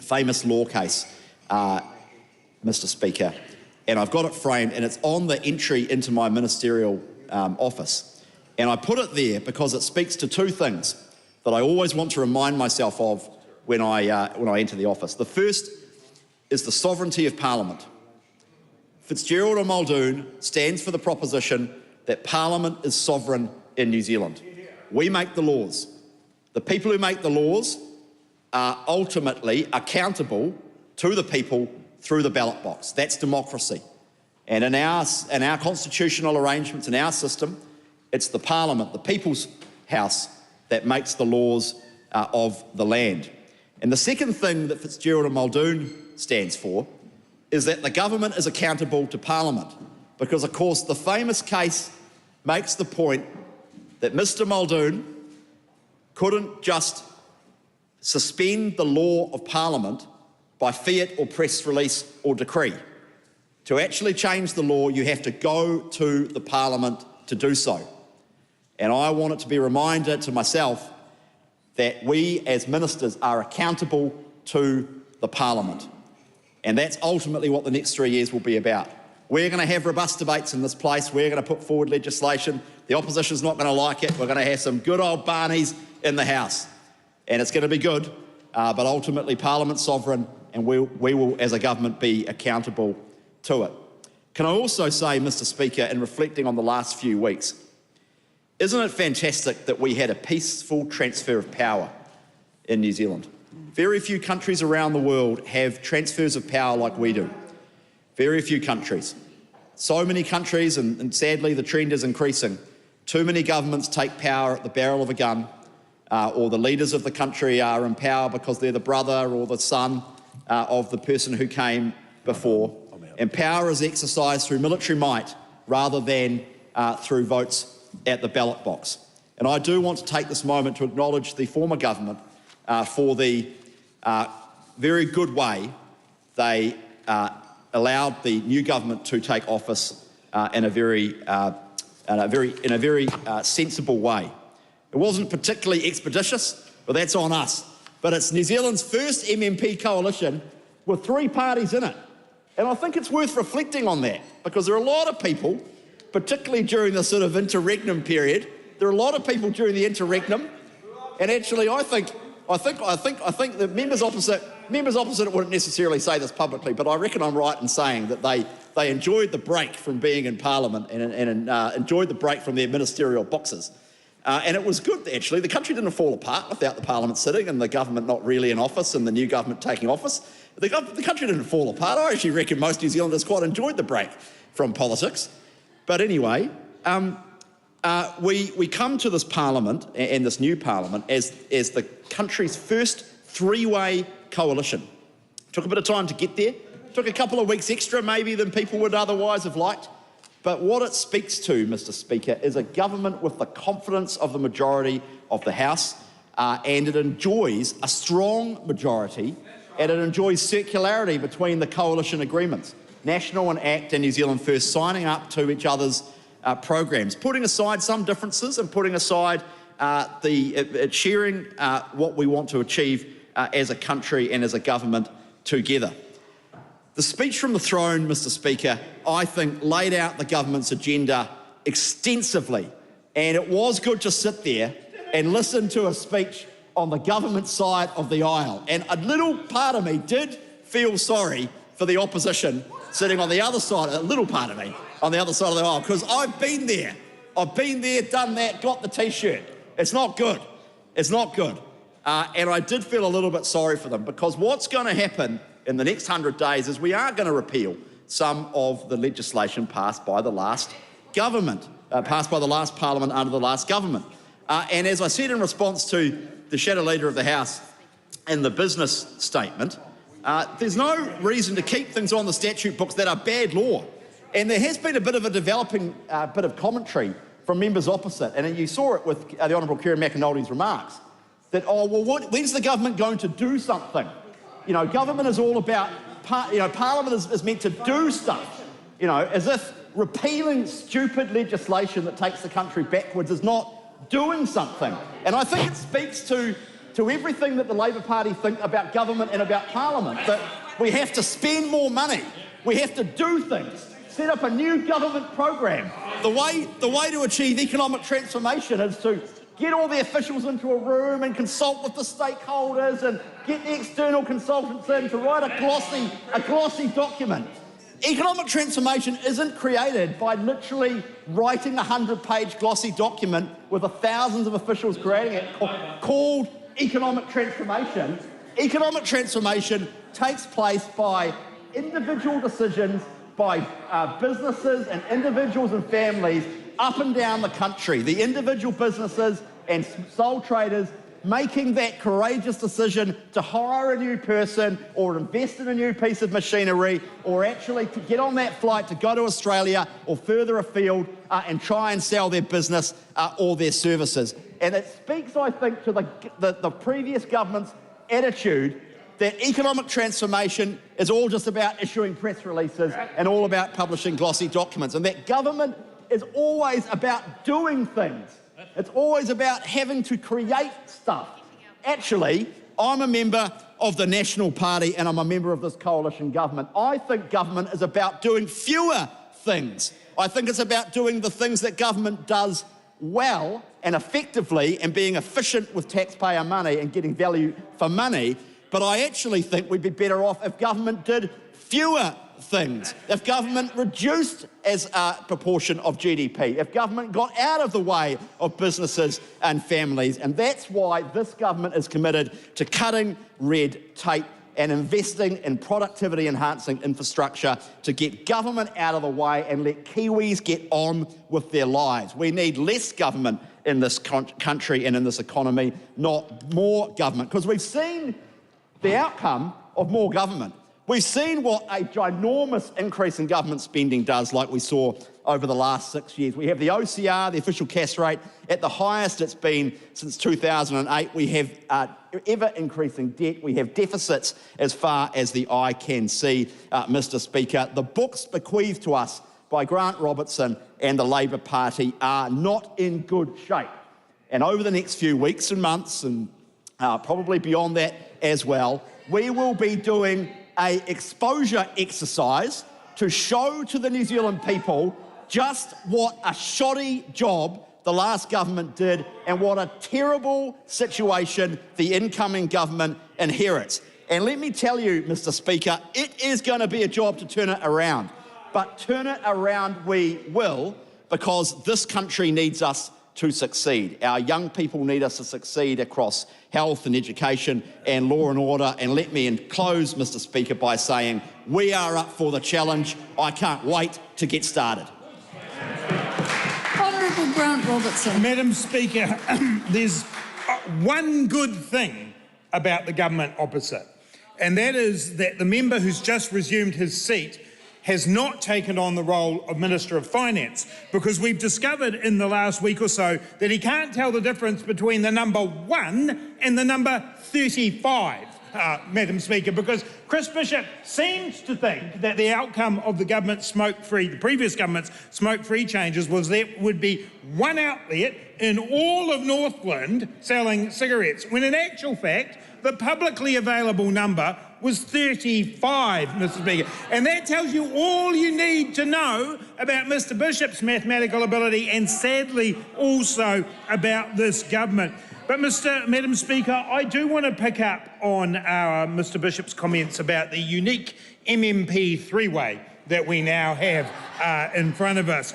Speaker 12: Famous law case, Mr Speaker, and I've got it framed and it's on the entry into my ministerial office. And I put it there because it speaks to two things that I always want to remind myself of when I enter the office. The first is the sovereignty of Parliament. Fitzgerald or Muldoon stands for the proposition that Parliament is sovereign in New Zealand. We make the laws. The people who make the laws are ultimately accountable to the people through the ballot box. That's democracy. And in our constitutional arrangements, in our system, it's the Parliament, the People's House, that makes the laws of the land. And the second thing that Fitzgerald and Muldoon stands for is that the government is accountable to Parliament. Because, of course, the famous case makes the point that Mr Muldoon couldn't just suspend the law of Parliament by fiat or press release or decree. To actually change the law, you have to go to the Parliament to do so. And I want it to be a reminder to myself that we as ministers are accountable to the Parliament. And that's ultimately what the next 3 years will be about. We're going to have robust debates in this place. We're going to put forward legislation. The opposition's not going to like it. We're going to have some good old Barneys in the House. And it's going to be good, but ultimately Parliament's sovereign and we will, as a government, be accountable to it. Can I also say, Mr Speaker, in reflecting on the last few weeks, isn't it fantastic that we had a peaceful transfer of power in New Zealand? Very few countries around the world have transfers of power like we do. Very few countries. So many countries, and sadly the trend is increasing, too many governments take power at the barrel of a gun, or the leaders of the country are in power because they're the brother or the son of the person who came before. And power is exercised through military might rather than through votes at the ballot box. And I do want to take this moment to acknowledge the former government for the very good way they allowed the new government to take office in a very sensible way. It wasn't particularly expeditious, but that's on us. But it's New Zealand's first MMP coalition with 3 parties in it. And I think it's worth reflecting on that because there are a lot of people, particularly during the sort of interregnum period, there are a lot of people during the interregnum, and actually I think I think the members opposite wouldn't necessarily say this publicly, but I reckon I'm right in saying that they enjoyed the break from being in Parliament and enjoyed the break from their ministerial boxes. And it was good, actually. The country didn't fall apart without the Parliament sitting and the government not really in office and the new government taking office. The country didn't fall apart. I actually reckon most New Zealanders quite enjoyed the break from politics. But anyway, we come to this Parliament and this new Parliament as the country's first three-way coalition. Took a bit of time to get there. Took a couple of weeks extra maybe than people would otherwise have liked. But what it speaks to, Mr Speaker, is a government with the confidence of the majority of the House, and it enjoys a strong majority, and it enjoys circularity between the coalition agreements. National and ACT and New Zealand First signing up to each other's programs, putting aside some differences and putting aside sharing what we want to achieve as a country and as a government together. The speech from the throne, Mr Speaker, I think laid out the government's agenda extensively, and it was good to sit there and listen to a speech on the government side of the aisle. And a little part of me did feel sorry for the opposition sitting on the other side, a little part of me on the other side of the aisle, because I've been there, done that, got the T-shirt. It's not good. It's not good. And I did feel a little bit sorry for them, because what's going to happen in the next 100 days is we are going to repeal some of the legislation passed by the last government, passed by the last Parliament under the last government. And as I said in response to the Shadow Leader of the House in the business statement, there's no reason to keep things on the statute books that are bad law. And there has been a bit of a developing bit of commentary from members opposite, and you saw it with the Honourable Kieran McAnulty's remarks, that, oh, well, when's the government going to do something? You know, government is all about, Parliament is meant to do stuff, as if repealing stupid legislation that takes the country backwards is not doing something. And I think it speaks to everything that the Labor Party think about government and about Parliament, that we have to spend more money, we have to do things, set up a new government program. The way to achieve economic transformation is to get all the officials into a room and consult with the stakeholders and get the external consultants in to write a glossy document. Economic transformation isn't created by literally writing a 100-page glossy document with thousands of officials creating it called economic transformation. Economic transformation takes place by individual decisions by businesses and individuals and families up and down the country. The individual businesses and sole traders making that courageous decision to hire a new person or invest in a new piece of machinery or actually to get on that flight to go to Australia or further afield and try and sell their business or their services. And it speaks, I think, to the previous government's attitude that economic transformation is all just about issuing press releases and all about publishing glossy documents, and that government is always about doing things. It's always about having to create stuff. Actually, I'm a member of the National Party and I'm a member of this coalition government. I think government is about doing fewer things. I think it's about doing the things that government does well and effectively and being efficient with taxpayer money and getting value for money. But I actually think we'd be better off if government did fewer things, if government reduced as a proportion of GDP, if government got out of the way of businesses and families. And that's why this government is committed to cutting red tape and investing in productivity-enhancing infrastructure to get government out of the way and let Kiwis get on with their lives. We need less government in this country and in this economy, not more government, because we've seen the outcome of more government. We've seen what a ginormous increase in government spending does, like we saw over the last 6 years. We have the OCR, the official cash rate, at the highest it's been since 2008. We have ever-increasing debt. We have deficits as far as the eye can see, Mr Speaker. The books bequeathed to us by Grant Robertson and the Labor Party are not in good shape. And over the next few weeks and months, and probably beyond that as well, we will be doing an exposure exercise to show to the New Zealand people just what a shoddy job the last government did and what a terrible situation the incoming government inherits. And let me tell you, Mr. Speaker, it is going to be a job to turn it around. But turn it around we will, because this country needs us to succeed. Our young people need us to succeed across health and education and law and order. And let me close, Mr. Speaker, by saying we are up for the challenge. I can't wait to get started.
Speaker 3: Honourable Grant Robertson.
Speaker 18: Madam Speaker, there's one good thing about the government opposite, and that is that the member who's just resumed his seat has not taken on the role of Minister of Finance, because we've discovered in the last week or so that he can't tell the difference between the number 1 and the number 35, Madam Speaker, because Chris Bishop seems to think that the outcome of the previous government's smoke-free changes was there would be one outlet in all of Northland selling cigarettes, when in actual fact, the publicly available number was 35, Mr. Speaker. And that tells you all you need to know about Mr. Bishop's mathematical ability, and sadly also about this government. But Madam Speaker, I do want to pick up on Mr. Bishop's comments about the unique MMP three-way that we now have in front of us.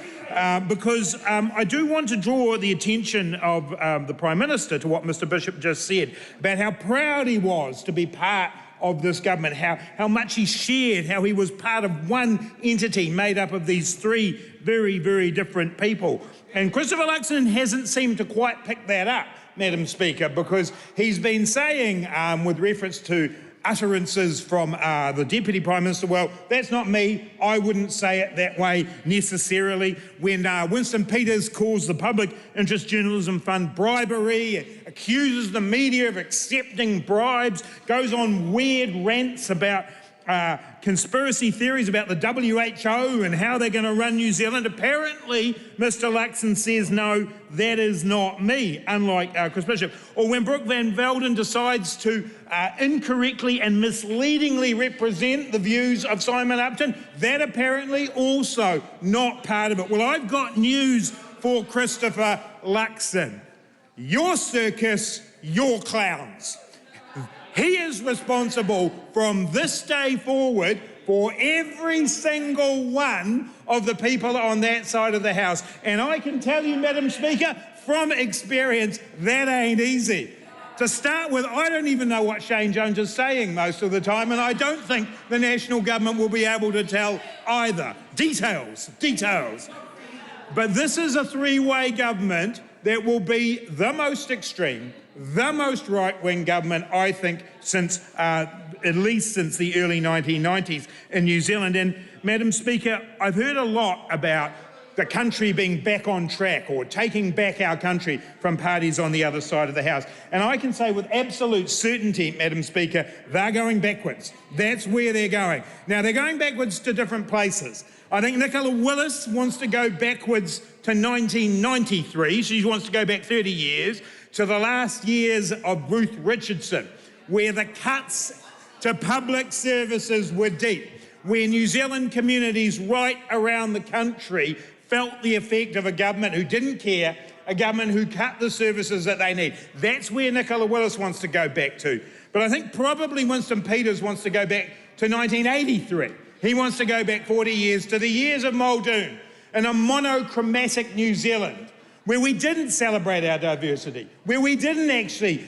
Speaker 18: Because I do want to draw the attention of the Prime Minister to what Mr. Bishop just said about how proud he was to be part of this government, how much he shared, how he was part of one entity made up of these three very, very different people. And Christopher Luxon hasn't seemed to quite pick that up, Madam Speaker, because he's been saying, with reference to utterances from the Deputy Prime Minister, well, that's not me, I wouldn't say it that way necessarily. When Winston Peters calls the Public Interest Journalism Fund bribery, accuses the media of accepting bribes, goes on weird rants about conspiracy theories about the WHO and how they're going to run New Zealand. Apparently, Mr. Luxon says, no, that is not me, unlike Chris Bishop. Or when Brooke Van Velden decides to incorrectly and misleadingly represent the views of Simon Upton, that apparently also not part of it. Well, I've got news for Christopher Luxon. Your circus, your clowns. He is responsible from this day forward for every single one of the people on that side of the House. And I can tell you, Madam Speaker, from experience, that ain't easy. To start with, I don't even know what Shane Jones is saying most of the time, and I don't think the National Government will be able to tell either. Details. But this is a three-way government that will be the most extreme, the most right-wing government, I think, since at least since the early 1990s in New Zealand. And, Madam Speaker, I've heard a lot about the country being back on track or taking back our country from parties on the other side of the House. And I can say with absolute certainty, Madam Speaker, they're going backwards. That's where they're going. Now, they're going backwards to different places. I think Nicola Willis wants to go backwards to 1993. She wants to go back 30 years to the last years of Ruth Richardson, where the cuts to public services were deep, where New Zealand communities right around the country felt the effect of a government who didn't care, a government who cut the services that they need. That's where Nicola Willis wants to go back to. But I think probably Winston Peters wants to go back to 1983. He wants to go back 40 years to the years of Muldoon in a monochromatic New Zealand, where we didn't celebrate our diversity, where we didn't actually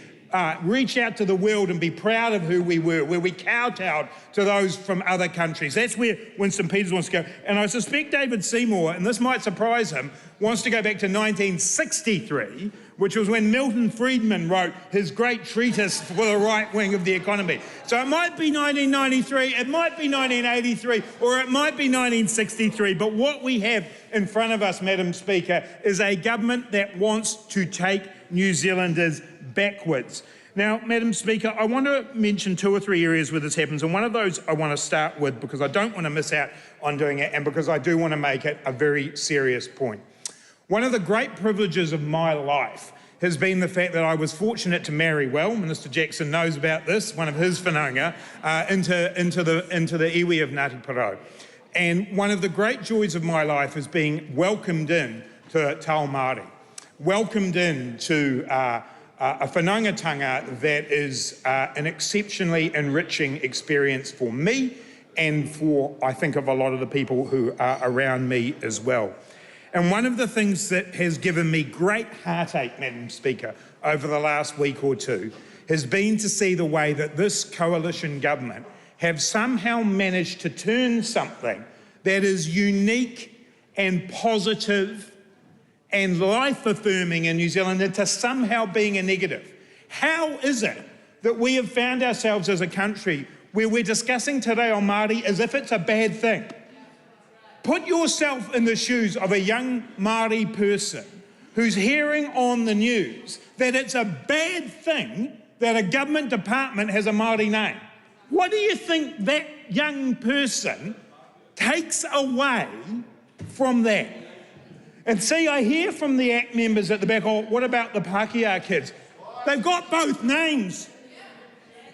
Speaker 18: reach out to the world and be proud of who we were, where we kowtowed to those from other countries. That's where Winston Peters wants to go. And I suspect David Seymour, and this might surprise him, wants to go back to 1963, which was when Milton Friedman wrote his great treatise for the right wing of the economy. So it might be 1993, it might be 1983, or it might be 1963. But what we have in front of us, Madam Speaker, is a government that wants to take New Zealanders backwards. Now, Madam Speaker, I want to mention 2 or 3 areas where this happens, and one of those I want to start with because I don't want to miss out on doing it and because I do want to make it a very serious point. One of the great privileges of my life has been the fact that I was fortunate to marry well. Minister Jackson knows about this, one of his whananga, into the iwi of Ngāti Porou. And one of the great joys of my life is being welcomed in to Tau Māori. welcomed into a whanaungatanga that is an exceptionally enriching experience for me and for, I think, of a lot of the people who are around me as well. And one of the things that has given me great heartache, Madam Speaker, over the last week or two has been to see the way that this coalition government have somehow managed to turn something that is unique and positive and life-affirming in New Zealand into somehow being a negative. How is it that we have found ourselves as a country where we're discussing Te Reo Māori as if it's a bad thing? Put yourself in the shoes of a young Māori person who's hearing on the news that it's a bad thing that a government department has a Māori name. What do you think that young person takes away from that? And see, I hear from the ACT members at the back, oh, what about the Pākehā kids? They've got both names.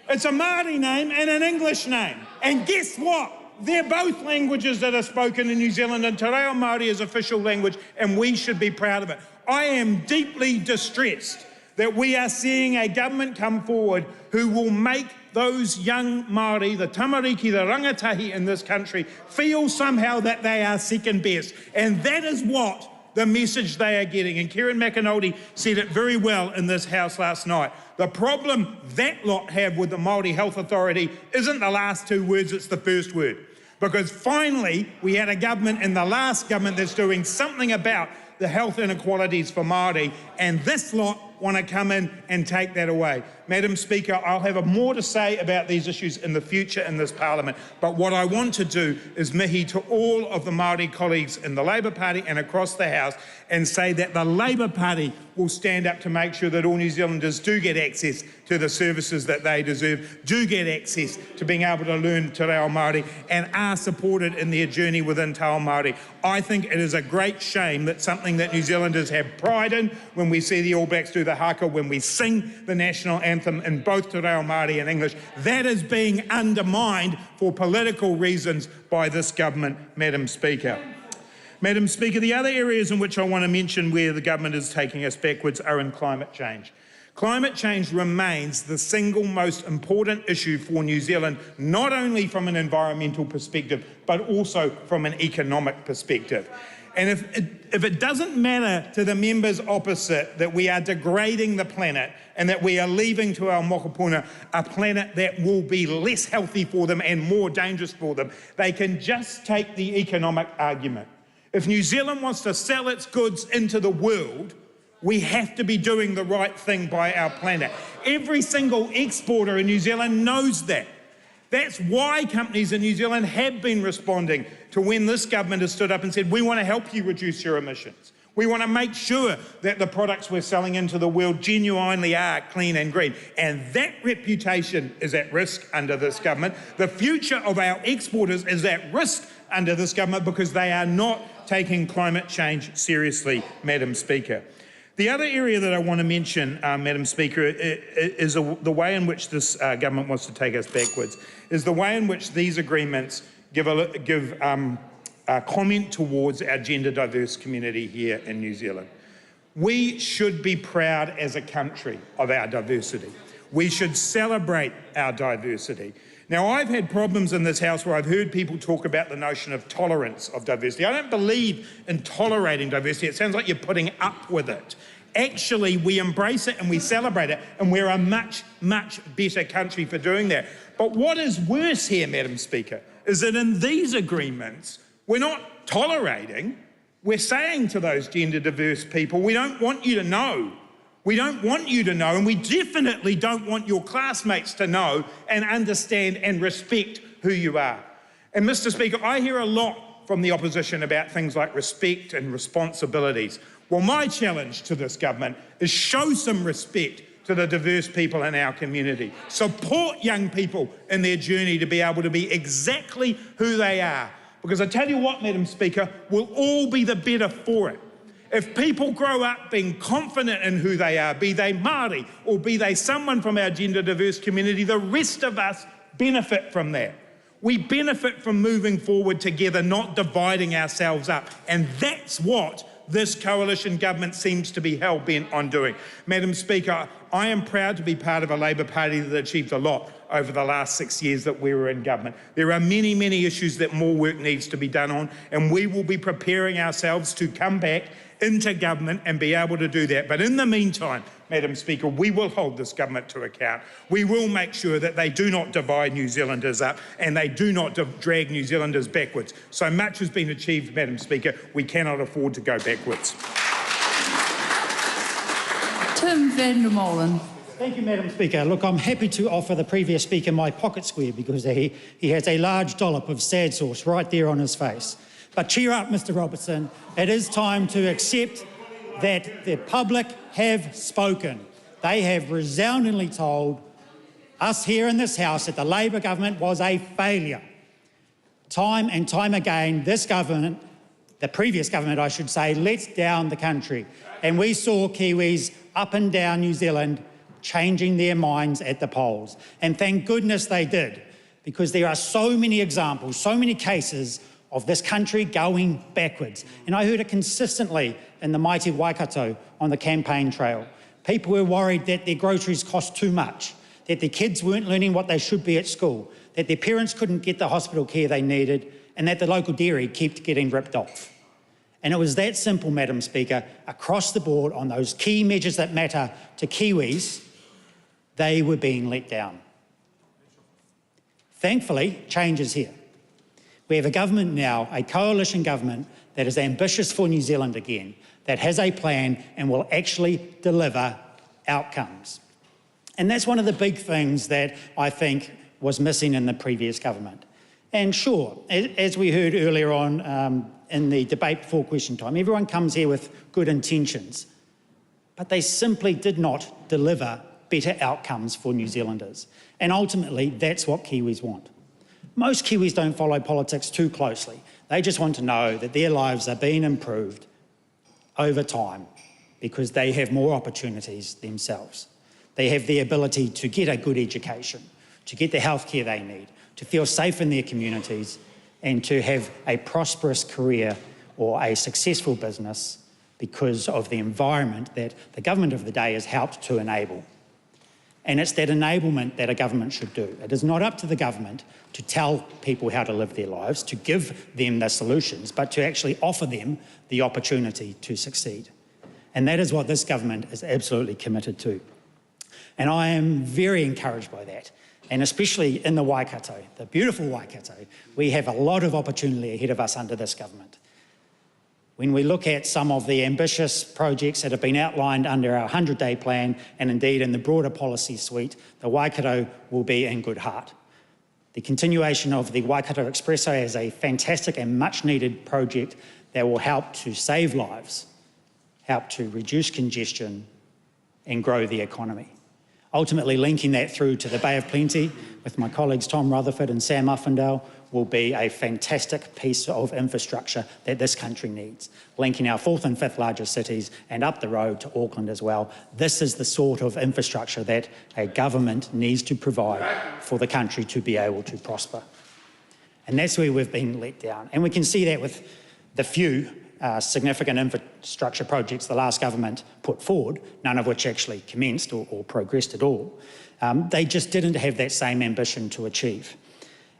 Speaker 18: It's a Māori name and an English name. And guess what? They're both languages that are spoken in New Zealand, and Te Reo Māori is official language, and we should be proud of it. I am deeply distressed that we are seeing a government come forward who will make those young Māori, the tamariki, the rangatahi in this country, feel somehow that they are second best. And that is what the message they are getting. And Kieran McAnulty said it very well in this House last night. The problem that lot have with the Māori Health Authority isn't the last two words, it's the first word. Because finally, we had a government in the last government that's doing something about the health inequalities for Māori, and this lot want to come in and take that away. Madam Speaker, I'll have more to say about these issues in the future in this Parliament, but what I want to do is mihi to all of the Māori colleagues in the Labour Party and across the House and say that the Labour Party will stand up to make sure that all New Zealanders do get access to the services that they deserve, do get access to being able to learn Te Reo Māori and are supported in their journey within Te Ao Māori. I think it is a great shame that something that New Zealanders have pride in when we see the All Blacks do the haka, when we sing the national anthem in both Te Reo Māori and English, that is being undermined for political reasons by this government, Madam Speaker. Madam Speaker, the other areas in which I want to mention where the government is taking us backwards are in climate change. Climate change remains the single most important issue for New Zealand, not only from an environmental perspective, but also from an economic perspective. And if it doesn't matter to the members opposite that we are degrading the planet and that we are leaving to our mokopuna a planet that will be less healthy for them and more dangerous for them, they can just take the economic argument. If New Zealand wants to sell its goods into the world, we have to be doing the right thing by our planet. Every single exporter in New Zealand knows that. That's why companies in New Zealand have been responding to when this government has stood up and said, we want to help you reduce your emissions. We want to make sure that the products we're selling into the world genuinely are clean and green. And that reputation is at risk under this government. The future of our exporters is at risk under this government because they are not taking climate change seriously, Madam Speaker. The other area that I want to mention, Madam Speaker, is the way in which this government wants to take us backwards, is the way in which these agreements give a comment towards our gender diverse community here in New Zealand. We should be proud as a country of our diversity. We should celebrate our diversity. Now, I've had problems in this House where I've heard people talk about the notion of tolerance of diversity. I don't believe in tolerating diversity. It sounds like you're putting up with it. Actually, we embrace it and we celebrate it, and we're a much, much better country for doing that. But what is worse here, Madam Speaker, is that in these agreements, we're not tolerating, we're saying to those gender diverse people, we don't want you to know. We don't want you to know, and we definitely don't want your classmates to know and understand and respect who you are. And Mr. Speaker, I hear a lot from the opposition about things like respect and responsibilities. Well, my challenge to this government is show some respect to the diverse people in our community. Support young people in their journey to be able to be exactly who they are. Because I tell you what, Madam Speaker, we'll all be the better for it. If people grow up being confident in who they are, be they Māori or be they someone from our gender diverse community, the rest of us benefit from that. We benefit from moving forward together, not dividing ourselves up. And that's what this coalition government seems to be hell-bent on doing. Madam Speaker, I am proud to be part of a Labor Party that achieved a lot over the last 6 years that we were in government. There are many, many issues that more work needs to be done on, and we will be preparing ourselves to come back into government and be able to do that. But in the meantime, Madam Speaker, we will hold this government to account. We will make sure that they do not divide New Zealanders up and they do not drag New Zealanders backwards. So much has been achieved, Madam Speaker. We cannot afford to go backwards.
Speaker 3: Tim van der Molen.
Speaker 19: Thank you, Madam Speaker. Look, I'm happy to offer the previous speaker my pocket square because he has a large dollop of sad sauce right there on his face. But cheer up, Mr Robertson. It is time to accept that the public have spoken. They have resoundingly told us here in this House that the Labor government was a failure. Time and time again, this government, the previous government I should say, let down the country. And we saw Kiwis up and down New Zealand changing their minds at the polls. And thank goodness they did, because there are so many examples, so many cases of this country going backwards. And I heard it consistently in the mighty Waikato on the campaign trail. People were worried that their groceries cost too much, that their kids weren't learning what they should be at school, that their parents couldn't get the hospital care they needed, and that the local dairy kept getting ripped off. And it was that simple, Madam Speaker, across the board on those key measures that matter to Kiwis, they were being let down. Thankfully, change is here. We have a government now, a coalition government, that is ambitious for New Zealand again, that has a plan and will actually deliver outcomes. And that's one of the big things that I think was missing in the previous government. And sure, as we heard earlier on in the debate before question time, everyone comes here with good intentions, but they simply did not deliver better outcomes for New Zealanders. And ultimately, that's what Kiwis want. Most Kiwis don't follow politics too closely. They just want to know that their lives are being improved over time because they have more opportunities themselves. They have the ability to get a good education, to get the healthcare they need, to feel safe in their communities, and to have a prosperous career or a successful business because of the environment that the government of the day has helped to enable. And it's that enablement that a government should do. It is not up to the government to tell people how to live their lives, to give them the solutions, but to actually offer them the opportunity to succeed. And that is what this government is absolutely committed to. And I am very encouraged by that. And especially in the Waikato, the beautiful Waikato, we have a lot of opportunity ahead of us under this government. When we look at some of the ambitious projects that have been outlined under our 100-day plan and indeed in the broader policy suite, the Waikato will be in good heart. The continuation of the Waikato Expresso is a fantastic and much-needed project that will help to save lives, help to reduce congestion and grow the economy. Ultimately, linking that through to the Bay of Plenty with my colleagues Tom Rutherford and Sam Uffindale will be a fantastic piece of infrastructure that this country needs, linking our 4th and 5th largest cities and up the road to Auckland as well. This is the sort of infrastructure that a government needs to provide for the country to be able to prosper. And that's where we've been let down. And we can see that with the few significant infrastructure projects the last government put forward, none of which actually commenced or progressed at all. They just didn't have that same ambition to achieve.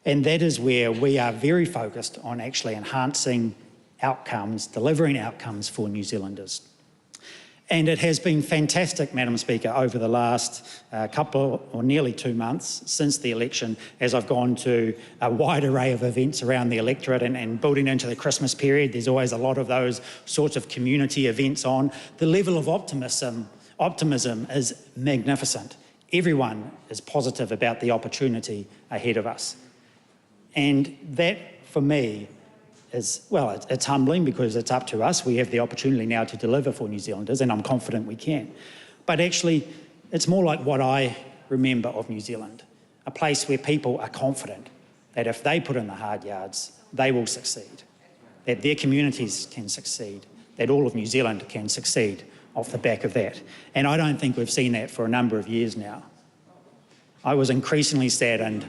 Speaker 19: And that is where we are very focused on actually enhancing outcomes, delivering outcomes for New Zealanders. And it has been fantastic, Madam Speaker, over the last couple or nearly 2 months since the election, as I've gone to a wide array of events around the electorate and building into the Christmas period. There's always a lot of those sorts of community events on. The level of optimism is magnificent. Everyone is positive about the opportunity ahead of us. And that, for me, is, well, it's humbling because it's up to us. We have the opportunity now to deliver for New Zealanders, and I'm confident we can. But actually, it's more like what I remember of New Zealand, a place where people are confident that if they put in the hard yards, they will succeed, that their communities can succeed, that all of New Zealand can succeed off the back of that. And I don't think we've seen that for a number of years now. I was increasingly saddened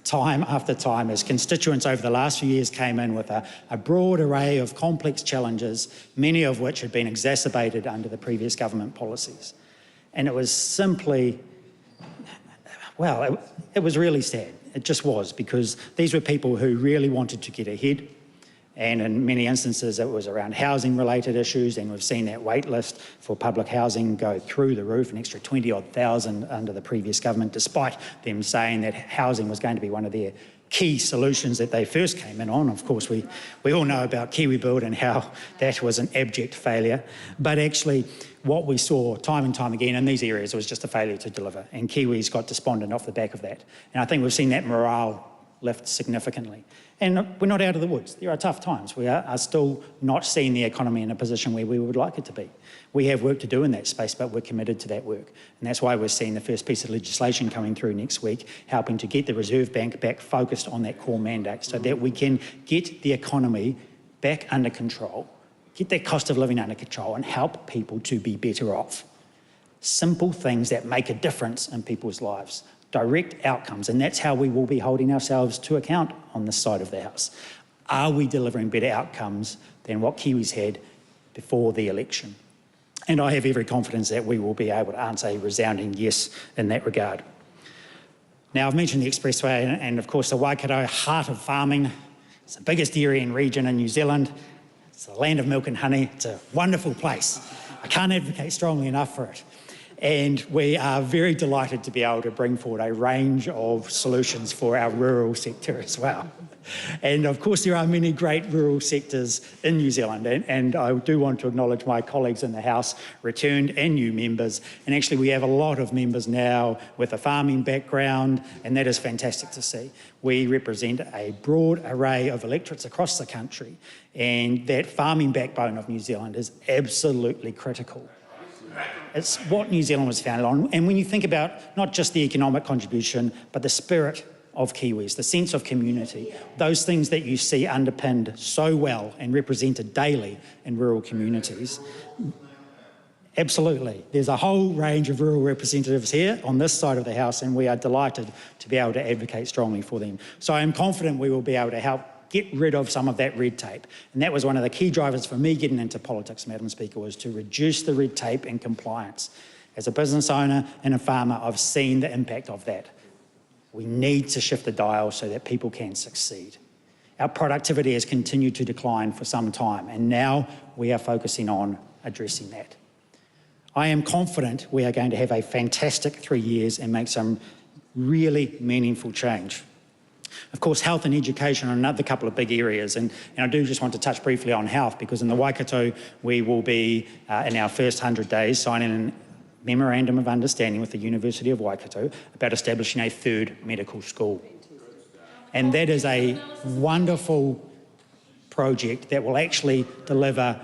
Speaker 19: time after time as constituents over the last few years came in with a broad array of complex challenges, many of which had been exacerbated under the previous government policies. And it was simply, well, it was really sad. It just was, because these were people who really wanted to get ahead. And in many instances, it was around housing-related issues, and we've seen that wait list for public housing go through the roof, an extra 20,000 under the previous government, despite them saying that housing was going to be one of their key solutions that they first came in on. Of course, we all know about KiwiBuild and how that was an abject failure. But actually, what we saw time and time again in these areas was just a failure to deliver, and Kiwis got despondent off the back of that. And I think we've seen that morale lift significantly. And we're not out of the woods. There are tough times. We are still not seeing the economy in a position where we would like it to be. We have work to do in that space, but we're committed to that work. And that's why we're seeing the first piece of legislation coming through next week, helping to get the Reserve Bank back focused on that core mandate so that we can get the economy back under control, get that cost of living under control, and help people to be better off. Simple things that make a difference in people's lives. Direct outcomes, and that's how we will be holding ourselves to account on this side of the House. Are we delivering better outcomes than what Kiwis had before the election? And I have every confidence that we will be able to answer a resounding yes in that regard. Now, I've mentioned the expressway and of course the Waikato, heart of farming. It's the biggest dairying region in New Zealand. It's the land of milk and honey. It's a wonderful place. I can't advocate strongly enough for it. And we are very delighted to be able to bring forward a range of solutions for our rural sector as well. And of course, there are many great rural sectors in New Zealand. And I do want to acknowledge my colleagues in the House, returned and new members. And actually, we have a lot of members now with a farming background, and that is fantastic to see. We represent a broad array of electorates across the country, and that farming backbone of New Zealand is absolutely critical. It's what New Zealand was founded on. And when you think about not just the economic contribution, but the spirit of Kiwis, the sense of community, those things that you see underpinned so well and represented daily in rural communities, absolutely. There's a whole range of rural representatives here on this side of the House, and we are delighted to be able to advocate strongly for them. So I am confident we will be able to help get rid of some of that red tape. And that was one of the key drivers for me getting into politics, Madam Speaker, was to reduce the red tape and compliance. As a business owner and a farmer, I've seen the impact of that. We need to shift the dial so that people can succeed. Our productivity has continued to decline for some time, and now we are focusing on addressing that. I am confident we are going to have a fantastic 3 years and make some really meaningful change. Of course, health and education are another couple of big areas, and I do just want to touch briefly on health, because in the Waikato we will be, in our first 100 days, signing a memorandum of understanding with the University of Waikato about establishing a third medical school. And that is a wonderful project that will actually deliver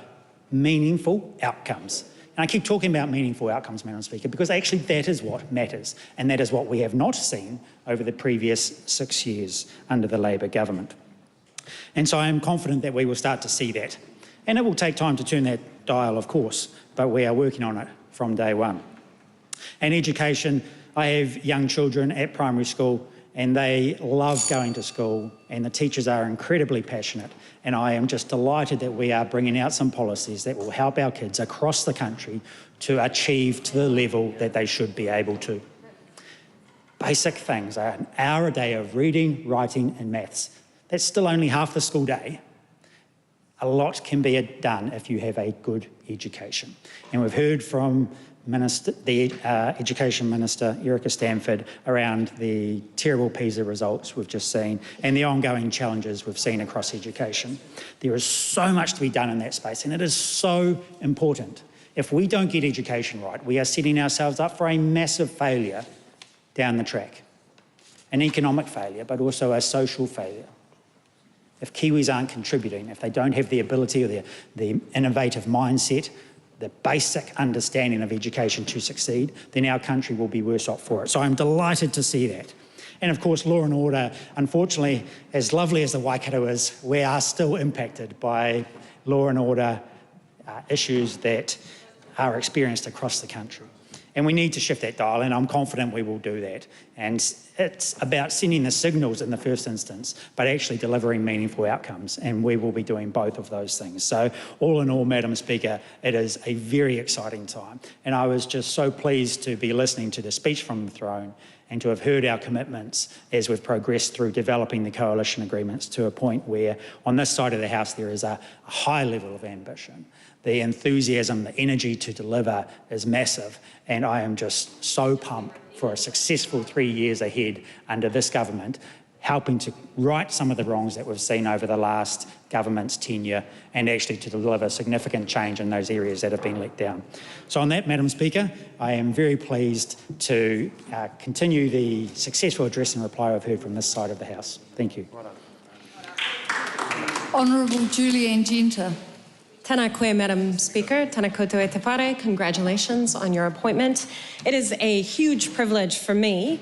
Speaker 19: meaningful outcomes. And I keep talking about meaningful outcomes, Madam Speaker, because actually that is what matters, and that is what we have not seen over the previous 6 years under the Labor government. And so I am confident that we will start to see that. And it will take time to turn that dial, of course, but we are working on it from day one. And education, I have young children at primary school, and they love going to school, and the teachers are incredibly passionate. And I am just delighted that we are bringing out some policies that will help our kids across the country to achieve to the level that they should be able to. Basic things are an hour a day of reading, writing and maths. That's still only half the school day. A lot can be done if you have a good education. And we've heard from the Education Minister, Erica Stanford, around the terrible PISA results we've just seen and the ongoing challenges we've seen across education. There is so much to be done in that space, and it is so important. If we don't get education right, we are setting ourselves up for a massive failure down the track. An economic failure, but also a social failure. If Kiwis aren't contributing, if they don't have the ability or the innovative mindset, the basic understanding of education to succeed, then our country will be worse off for it. So I'm delighted to see that. And of course, law and order, unfortunately, as lovely as the Waikato is, we are still impacted by law and order issues that are experienced across the country. And we need to shift that dial, and I'm confident we will do that. And it's about sending the signals in the first instance, but actually delivering meaningful outcomes, and we will be doing both of those things. So all in all, Madam Speaker, it is a very exciting time. And I was just so pleased to be listening to the speech from the throne and to have heard our commitments as we've progressed through developing the coalition agreements to a point where on this side of the House there is a high level of ambition. The enthusiasm, the energy to deliver is massive, and I am just so pumped for a successful 3 years ahead under this government, helping to right some of the wrongs that we've seen over the last government's tenure and actually to deliver significant change in those areas that have been let down. So on that, Madam Speaker, I am very pleased to continue the successful address and reply I've heard from this side of the House. Thank you.
Speaker 3: Honourable Julianne Genter.
Speaker 8: Tēnā koe, Madam Speaker. Tēnā koutou e te whare. Congratulations on your appointment. It is a huge privilege for me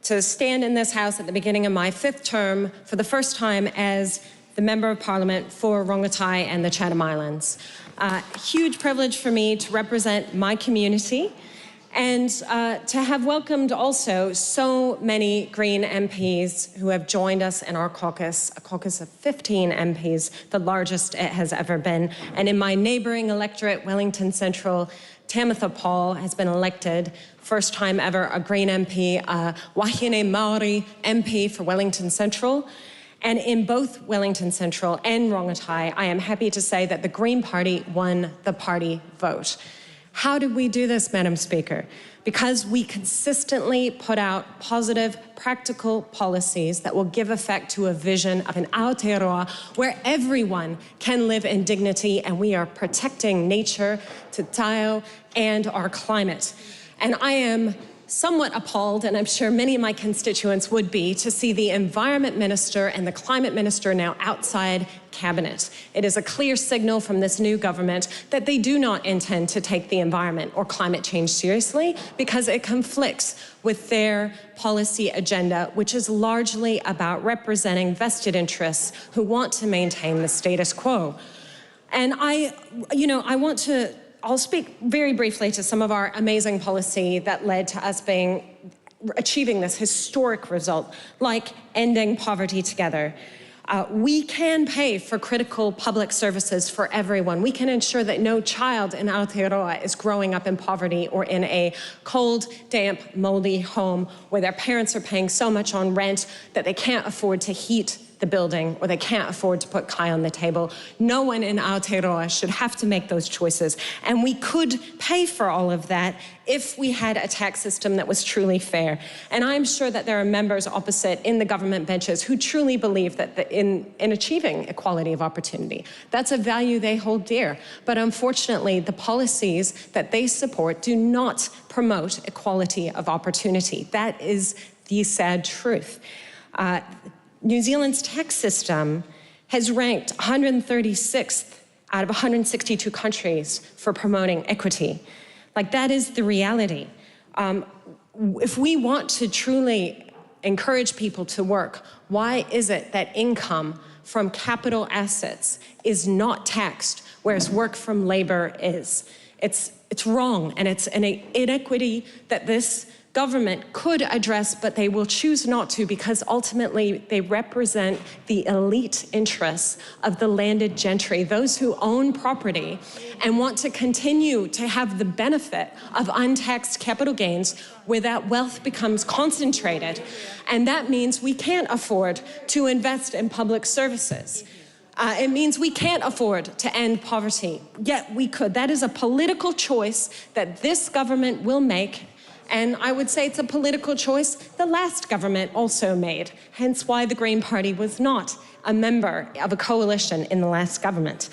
Speaker 8: to stand in this House at the beginning of my 5th term for the first time as the Member of Parliament for Rongotai and the Chatham Islands. Huge privilege for me to represent my community and to have welcomed also so many Green MPs who have joined us in our caucus, a caucus of 15 MPs, the largest it has ever been. And in my neighbouring electorate, Wellington Central, Tamitha Paul has been elected, first time ever, a Green MP, a Wahine Māori MP for Wellington Central. And in both Wellington Central and Rongotai, I am happy to say that the Green Party won the party vote. How did we do this, Madam Speaker? Because we consistently put out positive, practical policies that will give effect to a vision of an Aotearoa where everyone can live in dignity, and we are protecting nature, te tao, and our climate. And I am somewhat appalled, and I'm sure many of my constituents would be, to see the Environment Minister and the Climate Minister now outside Cabinet. It is a clear signal from this new government that they do not intend to take the environment or climate change seriously because it conflicts with their policy agenda, which is largely about representing vested interests who want to maintain the status quo. And I'll speak very briefly to some of our amazing policy that led to us achieving this historic result, like ending poverty together. We can pay for critical public services for everyone. We can ensure that no child in Aotearoa is growing up in poverty or in a cold, damp, moldy home where their parents are paying so much on rent that they can't afford to heat the building or they can't afford to put kai on the table. No one in Aotearoa should have to make those choices. And we could pay for all of that if we had a tax system that was truly fair. And I'm sure that there are members opposite in the government benches who truly believe that in achieving equality of opportunity, that's a value they hold dear. But unfortunately, the policies that they support do not promote equality of opportunity. That is the sad truth. New Zealand's tax system has ranked 136th out of 162 countries for promoting equity. Like, that is the reality. If we want to truly encourage people to work, why is it that income from capital assets is not taxed, whereas work from labor is? It's wrong, and it's an inequity that this government could address, but they will choose not to because ultimately they represent the elite interests of the landed gentry, those who own property and want to continue to have the benefit of untaxed capital gains where that wealth becomes concentrated. And that means we can't afford to invest in public services. It means we can't afford to end poverty, yet we could. That is a political choice that this government will make. And I would say it's a political choice the last government also made, hence why the Green Party was not a member of a coalition in the last government.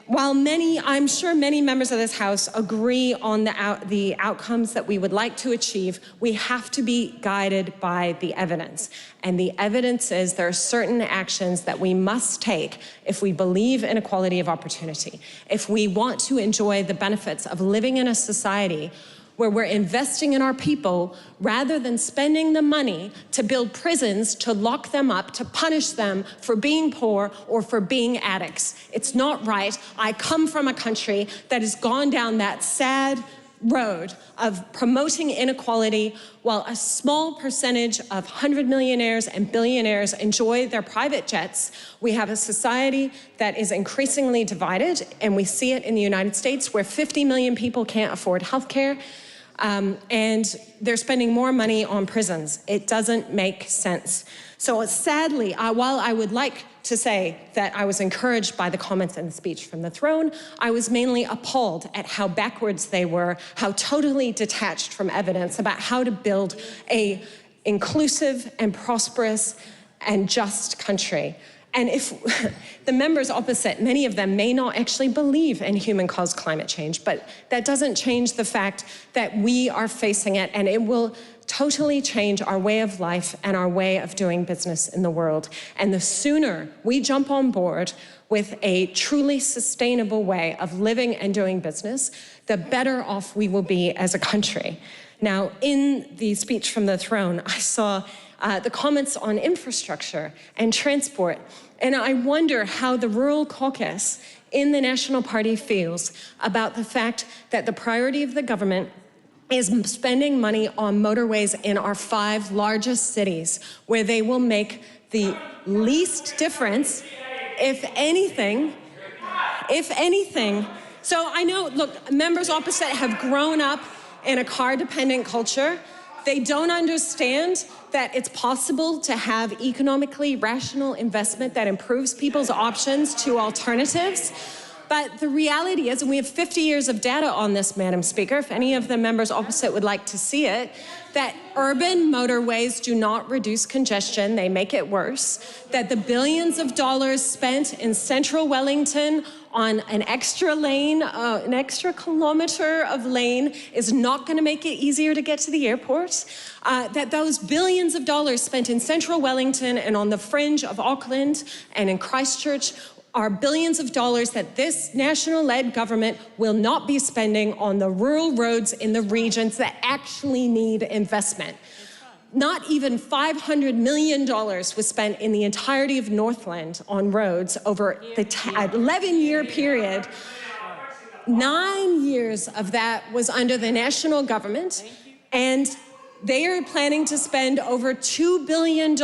Speaker 8: While I'm sure many members of this House agree on the outcomes that we would like to achieve, we have to be guided by the evidence. And the evidence is there are certain actions that we must take if we believe in equality of opportunity, if we want to enjoy the benefits of living in a society where we're investing in our people rather than spending the money to build prisons, to lock them up, to punish them for being poor or for being addicts. It's not right. I come from a country that has gone down that sad road of promoting inequality while a small percentage of 100 millionaires and billionaires enjoy their private jets, we have a society that is increasingly divided, and we see it in the United States where 50 million people can't afford health care, and they're spending more money on prisons. It doesn't make sense. So sadly, while I would like to say that I was encouraged by the comments in the speech from the throne, I was mainly appalled at how backwards they were, how totally detached from evidence about how to build an inclusive and prosperous and just country. And if the members opposite, many of them may not actually believe in human-caused climate change, but that doesn't change the fact that we are facing it, and it will totally change our way of life and our way of doing business in the world. And the sooner we jump on board with a truly sustainable way of living and doing business, the better off we will be as a country. Now, in the speech from the throne, I saw the comments on infrastructure and transport, and I wonder how the Rural Caucus in the National Party feels about the fact that the priority of the government is spending money on motorways in our 5 largest cities, where they will make the least difference, if anything. So I know, look, members opposite have grown up in a car-dependent culture. They don't understand that it's possible to have economically rational investment that improves people's options to alternatives. But the reality is, and we have 50 years of data on this, Madam Speaker, if any of the members opposite would like to see it, that urban motorways do not reduce congestion, they make it worse, that the billions of dollars spent in central Wellington on an extra lane, an extra kilometre of lane is not going to make it easier to get to the airport, that those billions of dollars spent in central Wellington and on the fringe of Auckland and in Christchurch are billions of dollars that this national-led government will not be spending on the rural roads in the regions that actually need investment. Not even $500 million was spent in the entirety of Northland on roads over the 11-year period. 9 years of that was under the national government, and they are planning to spend over $2 billion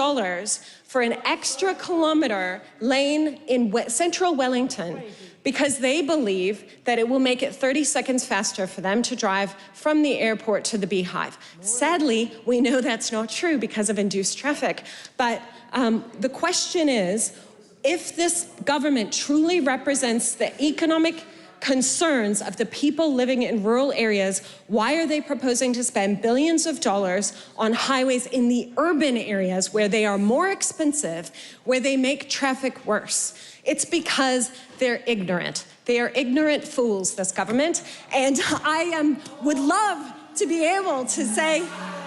Speaker 8: for an extra kilometre lane in central Wellington because they believe that it will make it 30 seconds faster for them to drive from the airport to the Beehive. Sadly, we know that's not true because of induced traffic. But the question is, if this government truly represents the economic concerns of the people living in rural areas, why are they proposing to spend billions of dollars on highways in the urban areas where they are more expensive, where they make traffic worse? It's because they're ignorant. They are ignorant fools, this government. And I would love to be able to say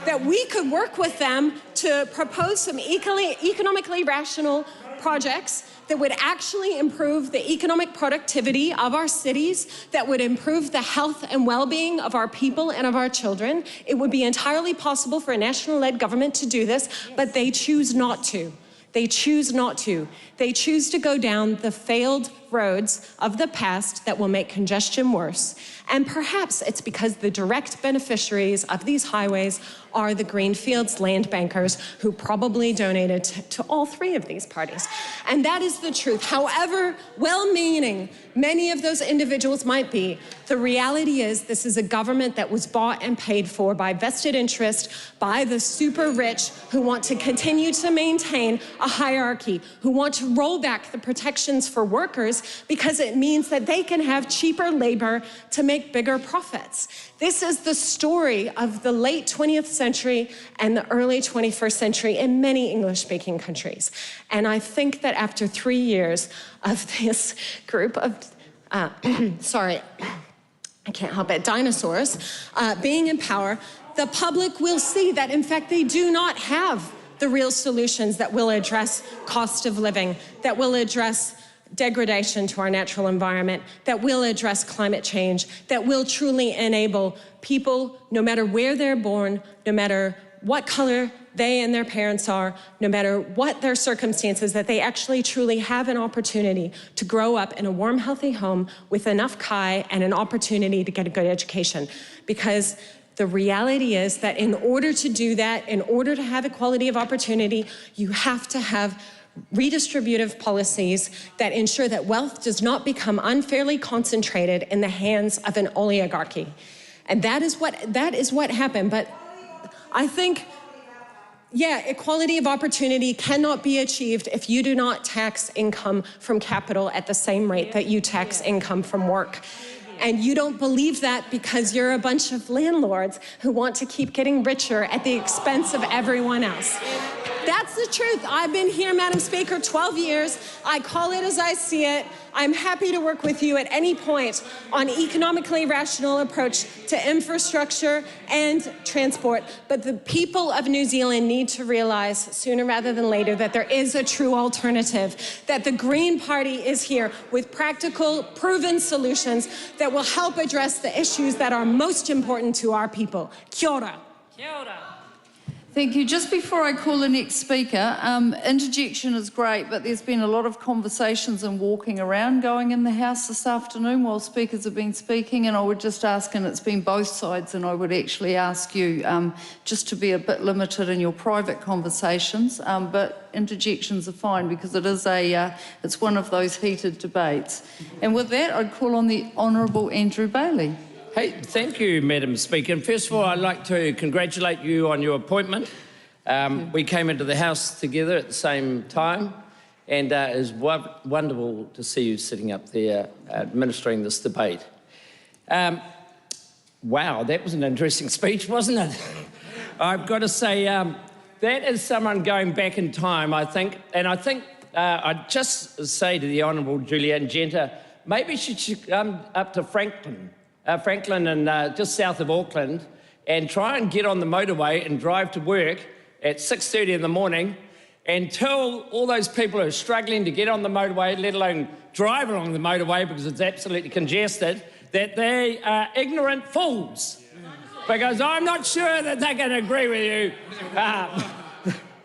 Speaker 8: that we could work with them to propose some economically rational projects that would actually improve the economic productivity of our cities, that would improve the health and well-being of our people and of our children. It would be entirely possible for a national-led government to do this, but they choose not to. They choose not to. They choose to go down the failed roads of the past that will make congestion worse. And perhaps it's because the direct beneficiaries of these highways are the Greenfields land bankers who probably donated to all 3 of these parties. And that is the truth. However well-meaning many of those individuals might be, the reality is this is a government that was bought and paid for by vested interest, by the super rich who want to continue to maintain a hierarchy, who want to roll back the protections for workers because it means that they can have cheaper labor to make bigger profits. This is the story of the late 20th century and the early 21st century in many English-speaking countries. And I think that after 3 years of this group of, sorry, I can't help it, dinosaurs being in power, the public will see that, in fact, they do not have the real solutions that will address cost of living, that will address degradation to our natural environment, that will address climate change, that will truly enable people, no matter where they're born, no matter what color they and their parents are, no matter what their circumstances, that they actually truly have an opportunity to grow up in a warm, healthy home with enough kai and an opportunity to get a good education. Because the reality is that in order to do that, in order to have equality of opportunity, you have to have redistributive policies that ensure that wealth does not become unfairly concentrated in the hands of an oligarchy. And that is what happened. But I think, yeah, equality of opportunity cannot be achieved if you do not tax income from capital at the same rate that you tax income from work. And you don't believe that because you're a bunch of landlords who want to keep getting richer at the expense of everyone else. That's the truth. I've been here, Madam Speaker, 12 years. I call it as I see it. I'm happy to work with you at any point on economically rational approach to infrastructure and transport. But the people of New Zealand need to realize sooner rather than later that there is a true alternative, that the Green Party is here with practical, proven solutions that will help address the issues that are most important to our people. Kia ora.
Speaker 3: Kia ora. Thank you. Just before I call the next speaker, interjection is great, but there's been a lot of conversations and walking around going in the House this afternoon while speakers have been speaking, and I would just ask, and it's been both sides, and I would actually ask you just to be a bit limited in your private conversations, but interjections are fine because it is it's one of those heated debates. And with that, I'd call on the Honourable Andrew Bailey.
Speaker 11: Hey, thank you, Madam Speaker. And first of all, I'd like to congratulate you on your appointment. We came into the House together at the same time, and it is wonderful to see you sitting up there administering this debate. Wow, that was an interesting speech, wasn't it? I've got to say, that is someone going back in time, I think. And I think I'd just say to the Honourable Julianne Genter, maybe she should come up to Franklin and just south of Auckland, and try and get on the motorway and drive to work at 6:30 in the morning and tell all those people who are struggling to get on the motorway, let alone drive along the motorway because it's absolutely congested, that they are ignorant fools. Because I'm not sure that they're going to agree with you.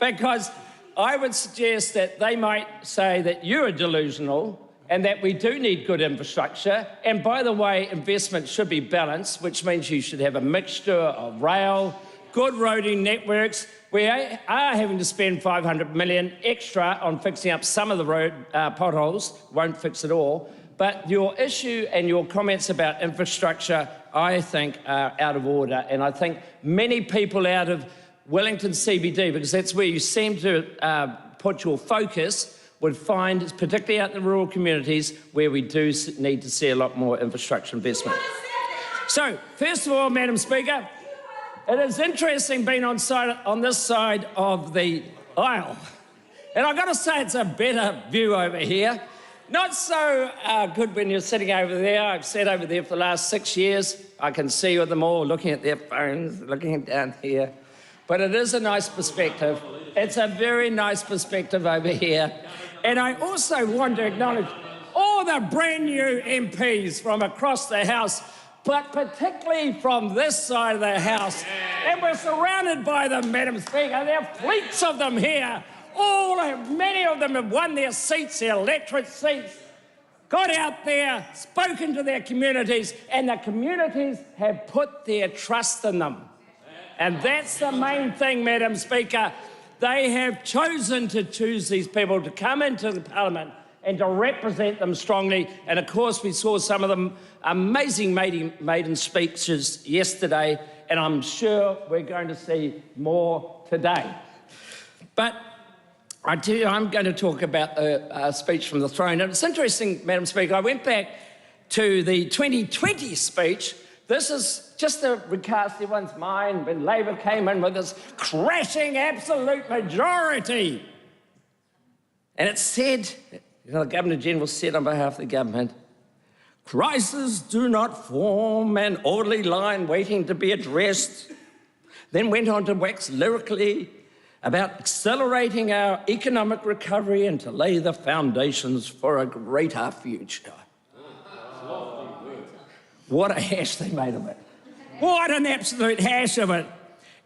Speaker 11: Because I would suggest that they might say that you are delusional and that we do need good infrastructure. And by the way, investment should be balanced, which means you should have a mixture of rail, good roading networks. We are having to spend $500 million extra on fixing up some of the road potholes, won't fix it all. But your issue and your comments about infrastructure, I think, are out of order. And I think many people out of Wellington CBD, because that's where you seem to put your focus, would find, particularly out in the rural communities, where we do need to see a lot more infrastructure investment. So, first of all, Madam Speaker, it is interesting being on this side of the aisle. And I've got to say it's a better view over here. Not so good when you're sitting over there. I've sat over there for the last 6 years. I can see them all looking at their phones, looking down here. But it is a nice perspective. It's a very nice perspective over here. And I also want to acknowledge all the brand new MPs from across the House, but particularly from this side of the House. And we're surrounded by them, Madam Speaker. There are fleets of them here. Many of them have won their seats, their electorate seats, got out there, spoken to their communities, and the communities have put their trust in them. And that's the main thing, Madam Speaker. They have chosen to choose these people to come into the Parliament and to represent them strongly. And of course, we saw some of them amazing maiden speeches yesterday, and I'm sure we're going to see more today. But I tell you, I'm going to talk about the speech from the throne. And it's interesting, Madam Speaker, I went back to the 2020 speech. This is just to recast everyone's mind when Labor came in with this crashing absolute majority. And it said, the Governor-General said on behalf of the government, crises do not form an orderly line waiting to be addressed. Then went on to wax lyrically about accelerating our economic recovery and to lay the foundations for a greater future. What a hash they made of it. What an absolute hash of it.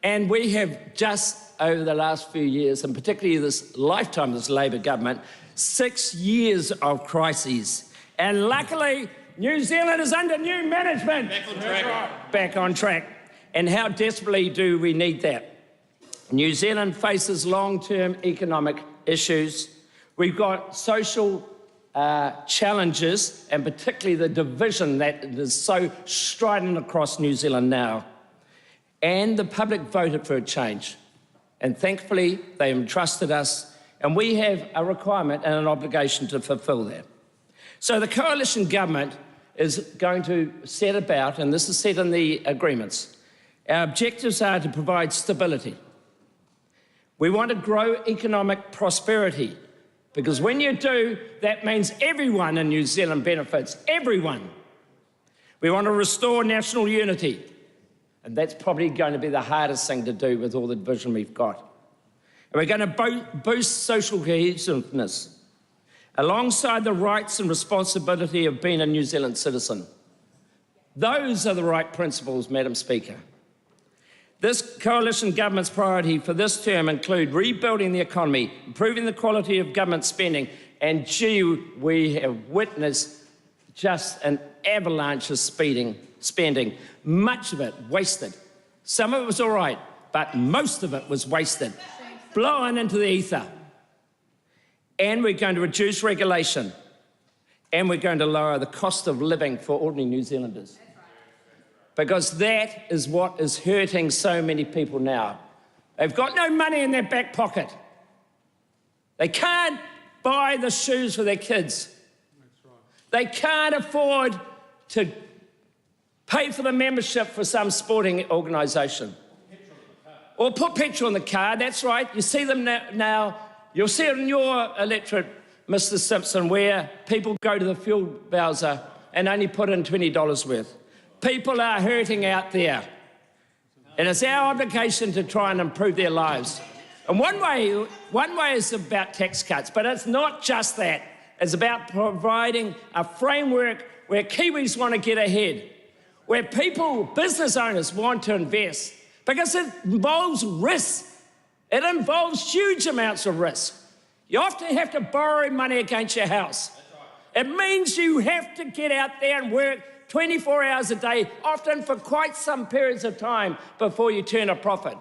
Speaker 11: And we have just over the last few years, and particularly this lifetime of this Labor government, 6 years of crises. And luckily, New Zealand is under new management. Back on track. Back on track. And how desperately do we need that? New Zealand faces long-term economic issues. We've got social challenges, and particularly the division that is so strident across New Zealand now. And the public voted for a change. And thankfully, they entrusted us, and we have a requirement and an obligation to fulfil that. So the coalition government is going to set about, and this is set in the agreements, our objectives are to provide stability. We want to grow economic prosperity, because when you do, that means everyone in New Zealand benefits, everyone. We want to restore national unity. And that's probably going to be the hardest thing to do with all the division we've got. And we're going to boost social cohesiveness alongside the rights and responsibility of being a New Zealand citizen. Those are the right principles, Madam Speaker. This coalition government's priority for this term include rebuilding the economy, improving the quality of government spending, and gee, we have witnessed just an avalanche of spending, much of it wasted. Some of it was all right, but most of it was wasted, blown into the ether. And we're going to reduce regulation, and we're going to lower the cost of living for ordinary New Zealanders. Because that is what is hurting so many people now. They've got no money in their back pocket. They can't buy the shoes for their kids. They can't afford to pay for the membership for some sporting organisation. Or put petrol in the car, that's right. You see them now. You'll see it in your electorate, Mr Simpson, where people go to the fuel bowser and only put in $20 worth. People are hurting out there. And it's our obligation to try and improve their lives. And one way is about tax cuts, but it's not just that. It's about providing a framework where Kiwis want to get ahead, where people, business owners want to invest, because it involves risk. It involves huge amounts of risk. You often have to borrow money against your house. It means you have to get out there and work 24 hours a day, often for quite some periods of time before you turn a profit.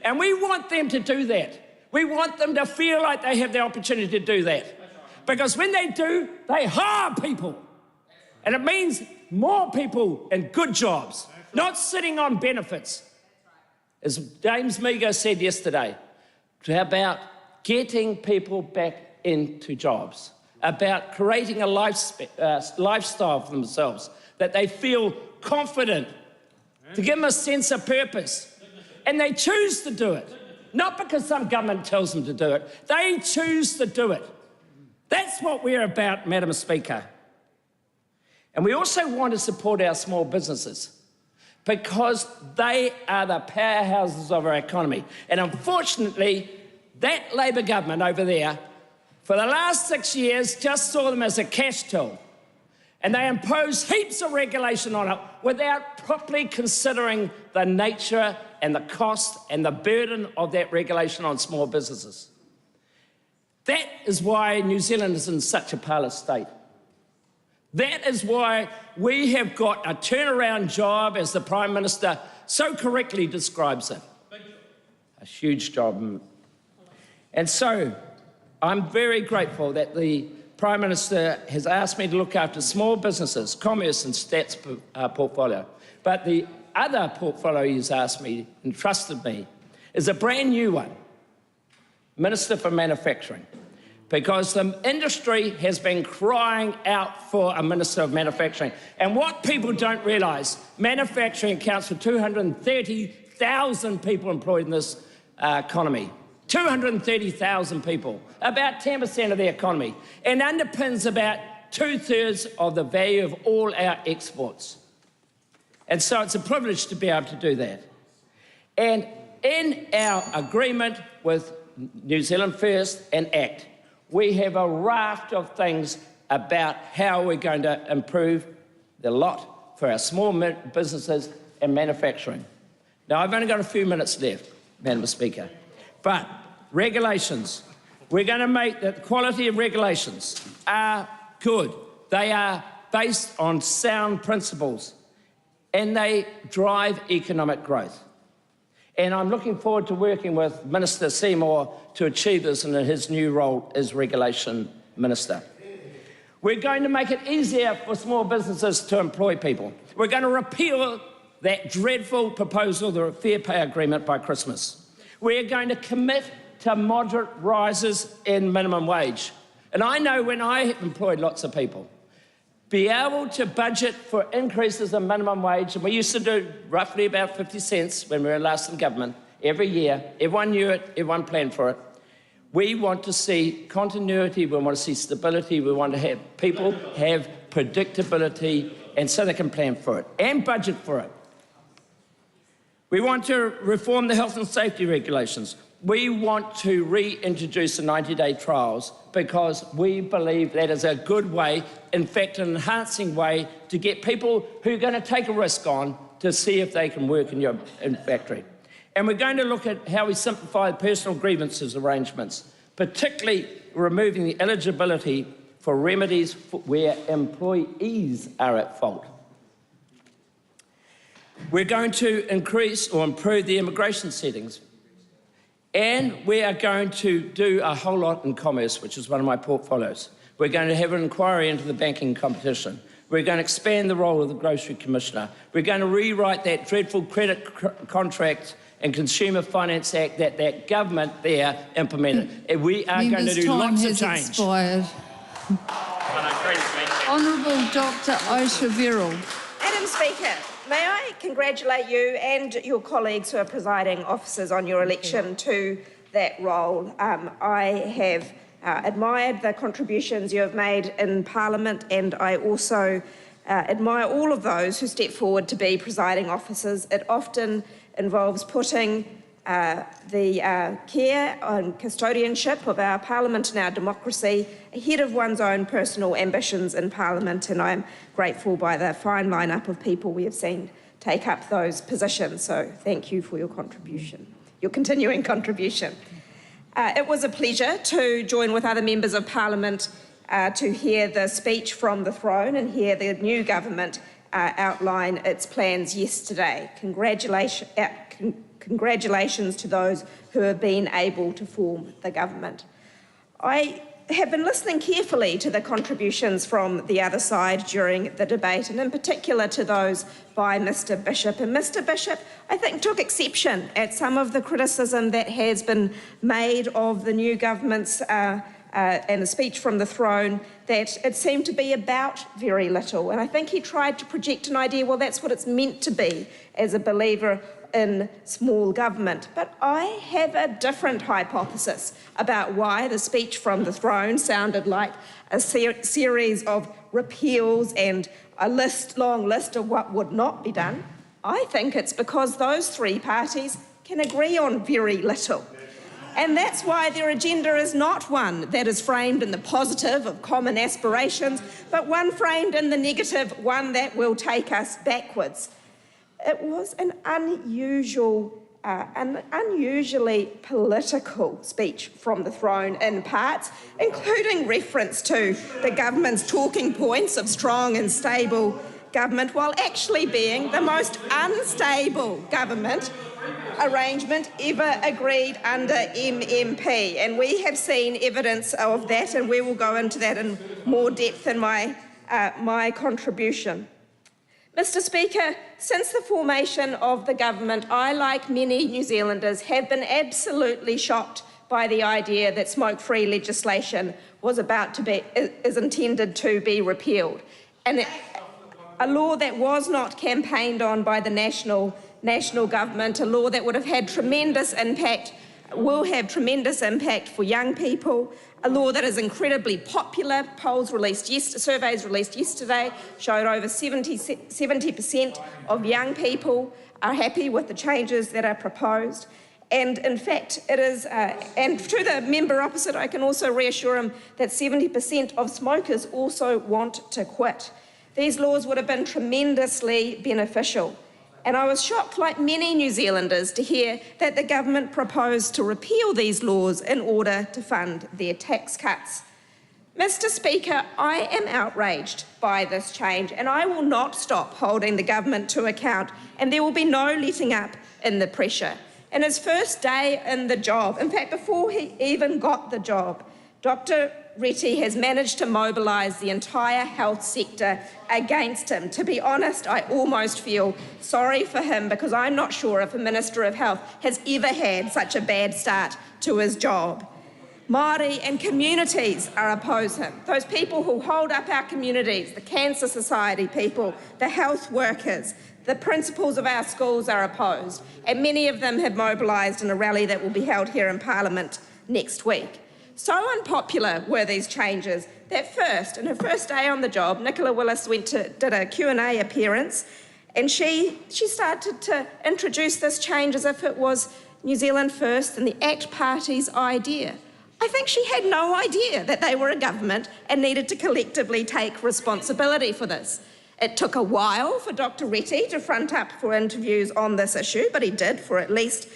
Speaker 11: And we want them to do that. We want them to feel like they have the opportunity to do that. Because when they do, they hire people. And it means more people in good jobs, not sitting on benefits. As James Meagher said yesterday, about getting people back into jobs, about creating a lifestyle for themselves, that they feel confident, to give them a sense of purpose. And they choose to do it, not because some government tells them to do it. They choose to do it. That's what we're about, Madam Speaker. And we also want to support our small businesses, because they are the powerhouses of our economy. And unfortunately, that Labor government over there, for the last 6 years, just saw them as a cash till. And they imposed heaps of regulation on it without properly considering the nature and the cost and the burden of that regulation on small businesses. That is why New Zealand is in such a parlous state. That is why we have got a turnaround job, as the Prime Minister so correctly describes it. A huge job. And so I'm very grateful that the Prime Minister has asked me to look after small businesses, commerce and stats portfolio. But the other portfolio he's asked me, entrusted me, is a brand new one, Minister for Manufacturing. Because the industry has been crying out for a Minister of Manufacturing. And what people don't realise, manufacturing accounts for 230,000 people employed in this economy. 230,000 people, about 10% of the economy, and underpins about 2/3 of the value of all our exports. And so it's a privilege to be able to do that. And in our agreement with New Zealand First and ACT, we have a raft of things about how we're going to improve the lot for our small businesses and manufacturing. Now, I've only got a few minutes left, Madam Speaker, but regulations. We're going to make the quality of regulations are good. They are based on sound principles and they drive economic growth. And I'm looking forward to working with Minister Seymour to achieve this in his new role as Regulation Minister. We're going to make it easier for small businesses to employ people. We're going to repeal that dreadful proposal, the Fair Pay Agreement, by Christmas. We're going to commit to moderate rises in minimum wage. And I know when I have employed lots of people, be able to budget for increases in minimum wage, and we used to do roughly about 50 cents when we were last in government, every year. Everyone knew it, everyone planned for it. We want to see continuity, we want to see stability, we want to have people have predictability, and so they can plan for it and budget for it. We want to reform the health and safety regulations. We want to reintroduce the 90-day trials because we believe that is a good way, in fact, an enhancing way to get people who are going to take a risk on to see if they can work in your factory. And we're going to look at how we simplify personal grievances arrangements, particularly removing the eligibility for remedies where employees are at fault. We're going to increase or improve the immigration settings. And we are going to do a whole lot in commerce, which is one of my portfolios. We're going to have an inquiry into the banking competition. We're going to expand the role of the Grocery Commissioner. We're going to rewrite that dreadful Credit Contract and Consumer Finance Act that government there implemented. And we are going to do lots of change.
Speaker 3: Expired. Honourable Dr. Nzherald.
Speaker 9: Madam Speaker, may I congratulate you and your colleagues who are presiding officers on your election to that role. I have admired the contributions you have made in Parliament, and I also admire all of those who step forward to be presiding officers. It often involves putting the care and custodianship of our Parliament and our democracy ahead of one's own personal ambitions in Parliament, and I'm grateful by the fine lineup of people we have seen take up those positions. So thank you for your contribution, your continuing contribution. It was a pleasure to join with other members of Parliament to hear the speech from the throne and hear the new government outline its plans yesterday. Congratulations to those who have been able to form the government. I have been listening carefully to the contributions from the other side during the debate, and in particular to those by Mr Bishop. And Mr Bishop, I think, took exception at some of the criticism that has been made of the new government's and the speech from the throne, that it seemed to be about very little. And I think he tried to project an idea, well, that's what it's meant to be as a believer in small government. But I have a different hypothesis about why the speech from the throne sounded like a series of repeals and a long list of what would not be done. I think it's because those three parties can agree on very little. And that's why their agenda is not one that is framed in the positive of common aspirations, but one framed in the negative, one that will take us backwards. It was an unusually political speech from the throne in parts, including reference to the government's talking points of strong and stable government, while actually being the most unstable government arrangement ever agreed under MMP. And we have seen evidence of that, and we will go into that in more depth in my contribution. Mr Speaker, since the formation of the government, I, like many New Zealanders, have been absolutely shocked by the idea that smoke-free legislation is intended to be repealed. And a law that was not campaigned on by the national government, a law that would have had tremendous impact, will have tremendous impact for young people, a law that is incredibly popular. Surveys released yesterday showed over 70% of young people are happy with the changes that are proposed. And in fact, it is, and to the member opposite, I can also reassure him that 70% of smokers also want to quit. These laws would have been tremendously beneficial. And I was shocked, like many New Zealanders, to hear that the government proposed to repeal these laws in order to fund their tax cuts. Mr. Speaker, I am outraged by this change, and I will not stop holding the government to account, and there will be no letting up in the pressure. In his first day in the job, in fact, before he even got the job, Dr. Reti has managed to mobilise the entire health sector against him. To be honest, I almost feel sorry for him, because I'm not sure if a Minister of Health has ever had such a bad start to his job. Māori and communities are opposed him. Those people who hold up our communities, the Cancer Society people, the health workers, the principals of our schools are opposed, and many of them have mobilised in a rally that will be held here in Parliament next week. So unpopular were these changes that first, in her first day on the job, Nicola Willis did a Q&A appearance, and she started to introduce this change as if it was New Zealand First and the ACT Party's idea. I think she had no idea that they were a government and needed to collectively take responsibility for this. It took a while for Dr. Reti to front up for interviews on this issue, but he did for at least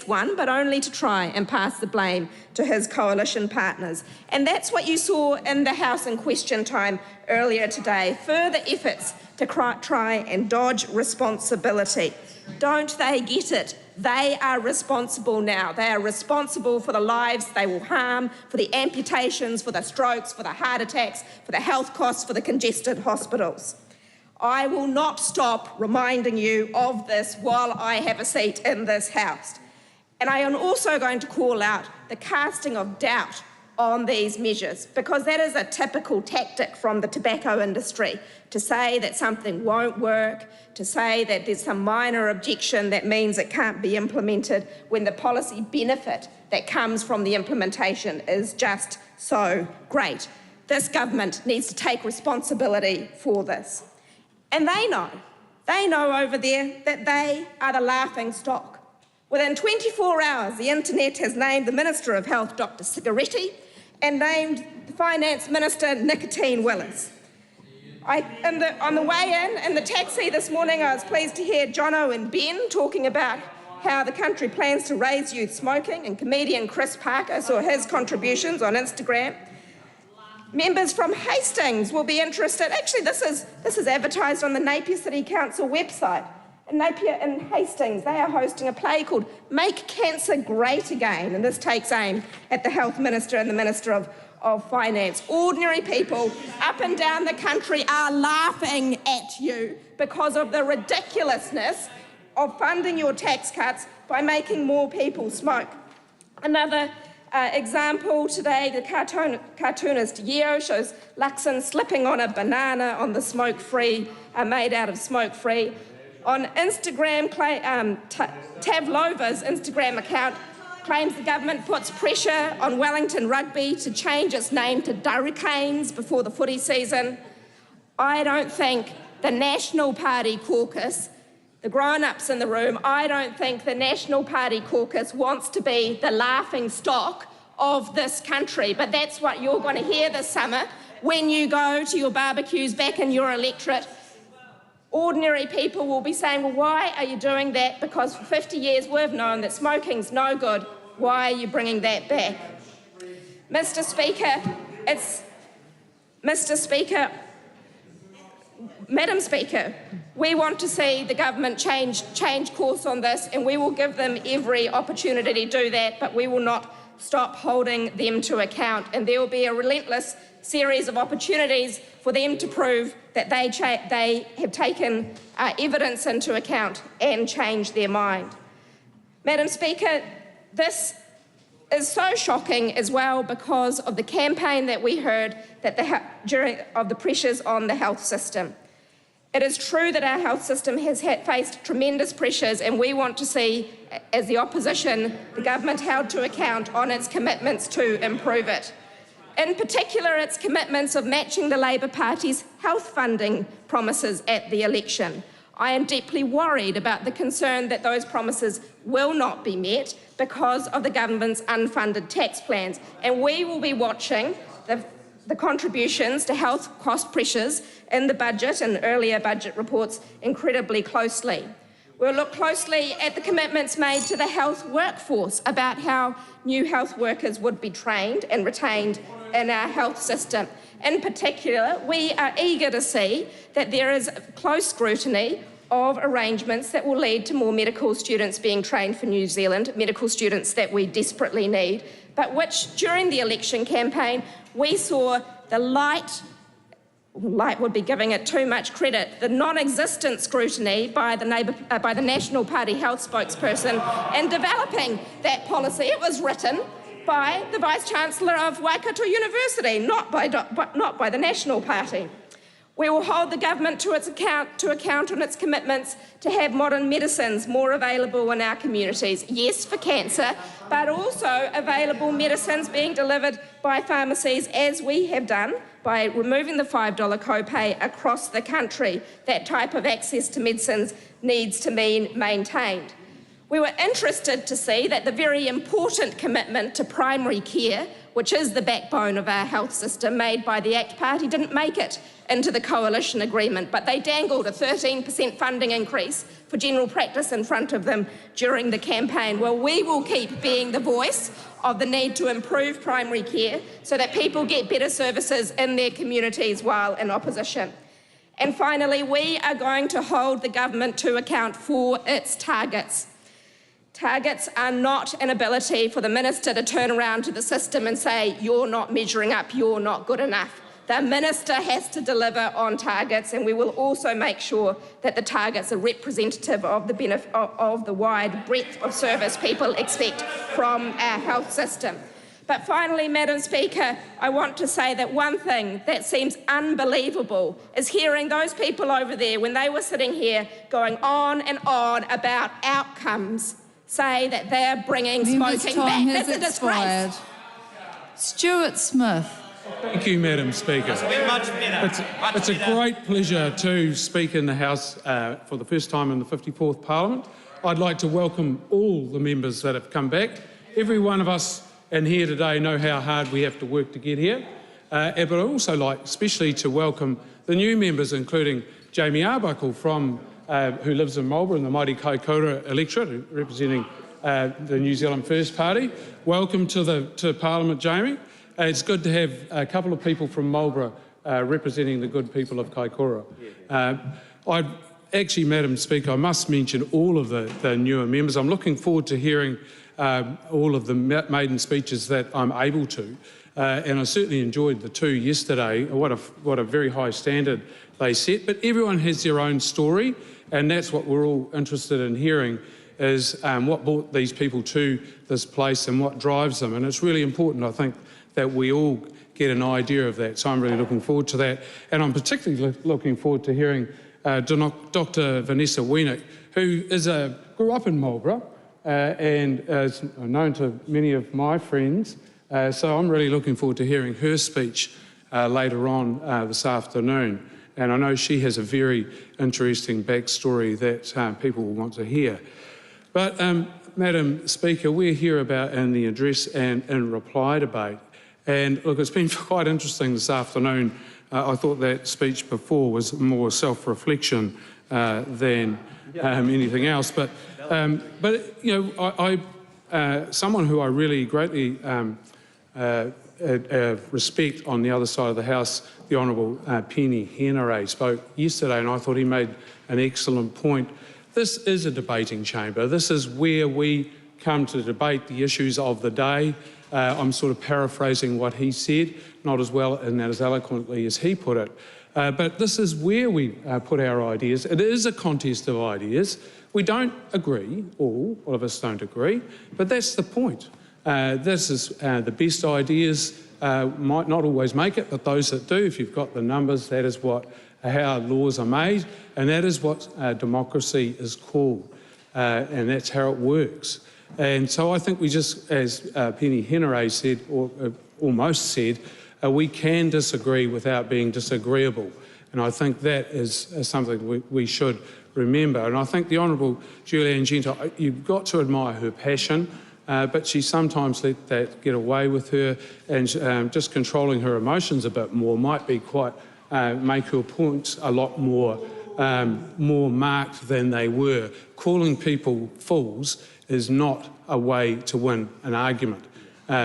Speaker 9: one, but only to try and pass the blame to his coalition partners. And that's what you saw in the House in question time earlier today, further efforts to try and dodge responsibility. Don't they get it? They are responsible now. They are responsible for the lives they will harm, for the amputations, for the strokes, for the heart attacks, for the health costs, for the congested hospitals. I will not stop reminding you of this while I have a seat in this House. And I am also going to call out the casting of doubt on these measures, because that is a typical tactic from the tobacco industry, to say that something won't work, to say that there's some minor objection that means it can't be implemented, when the policy benefit that comes from the implementation is just so great. This government needs to take responsibility for this. And they know over there that they are the laughing stock. Within 24 hours, the internet has named the Minister of Health, Dr. Cigaretti, and named the Finance Minister, Nicotine Willis. On the way in the taxi this morning, I was pleased to hear Jono and Ben talking about how the country plans to raise youth smoking, and comedian Chris Parker saw his contributions on Instagram. Members from Hastings will be interested. Actually, this is advertised on the Napier City Council website. In Napier and Hastings, they are hosting a play called Make Cancer Great Again, and this takes aim at the Health Minister and the Minister of Finance. Ordinary people up and down the country are laughing at you because of the ridiculousness of funding your tax cuts by making more people smoke. Another example today, the cartoonist Yeo shows Luxon slipping on a banana on the smoke-free, made out of smoke-free. On Instagram, Tavlova's Instagram account claims the government puts pressure on Wellington Rugby to change its name to Hurricanes before the footy season. I don't think the National Party caucus, the grown-ups in the room, I don't think the National Party caucus wants to be the laughing stock of this country, but that's what you're going to hear this summer when you go to your barbecues back in your electorate. Ordinary people will be saying, well, why are you doing that? Because for 50 years we've known that smoking's no good. Why are you bringing that back? Mr. Speaker, Madam Speaker, we want to see the government change course on this, and we will give them every opportunity to do that, but we will not stop holding them to account, and there will be a relentless series of opportunities for them to prove that they have taken evidence into account and changed their mind. Madam Speaker, this is so shocking as well because of the campaign that we heard of the pressures on the health system. It is true that our health system has faced tremendous pressures, and we want to see, as the opposition, the government held to account on its commitments to improve it. In particular, its commitments of matching the Labour Party's health funding promises at the election. I am deeply worried about the concern that those promises will not be met because of the government's unfunded tax plans, and we will be watching the contributions to health cost pressures in the budget and earlier budget reports incredibly closely. We'll look closely at the commitments made to the health workforce about how new health workers would be trained and retained in our health system. In particular, we are eager to see that there is close scrutiny of arrangements that will lead to more medical students being trained for New Zealand, medical students that we desperately need, but which during the election campaign we saw the light would be giving it too much credit, the non-existent scrutiny by the National Party health spokesperson in developing that policy. It was written by the Vice-Chancellor of Waikato University, not by the National Party. We will hold the government to account on its commitments to have modern medicines more available in our communities. Yes, for cancer, but also available medicines being delivered by pharmacies, as we have done by removing the $5 copay across the country. That type of access to medicines needs to be maintained. We were interested to see that the very important commitment to primary care, which is the backbone of our health system, made by the ACT Party, didn't make it into the coalition agreement, but they dangled a 13% funding increase for general practice in front of them during the campaign. Well, we will keep being the voice of the need to improve primary care so that people get better services in their communities while in opposition. And finally, we are going to hold the government to account for its targets. Targets are not an ability for the minister to turn around to the system and say, you're not measuring up, you're not good enough. The minister has to deliver on targets, and we will also make sure that the targets are representative of the wide breadth of service people expect from our health system. But finally, Madam Speaker, I want to say that one thing that seems unbelievable is hearing those people over there, when they were sitting here going on and on about outcomes, say that they're bringing smoking back. That's a disgrace.
Speaker 3: Stuart Smith.
Speaker 17: Thank you, Madam Speaker. It's a great pleasure to speak in the House for the first time in the 54th Parliament. I'd like to welcome all the members that have come back. Every one of us in here today know how hard we have to work to get here. But I'd also like especially to welcome the new members, including Jamie Arbuckle who lives in Marlborough in the mighty Kaikoura electorate, representing the New Zealand First Party. Welcome to Parliament, Jamie. It's good to have a couple of people from Marlborough representing the good people of Kaikoura. Actually, Madam Speaker, I must mention all of the newer members. I'm looking forward to hearing all of the maiden speeches that I'm able to. And I certainly enjoyed the two yesterday. What a very high standard they set. But everyone has their own story, and that's what we're all interested in hearing, is what brought these people to this place and what drives them. And it's really important, I think, that we all get an idea of that. So I'm really looking forward to that. And I'm particularly looking forward to hearing Dr. Vanessa Wienick, who grew up in Marlborough and is known to many of my friends. So I'm really looking forward to hearing her speech later on this afternoon. And I know she has a very interesting backstory that people will want to hear. But, Madam Speaker, we're here in the address and in reply debate. And look, it's been quite interesting this afternoon. I thought that speech before was more self-reflection than anything else. But you know, someone who I really greatly respect on the other side of the House, the Honourable Peeni Henare, spoke yesterday, and I thought he made an excellent point. This is a debating chamber. This is where we come to debate the issues of the day. I'm sort of paraphrasing what he said, not as well and as eloquently as he put it. But this is where we put our ideas. It is a contest of ideas. We don't agree, all of us don't agree, but that's the point. This is the best ideas might not always make it, but those that do, if you've got the numbers, that is how laws are made, and that is what democracy is called, and that's how it works. And so I think we just, as Peeni Henare said, or almost said, we can disagree without being disagreeable. And I think that is something we should remember. And I think the Honourable Julianne Genter, you've got to admire her passion, but she sometimes let that get away with her, and just controlling her emotions a bit more might be quite, make her points a lot more more marked than they were. Calling people fools is not a way to win an argument.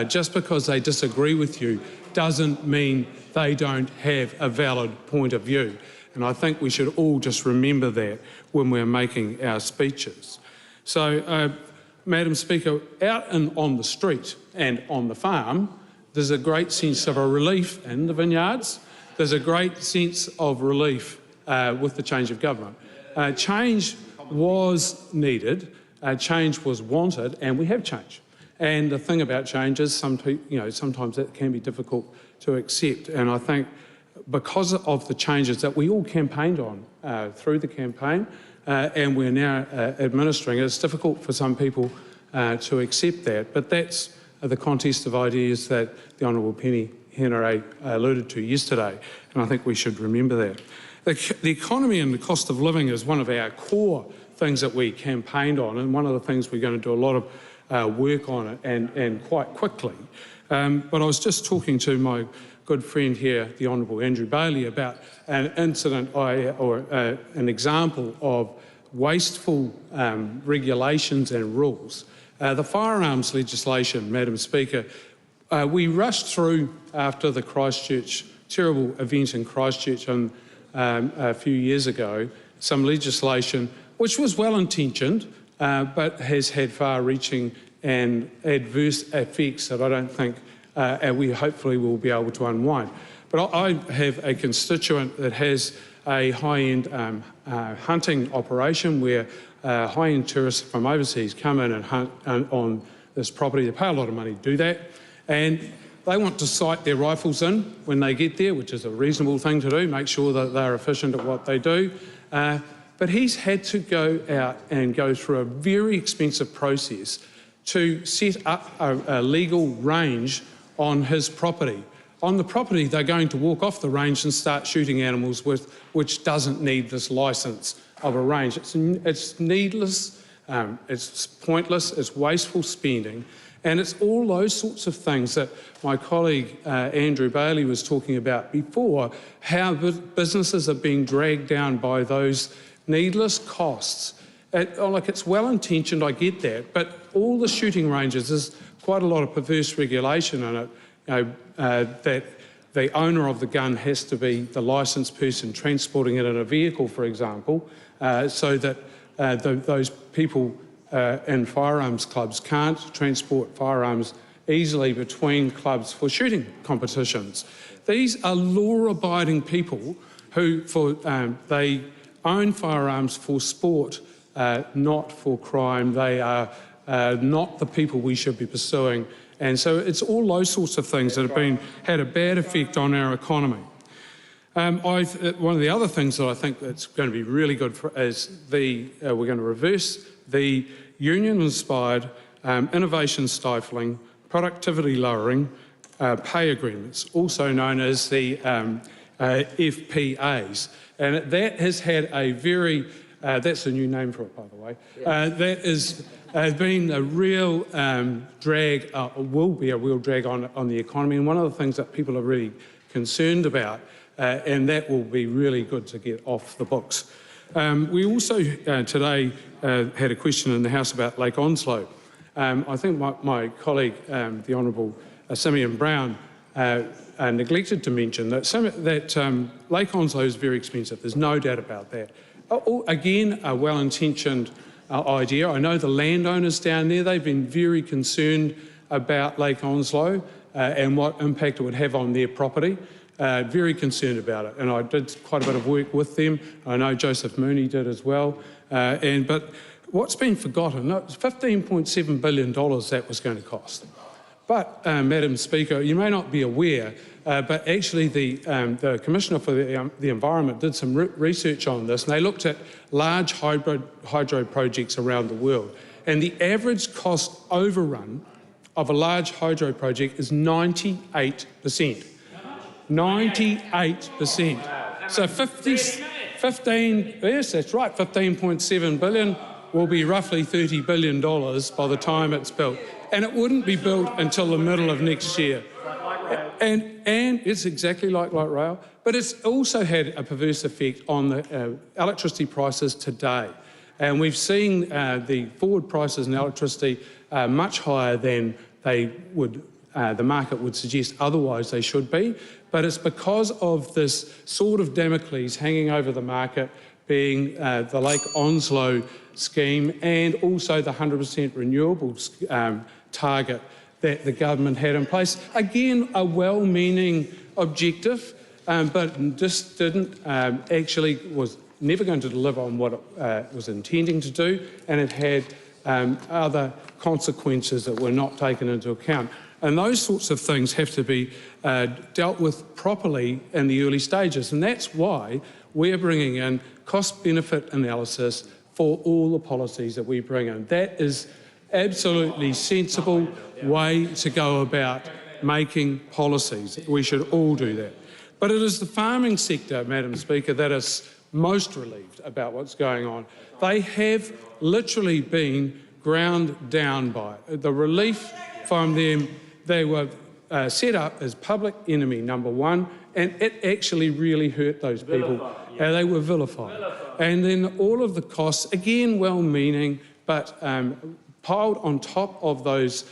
Speaker 17: Just because they disagree with you doesn't mean they don't have a valid point of view. And I think we should all just remember that when we're making our speeches. So, Madam Speaker, out and on the street and on the farm, there's a great sense of a relief in the vineyards. There's a great sense of relief with the change of government. Change was needed, change was wanted, and we have change. And the thing about change is sometimes it can be difficult to accept. And I think because of the changes that we all campaigned on through the campaign and we're now administering, it's difficult for some people to accept that. But that's the contest of ideas that the Honourable Penny Henare alluded to yesterday, and I think we should remember that. The economy and the cost of living is one of our core things that we campaigned on, and one of the things we're going to do a lot of work on it and quite quickly. But I was just talking to my good friend here, the Honourable Andrew Bailey, about an incident an example of wasteful regulations and rules. The firearms legislation, Madam Speaker, we rushed through after the terrible event in Christchurch a few years ago, some legislation which was well-intentioned but has had far-reaching and adverse effects that I don't think we hopefully will be able to unwind. But I have a constituent that has a high-end hunting operation where high-end tourists from overseas come in and hunt on this property. They pay a lot of money to do that, and they want to sight their rifles in when they get there, which is a reasonable thing to do, make sure that they're efficient at what they do. But he's had to go out and go through a very expensive process to set up a legal range on his property. On the property, they're going to walk off the range and start shooting animals which doesn't need this licence of a range. It's needless, it's pointless, it's wasteful spending, and it's all those sorts of things that my colleague Andrew Bailey was talking about before, how businesses are being dragged down by those needless costs. It's well-intentioned, I get that, but all the shooting ranges, there's quite a lot of perverse regulation in it, that the owner of the gun has to be the licensed person transporting it in a vehicle, for example, so that those people in firearms clubs can't transport firearms easily between clubs for shooting competitions. These are law-abiding people who they own firearms for sport, not for crime. They are not the people we should be pursuing. And so it's all those sorts of things that have had a bad effect on our economy. One of the other things that I think that's going to be really good is we're going to reverse the union-inspired, innovation-stifling, productivity-lowering pay agreements, also known as the FPAs. And that has had a very, that's a new name for it, by the way, that has been a real drag, will be a real drag on the economy, and one of the things that people are really concerned about, and that will be really good to get off the books. We also today had a question in the House about Lake Onslow. I think my colleague, the Honourable Simeon Brown, neglected to mention that Lake Onslow is very expensive. There's no doubt about that. Again, a well-intentioned idea. I know the landowners down there, they've been very concerned about Lake Onslow and what impact it would have on their property. Very concerned about it, and I did quite a bit of work with them. I know Joseph Mooney did as well. But what's been forgotten, it's $15.7 billion that was going to cost. But, Madam Speaker, you may not be aware, but actually the Commissioner for the Environment did some research on this, and they looked at large hydro projects around the world. And the average cost overrun of a large hydro project is 98%. 98%. So 15, yes, that's right, 15.7 billion will be roughly $30 billion by the time it's built. And it wouldn't be built until the middle of next year. And it's exactly like light rail, but it's also had a perverse effect on the electricity prices today. And we've seen the forward prices in electricity much higher than they would, the market would suggest otherwise they should be. But it's because of this sword of Damocles hanging over the market, being the Lake Onslow scheme and also the 100% renewables target that the government had in place. Again, a well-meaning objective, but just didn't actually, was never going to deliver on what it was intending to do, and it had other consequences that were not taken into account. And those sorts of things have to be dealt with properly in the early stages, and that's why we're bringing in cost-benefit analysis for all the policies that we bring in. That is absolutely sensible way to go about making policies. We should all do that. But it is the farming sector, Madam Speaker, that is most relieved about what's going on. They have literally been ground down by it. The relief from them, they were set up as public enemy number one, and it actually really hurt those people. They were vilified. And then all of the costs, again well-meaning, but piled on top of those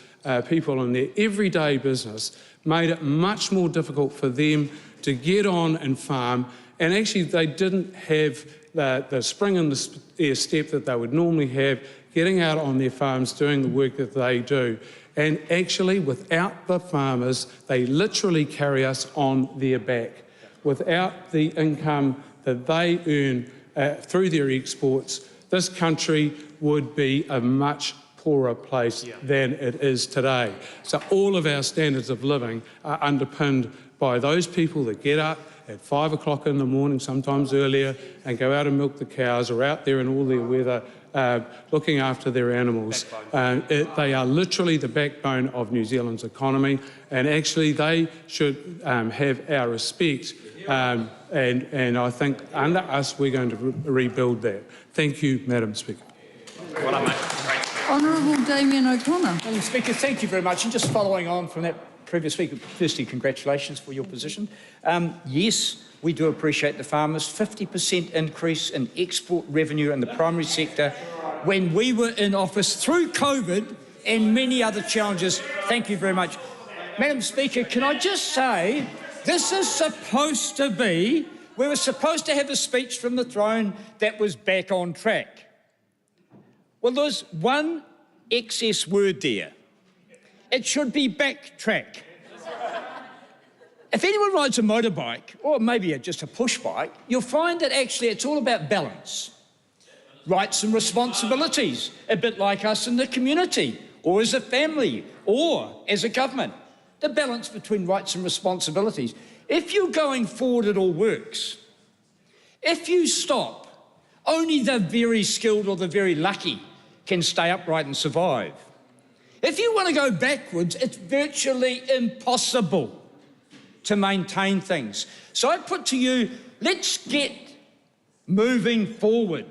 Speaker 17: people in their everyday business, made it much more difficult for them to get on and farm. And actually they didn't have the spring in their step that they would normally have, getting out on their farms, doing the work that they do. And actually, without the farmers, they literally carry us on their back. Without the income that they earn through their exports, this country would be a much poorer place than it is today. So all of our standards of living are underpinned by those people that get up at 5 o'clock in the morning, sometimes earlier, and go out and milk the cows, or out there in all their weather looking after their animals. They are literally the backbone of New Zealand's economy, and actually they should have our respect. And I think under us we're going to rebuild that. Thank you, Madam Speaker.
Speaker 5: Well done, mate.
Speaker 3: Honourable Damien O'Connor.
Speaker 15: Madam Speaker, thank you very much. And just following on from that previous speaker, firstly, congratulations for your position. Yes, we do appreciate the farmers. 50% increase in export revenue in the primary sector when we were in office through COVID and many other challenges. Thank you very much. Madam Speaker, can I just say, this is supposed to be, we were supposed to have a speech from the throne that was back on track. Well, there's one excess word there. It should be backtrack. If anyone rides a motorbike, or maybe just a push bike, you'll find that actually it's all about balance. Rights and responsibilities, a bit like us in the community, or as a family, or as a government. The balance between rights and responsibilities. If you're going forward, it all works. If you stop, only the very skilled or the very lucky can stay upright and survive. If you want to go backwards, it's virtually impossible to maintain things. So I put to you, let's get moving forward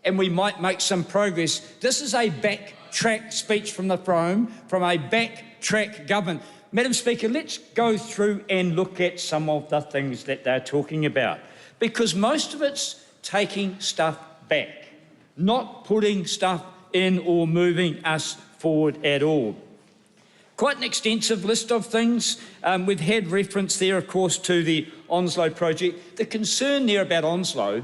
Speaker 15: and we might make some progress. This is a backtrack speech from the throne, from a backtrack government. Madam Speaker, let's go through and look at some of the things that they're talking about, because most of it's taking stuff back, not putting stuff in or moving us forward at all. Quite an extensive list of things. We've had reference there, of course, to the Onslow project. The concern there about Onslow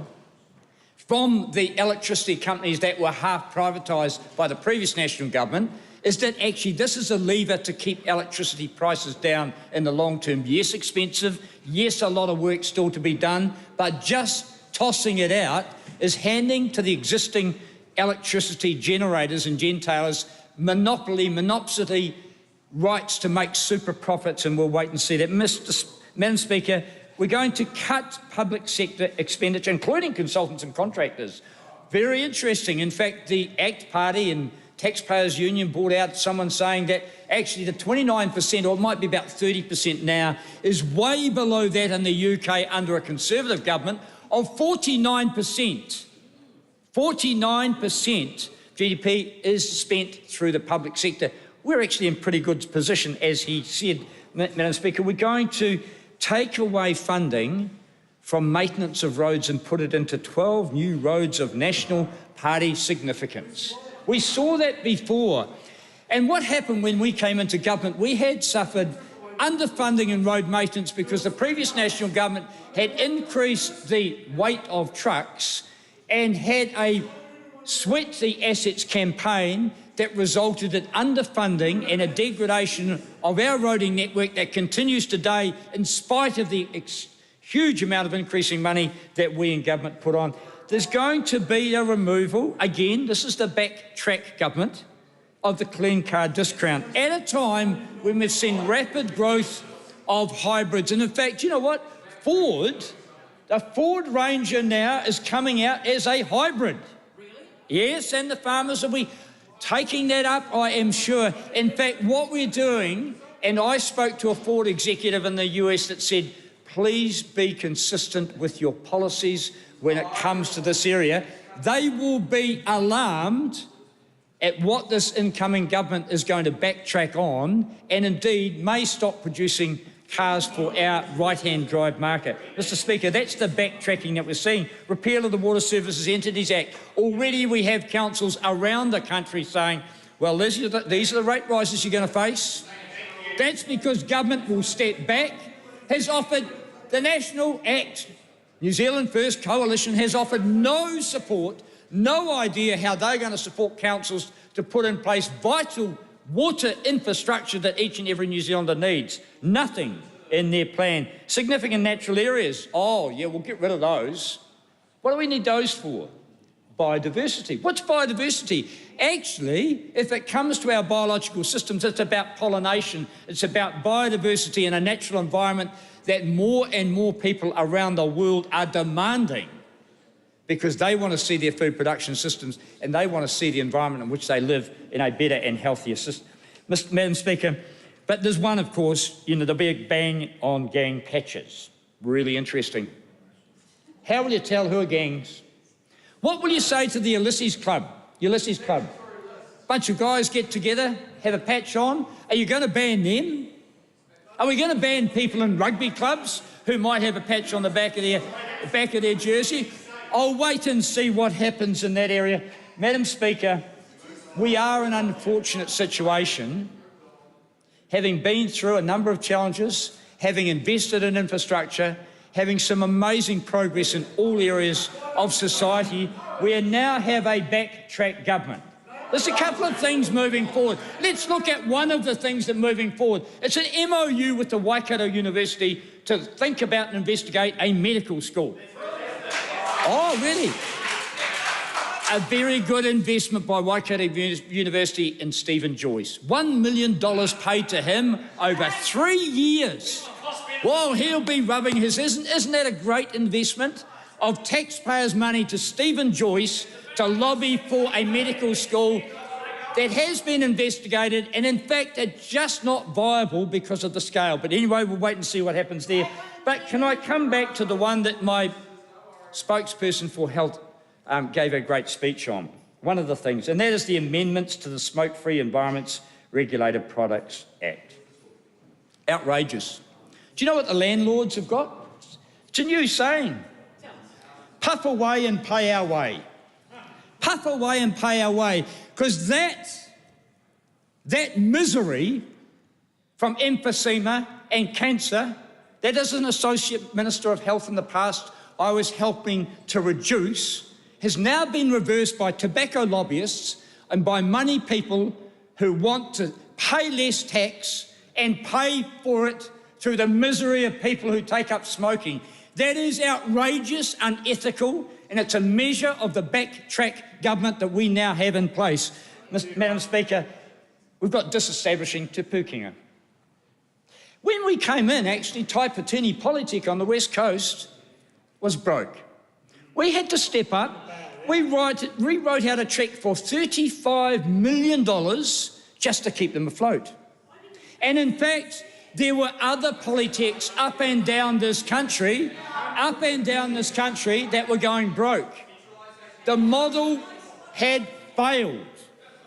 Speaker 15: from the electricity companies that were half privatised by the previous national government is that actually this is a lever to keep electricity prices down in the long term. Yes, expensive. Yes, a lot of work still to be done, but just tossing it out is handing to the existing electricity generators and gentailers monopsony rights to make super profits, and we'll wait and see that. Madam Speaker, we're going to cut public sector expenditure, including consultants and contractors. Very interesting. In fact, the ACT Party and Taxpayers Union brought out someone saying that actually the 29%, or it might be about 30% now, is way below that in the UK under a Conservative government of 49%. 49% GDP is spent through the public sector. We're actually in pretty good position, as he said, Madam Speaker, we're going to take away funding from maintenance of roads and put it into 12 new roads of national party significance. We saw that before. And what happened when we came into government? We had suffered underfunding in road maintenance because the previous national government had increased the weight of trucks and had a sweat the assets campaign that resulted in underfunding and a degradation of our roading network that continues today in spite of the huge amount of increasing money that we in government put on. There's going to be a removal, again, this is the backtrack government, of the clean car discount at a time when we've seen rapid growth of hybrids. And in fact, you know what? The Ford Ranger now is coming out as a hybrid. Really? Yes, and the farmers will be taking that up, I am sure. In fact, what we're doing, and I spoke to a Ford executive in the US that said, please be consistent with your policies when it comes to this area. They will be alarmed at what this incoming government is going to backtrack on and indeed may stop producing cars for our right-hand drive market. Mr Speaker, that's the backtracking that we're seeing. Repeal of the Water Services Entities Act. Already we have councils around the country saying, well, these are the rate rises you're going to face. That's because government will step back, has offered the National Act, New Zealand First Coalition has offered no support, no idea how they're going to support councils to put in place vital water infrastructure that each and every New Zealander needs. Nothing in their plan. Significant natural areas. Oh, yeah, we'll get rid of those. What do we need those for? Biodiversity. What's biodiversity? Actually, if it comes to our biological systems, it's about pollination. It's about biodiversity in a natural environment that more and more people around the world are demanding, because they want to see their food production systems and they want to see the environment in which they live in a better and healthier system. Madam Speaker, but there's one, of course, there'll be a ban on gang patches. Really interesting. How will you tell who are gangs? What will you say to the Ulysses Club? Bunch of guys get together, have a patch on. Are you going to ban them? Are we going to ban people in rugby clubs who might have a patch on the back of their jersey? I'll wait and see what happens in that area. Madam Speaker, we are in an unfortunate situation, having been through a number of challenges, having invested in infrastructure, having some amazing progress in all areas of society. We now have a backtrack government. There's a couple of things moving forward. Let's look at one of the things that are moving forward. It's an MOU with the Waikato University to think about and investigate a medical school. Oh, really? A very good investment by Waikato University in Stephen Joyce. $1 million paid to him over 3 years. Well, he'll be rubbing his... Isn't that a great investment of taxpayers' money to Stephen Joyce to lobby for a medical school that has been investigated and, in fact, it's just not viable because of the scale. But anyway, we'll wait and see what happens there. But can I come back to the one that my spokesperson for health gave a great speech on? One of the things, and that is the amendments to the Smoke-Free Environments Regulated Products Act. Outrageous. Do you know what the landlords have got? It's a new saying. Puff away and pay our way. Puff away and pay our way. Because that misery from emphysema and cancer, that as an Associate Minister of Health in the past, I was helping to reduce, has now been reversed by tobacco lobbyists and by money people who want to pay less tax and pay for it through the misery of people who take up smoking. That is outrageous, unethical, and it's a measure of the backtrack government that we now have in place. Madam Speaker, we've got disestablishing Te Pūkenga. When we came in, actually, Taipatini Politic on the West Coast was broke. We had to step up. We wrote out a cheque for $35 million just to keep them afloat. And in fact, there were other polytechs up and down this country that were going broke. The model had failed.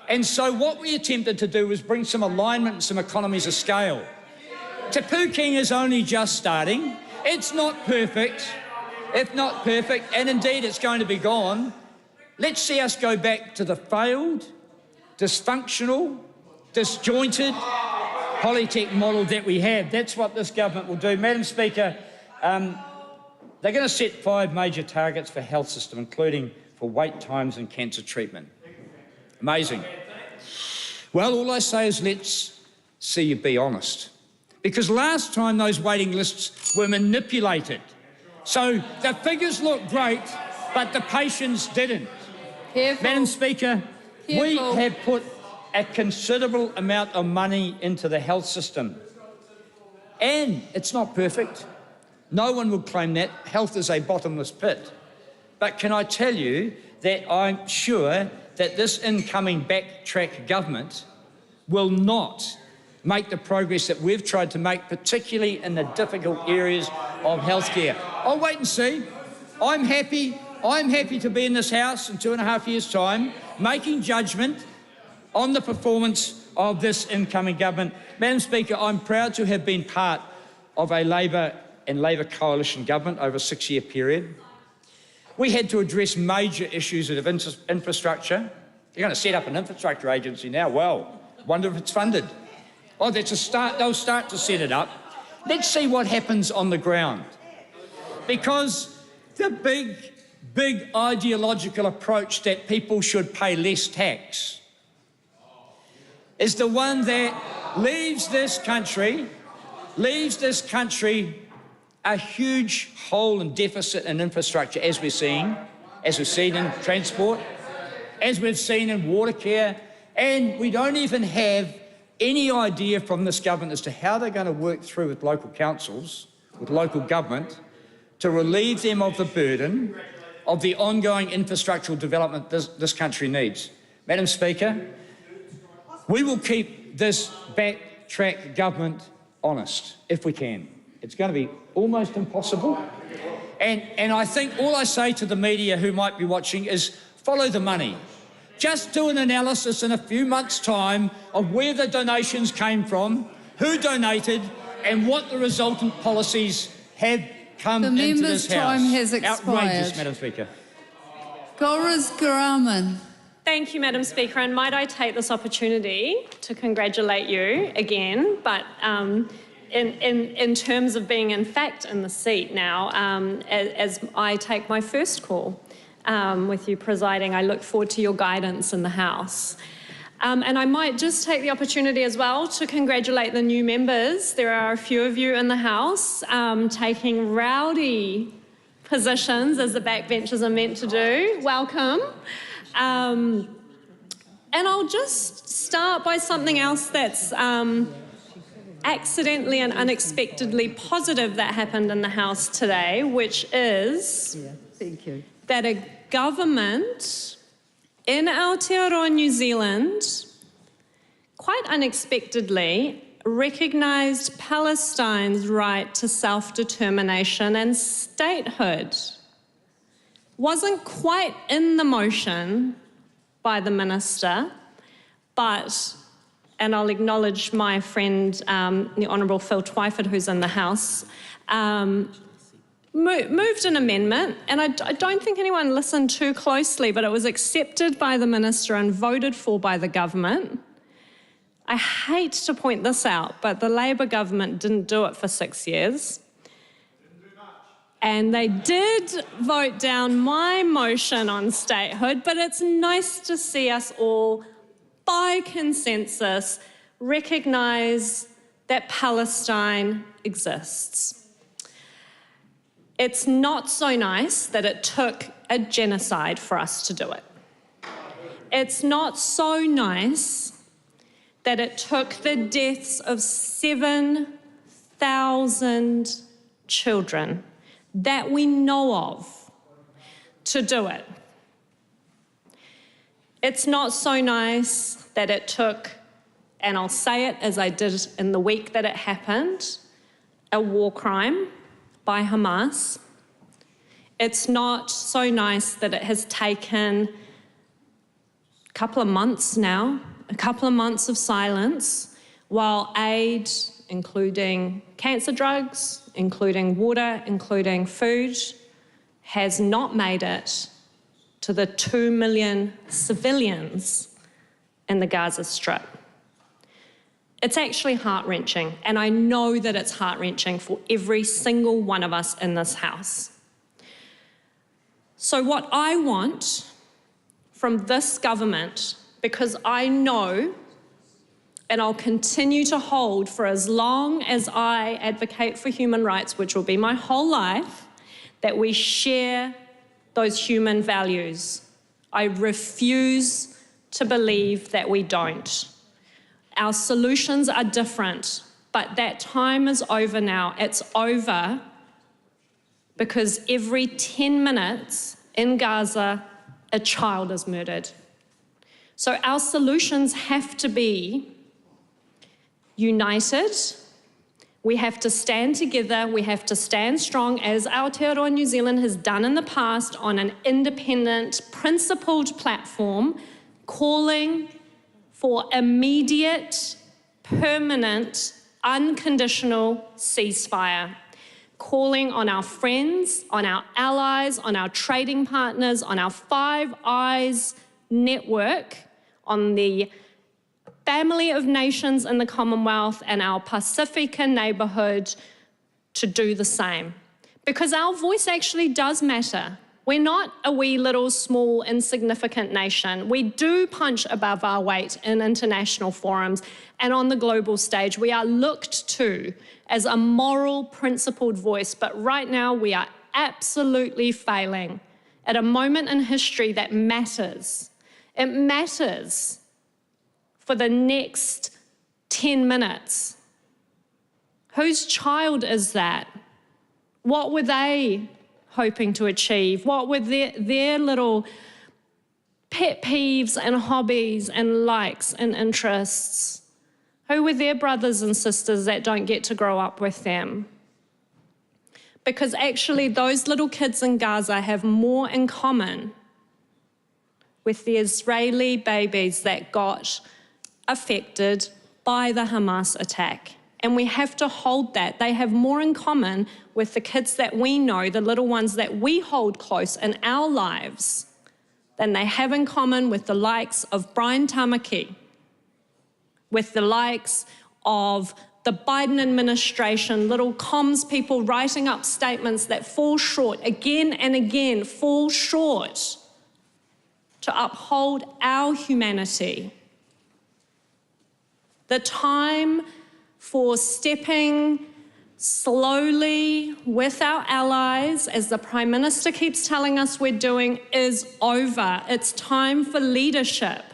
Speaker 15: And so what we attempted to do was bring some alignment and some economies of scale. Te Pūking is only just starting. It's not perfect, and indeed it's going to be gone. Let's see us go back to the failed, dysfunctional, disjointed Polytech model that we have. That's what this government will do. Madam Speaker, they're going to set 5 major targets for health system, including for wait times and cancer treatment. Amazing. Well, all I say is let's see you be honest. Because last time those waiting lists were manipulated. So the figures look great, but the patients didn't.
Speaker 3: Careful.
Speaker 15: Madam Speaker, we
Speaker 3: Careful.
Speaker 15: have put a considerable amount of money into the health system. And it's not perfect. No one would claim that. Health is a bottomless pit. But can I tell you that I'm sure that this incoming backtrack government will not make the progress that we've tried to make, particularly in the difficult areas of healthcare. I'll wait and see. I'm happy to be in this House in 2.5 years' time, making judgment on the performance of this incoming government. Madam Speaker, I'm proud to have been part of a Labor and Labor coalition government over a 6-year period. We had to address major issues of infrastructure. You're going to set up an infrastructure agency now. Well, wonder if it's funded. Oh, that's a start. They'll start to set it up. Let's see what happens on the ground. Because the big ideological approach that people should pay less tax is the one that leaves this country a huge hole and deficit in infrastructure, as we've seen in transport, as we've seen in water care, and we don't even have any idea from this government as to how they're going to work through with local councils, with local government, to relieve them of the burden of the ongoing infrastructural development this country needs. Madam Speaker, we will keep this backtrack government honest, if we can. It's going to be almost impossible. And I think all I say to the media who might be watching is follow the money. Just do an analysis in a few months' time of where the donations came from, who donated, and what the resultant policies have come into this House.
Speaker 3: The member's time has expired.
Speaker 15: Outrageous, Madam Speaker.
Speaker 3: Goris Garaman.
Speaker 23: Thank you, Madam Speaker, and might I take this opportunity to congratulate you again, but in terms of being in fact in the seat now, as I take my first call with you presiding, I look forward to your guidance in the House. And I might just take the opportunity as well to congratulate the new members. There are a few of you in the House taking rowdy positions, as the backbenchers are meant to do. Welcome. And I'll just start by something else that's accidentally and unexpectedly positive that happened in the House today, which is that a government in Aotearoa, New Zealand, quite unexpectedly, recognised Palestine's right to self-determination and statehood. Wasn't quite in the motion by the minister, but, and I'll acknowledge my friend, the Honourable Phil Twyford, who's in the House, moved an amendment, and I don't think anyone listened too closely, but it was accepted by the minister and voted for by the government. I hate to point this out, but the Labor government didn't do it for 6 years. And they did vote down my motion on statehood, but it's nice to see us all, by consensus, recognise that Palestine exists. It's not so nice that it took a genocide for us to do it. It's not so nice that it took the deaths of 7,000 children that we know of to do it. It's not so nice that it took, and I'll say it as I did in the week that it happened, a war crime by Hamas. It's not so nice that it has taken a couple of months now, a couple of months of silence, while aid including cancer drugs, including water, including food, has not made it to the 2 million civilians in the Gaza Strip. It's actually heart-wrenching, and I know that it's heart-wrenching for every single one of us in this house. So what I want from this government, because I know, and I'll continue to hold for as long as I advocate for human rights, which will be my whole life, that we share those human values. I refuse to believe that we don't. Our solutions are different, but that time is over now. It's over because every 10 minutes in Gaza, a child is murdered. So our solutions have to be united. We have to stand together. We have to stand strong, as Aotearoa New Zealand has done in the past, on an independent, principled platform, calling for immediate, permanent, unconditional ceasefire, calling on our friends, on our allies, on our trading partners, on our Five Eyes network, on the family of nations in the Commonwealth and our Pacifica neighbourhood to do the same. Because our voice actually does matter. We're not a wee little small insignificant nation. We do punch above our weight in international forums and on the global stage. We are looked to as a moral, principled voice, but right now we are absolutely failing at a moment in history that matters. It matters for the next 10 minutes. Whose child is that? What were they hoping to achieve? What were their little pet peeves and hobbies and likes and interests? Who were their brothers and sisters that don't get to grow up with them? Because actually those little kids in Gaza have more in common with the Israeli babies that got affected by the Hamas attack. And we have to hold that. They have more in common with the kids that we know, the little ones that we hold close in our lives, than they have in common with the likes of Brian Tamaki, with the likes of the Biden administration, little comms people writing up statements that fall short, again and again, fall short to uphold our humanity. The time for stepping slowly with our allies, as the Prime Minister keeps telling us we're doing, is over. It's time for leadership.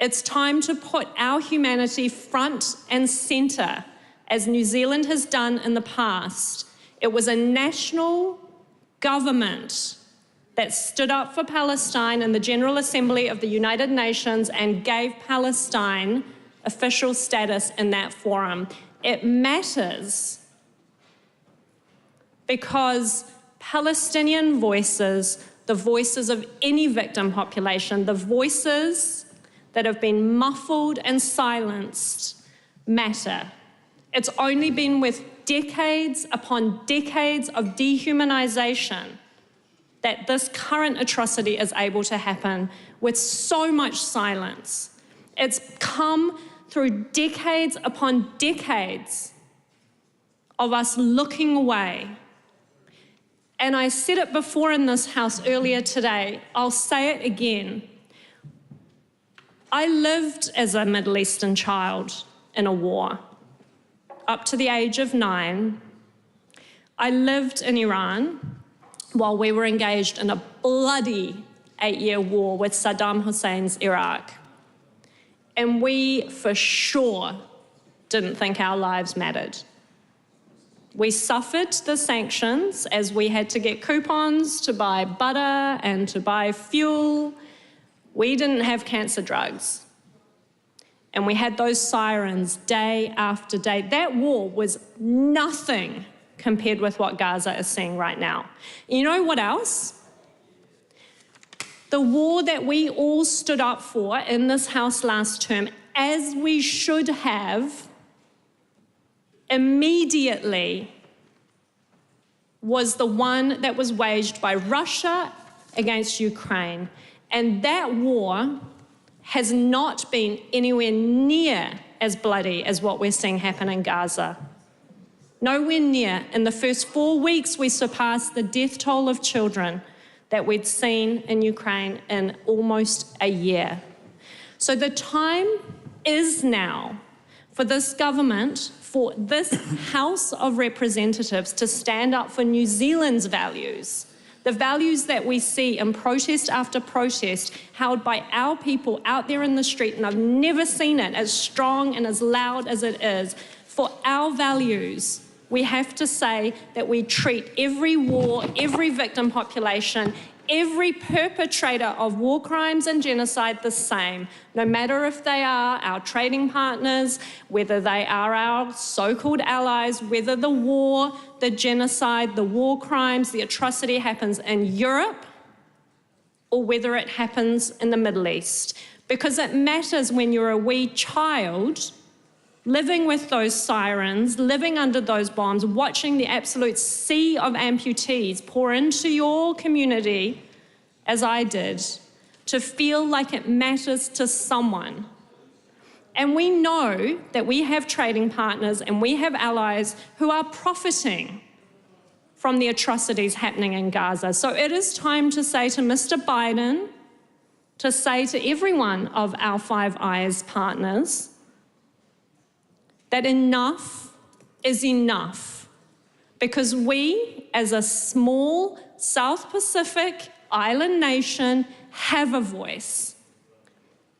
Speaker 23: It's time to put our humanity front and centre, as New Zealand has done in the past. It was a national government that stood up for Palestine in the General Assembly of the United Nations and gave Palestine official status in that forum. It matters because Palestinian voices, the voices of any victim population, the voices that have been muffled and silenced, matter. It's only been with decades upon decades of dehumanisation that this current atrocity is able to happen with so much silence. It's come through decades upon decades of us looking away. And I said it before in this house earlier today, I'll say it again. I lived as a Middle Eastern child in a war up to the age of 9. I lived in Iran while we were engaged in a bloody 8-year war with Saddam Hussein's Iraq. And we, for sure, didn't think our lives mattered. We suffered the sanctions as we had to get coupons to buy butter and to buy fuel. We didn't have cancer drugs. And we had those sirens day after day. That war was nothing compared with what Gaza is seeing right now. You know what else? The war that we all stood up for in this house last term, as we should have,
Speaker 13: immediately was the one that was waged by Russia against Ukraine. And that war has not been anywhere near as bloody as what we're seeing happen in Gaza. Nowhere near. In the first 4 weeks, we surpassed the death toll of children that we'd seen in Ukraine in almost a year. So the time is now for this government, for this House of Representatives to stand up for New Zealand's values, the values that we see in protest after protest held by our people out there in the street, and I've never seen it as strong and as loud as it is. For our values, we have to say that we treat every war, every victim population, every perpetrator of war crimes and genocide the same, no matter if they are our trading partners, whether they are our so-called allies, whether the war, the genocide, the war crimes, the atrocity happens in Europe, or whether it happens in the Middle East. Because it matters when you're a wee child living with those sirens, living under those bombs, watching the absolute sea of amputees pour into your community, as I did, to feel like it matters to someone. And we know that we have trading partners and we have allies who are profiting from the atrocities happening in Gaza. So it is time to say to Mr. Biden, to say to every one of our Five Eyes partners, that enough is enough, because we, as a small South Pacific island nation, have a voice,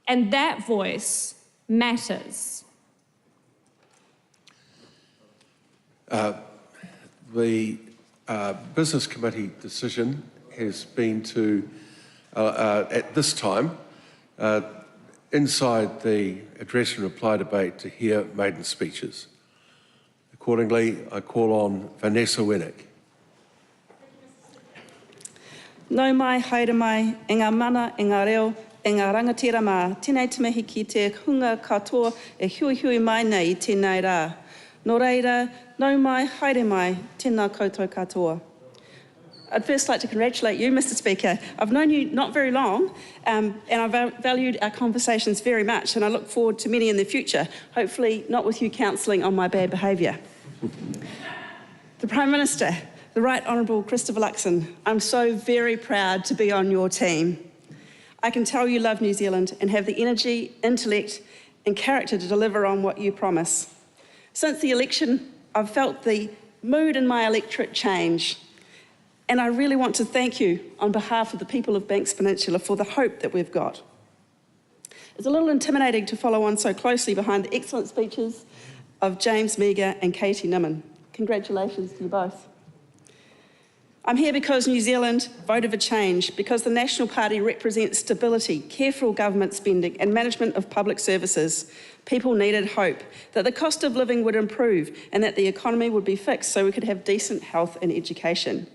Speaker 13: and that voice matters.
Speaker 1: The Business Committee decision has been to, at this time, inside the address and reply debate, to hear maiden speeches. Accordingly, I call on Vanessa Winnick.
Speaker 20: Nau mai, haere mai, e ngā mana, e ngā reo, e ngā rangatira mā, tēnei te mihi ki te hunga katoa e hui hui mai nei I tēnei rā. Nō reira, nau mai, haere mai, tēnā koutou katoa. I'd first like to congratulate you, Mr. Speaker. I've known you not very long, and I've valued our conversations very much, and I look forward to many in the future, hopefully not with you counselling on my bad behaviour. The Prime Minister, the Right Honourable Christopher Luxon, I'm so very proud to be on your team. I can tell you love New Zealand and have the energy, intellect and character to deliver on what you promise. Since the election, I've felt the mood in my electorate change. And I really want to thank you on behalf of the people of Banks Peninsula for the hope that we've got. It's a little intimidating to follow on so closely behind the excellent speeches of James Meagher and Katie Nimmin. Congratulations to you both. I'm here because New Zealand voted for change, because the National Party represents stability, careful government spending and management of public services. People needed hope that the cost of living would improve and that the economy would be fixed so we could have decent health and education.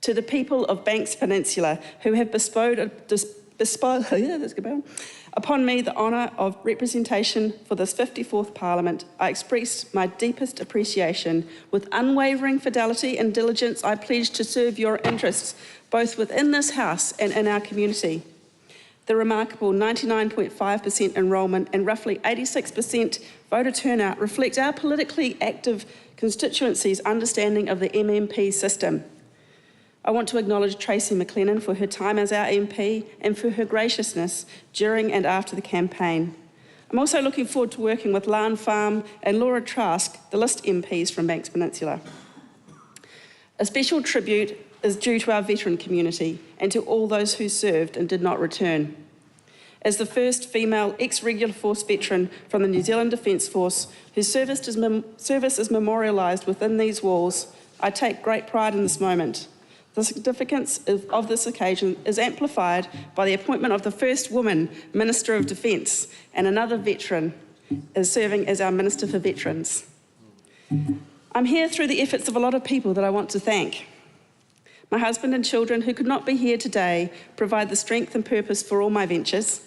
Speaker 20: To the people of Banks Peninsula who have bestowed upon me the honour of representation for this 54th Parliament, I express my deepest appreciation. With unwavering fidelity and diligence, I pledge to serve your interests, both within this House and in our community. The remarkable 99.5% enrolment and roughly 86% voter turnout reflect our politically active constituency's understanding of the MMP system. I want to acknowledge Tracy McLennan for her time as our MP and for her graciousness during and after the campaign. I'm also looking forward to working with Lan Farm and Laura Trask, the list MPs from Banks Peninsula. A special tribute is due to our veteran community and to all those who served and did not return. As the first female ex-regular force veteran from the New Zealand Defence Force whose service is memorialised within these walls, I take great pride in this moment. The significance of this occasion is amplified by the appointment of the first woman Minister of Defence, and another veteran is serving as our Minister for Veterans. I'm here through the efforts of a lot of people that I want to thank. My husband and children, who could not be here today, provide the strength and purpose for all my ventures.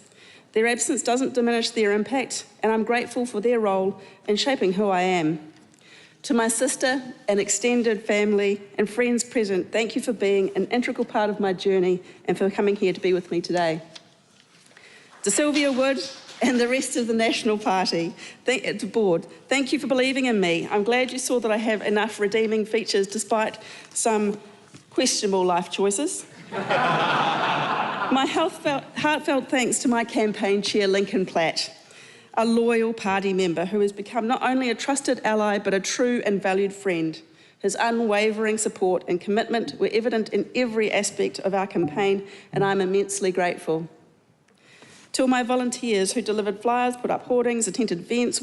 Speaker 20: Their absence doesn't diminish their impact, and I'm grateful for their role in shaping who I am. To my sister and extended family and friends present, thank you for being an integral part of my journey and for coming here to be with me today. To Sylvia Wood and the rest of the National Party, the board, thank you for believing in me. I'm glad you saw that I have enough redeeming features despite some questionable life choices. My heartfelt thanks to my campaign chair, Lincoln Platt, a loyal party member who has become not only a trusted ally but a true and valued friend. His unwavering support and commitment were evident in every aspect of our campaign, and I'm immensely grateful. To all my volunteers who delivered flyers, put up hoardings, attended events,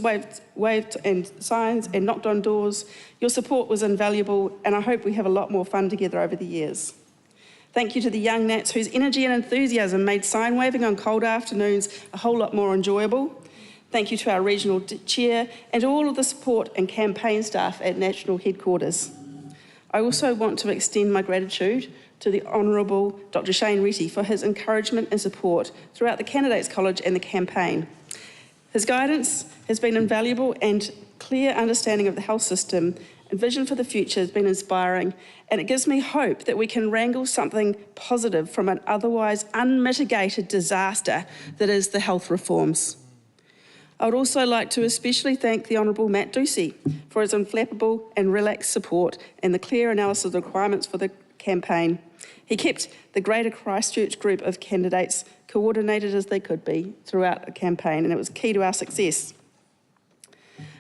Speaker 20: waved and signs and knocked on doors, your support was invaluable, and I hope we have a lot more fun together over the years. Thank you to the young Nats whose energy and enthusiasm made sign waving on cold afternoons a whole lot more enjoyable. Thank you to our regional chair and all of the support and campaign staff at national headquarters. I also want to extend my gratitude to the Honourable Dr. Shane Retty for his encouragement and support throughout the Candidates College and the campaign. His guidance has been invaluable, and clear understanding of the health system and vision for the future has been inspiring, and it gives me hope that we can wrangle something positive from an otherwise unmitigated disaster that is the health reforms. I would also like to especially thank the Honourable Matt Ducey for his inflappable and relaxed support and the clear analysis of the requirements for the campaign. He kept the Greater Christchurch group of candidates coordinated as they could be throughout the campaign, and it was key to our success.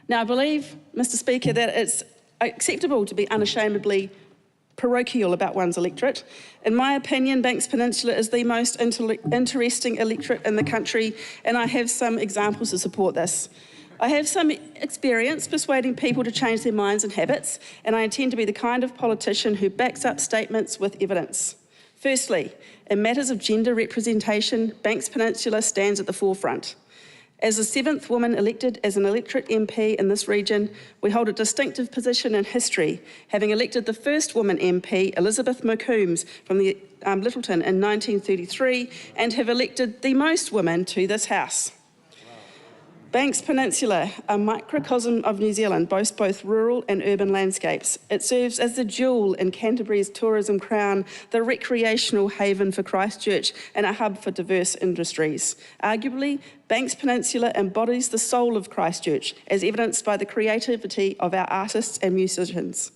Speaker 20: Now, I believe, Mr. Speaker, that it's acceptable to be unashamedly parochial about one's electorate. In my opinion, Banks Peninsula is the most interesting electorate in the country, and I have some examples to support this. I have some experience persuading people to change their minds and habits, and I intend to be the kind of politician who backs up statements with evidence. Firstly, in matters of gender representation, Banks Peninsula stands at the forefront. As the 7th woman elected as an electorate MP in this region, we hold a distinctive position in history, having elected the first woman MP, Elizabeth McCombs, from the Littleton in 1933, and have elected the most women to this House. Banks Peninsula, a microcosm of New Zealand, boasts both rural and urban landscapes. It serves as the jewel in Canterbury's tourism crown, the recreational haven for Christchurch, and a hub for diverse industries. Arguably, Banks Peninsula embodies the soul of Christchurch, as evidenced by the creativity of our artists and musicians.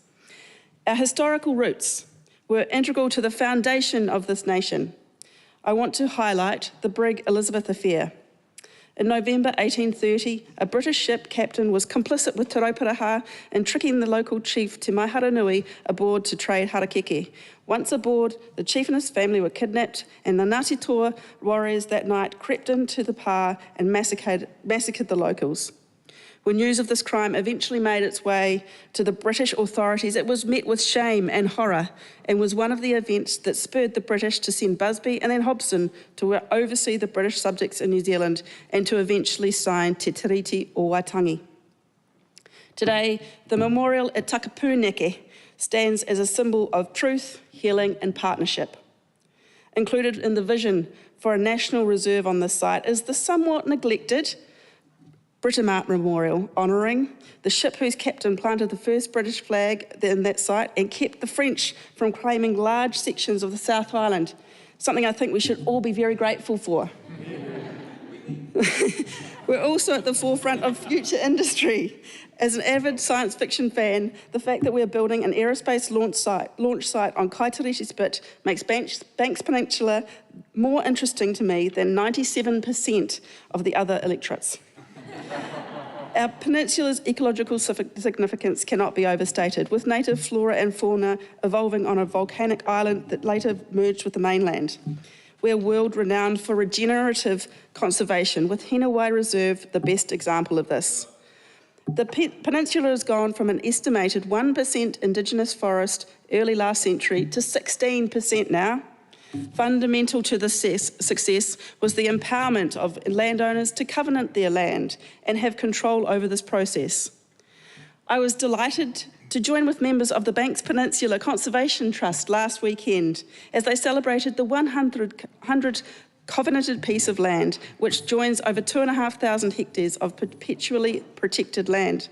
Speaker 20: Our historical roots were integral to the foundation of this nation. I want to highlight the Brig Elizabeth affair. In November 1830, a British ship captain was complicit with Te Rauparaha in tricking the local chief Te Maiharanui aboard to trade harakeke. Once aboard, the chief and his family were kidnapped, and the Ngāti Toa warriors that night crept into the pa and massacred the locals. When news of this crime eventually made its way to the British authorities, it was met with shame and horror, and was one of the events that spurred the British to send Busby and then Hobson to oversee the British subjects in New Zealand and to eventually sign Te Tiriti o Waitangi. Today, the memorial at Takapūneke stands as a symbol of truth, healing and partnership. Included in the vision for a national reserve on this site is the somewhat neglected Britomart Memorial, honouring the ship whose captain planted the first British flag in that site and kept the French from claiming large sections of the South Island, something I think we should all be very grateful for. We're also at the forefront of future industry. As an avid science fiction fan, the fact that we're building an aerospace launch site on Kaitariti Spit makes Banks Peninsula more interesting to me than 97% of the other electorates. Our peninsula's ecological significance cannot be overstated, with native flora and fauna evolving on a volcanic island that later merged with the mainland. We're world renowned for regenerative conservation, with Henawai Reserve the best example of this. The peninsula has gone from an estimated 1% Indigenous forest early last century to 16% now. Fundamental to this success was the empowerment of landowners to covenant their land and have control over this process. I was delighted to join with members of the Banks Peninsula Conservation Trust last weekend as they celebrated the 100 covenanted piece of land, which joins over 2,500 hectares of perpetually protected land.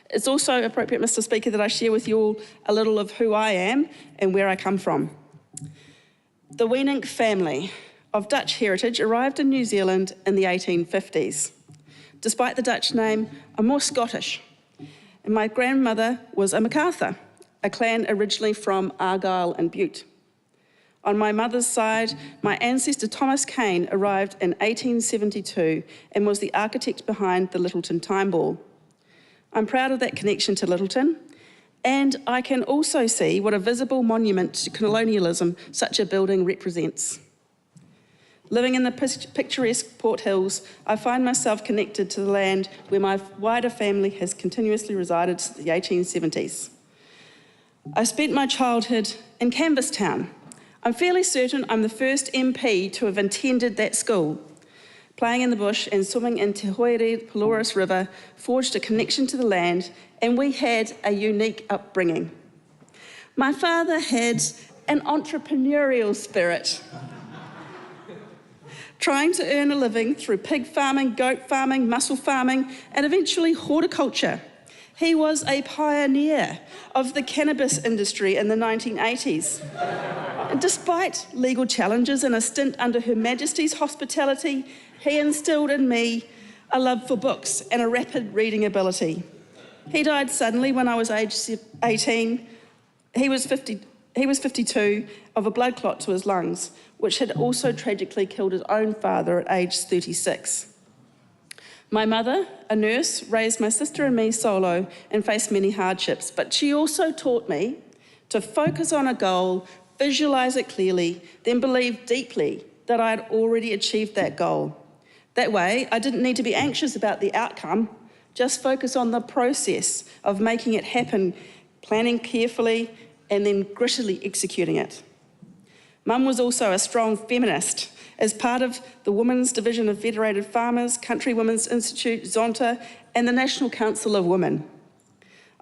Speaker 20: It's also appropriate, Mr. Speaker, that I share with you all a little of who I am and where I come from. The Wienink family of Dutch heritage arrived in New Zealand in the 1850s. Despite the Dutch name, I'm more Scottish. And my grandmother was a MacArthur, a clan originally from Argyll and Bute. On my mother's side, my ancestor Thomas Kane arrived in 1872 and was the architect behind the Littleton Time Ball. I'm proud of that connection to Littleton, and I can also see what a visible monument to colonialism such a building represents. Living in the picturesque Port Hills, I find myself connected to the land where my wider family has continuously resided since the 1870s. I spent my childhood in Canvasstown. I'm fairly certain I'm the first MP to have attended that school. Playing in the bush and swimming in Te Hoere Pelorus River forged a connection to the land, and we had a unique upbringing. My father had an entrepreneurial spirit, trying to earn a living through pig farming, goat farming, mussel farming, and eventually horticulture. He was a pioneer of the cannabis industry in the 1980s. Despite legal challenges and a stint under Her Majesty's hospitality, he instilled in me a love for books and a rapid reading ability. He died suddenly when I was age 18. He was 52 of a blood clot to his lungs, which had also tragically killed his own father at age 36. My mother, a nurse, raised my sister and me solo and faced many hardships, but she also taught me to focus on a goal, visualise it clearly, then believe deeply that I had already achieved that goal. That way, I didn't need to be anxious about the outcome, just focus on the process of making it happen, planning carefully, and then grittily executing it. Mum was also a strong feminist. As part of the Women's Division of Federated Farmers, Country Women's Institute, Zonta, and the National Council of Women.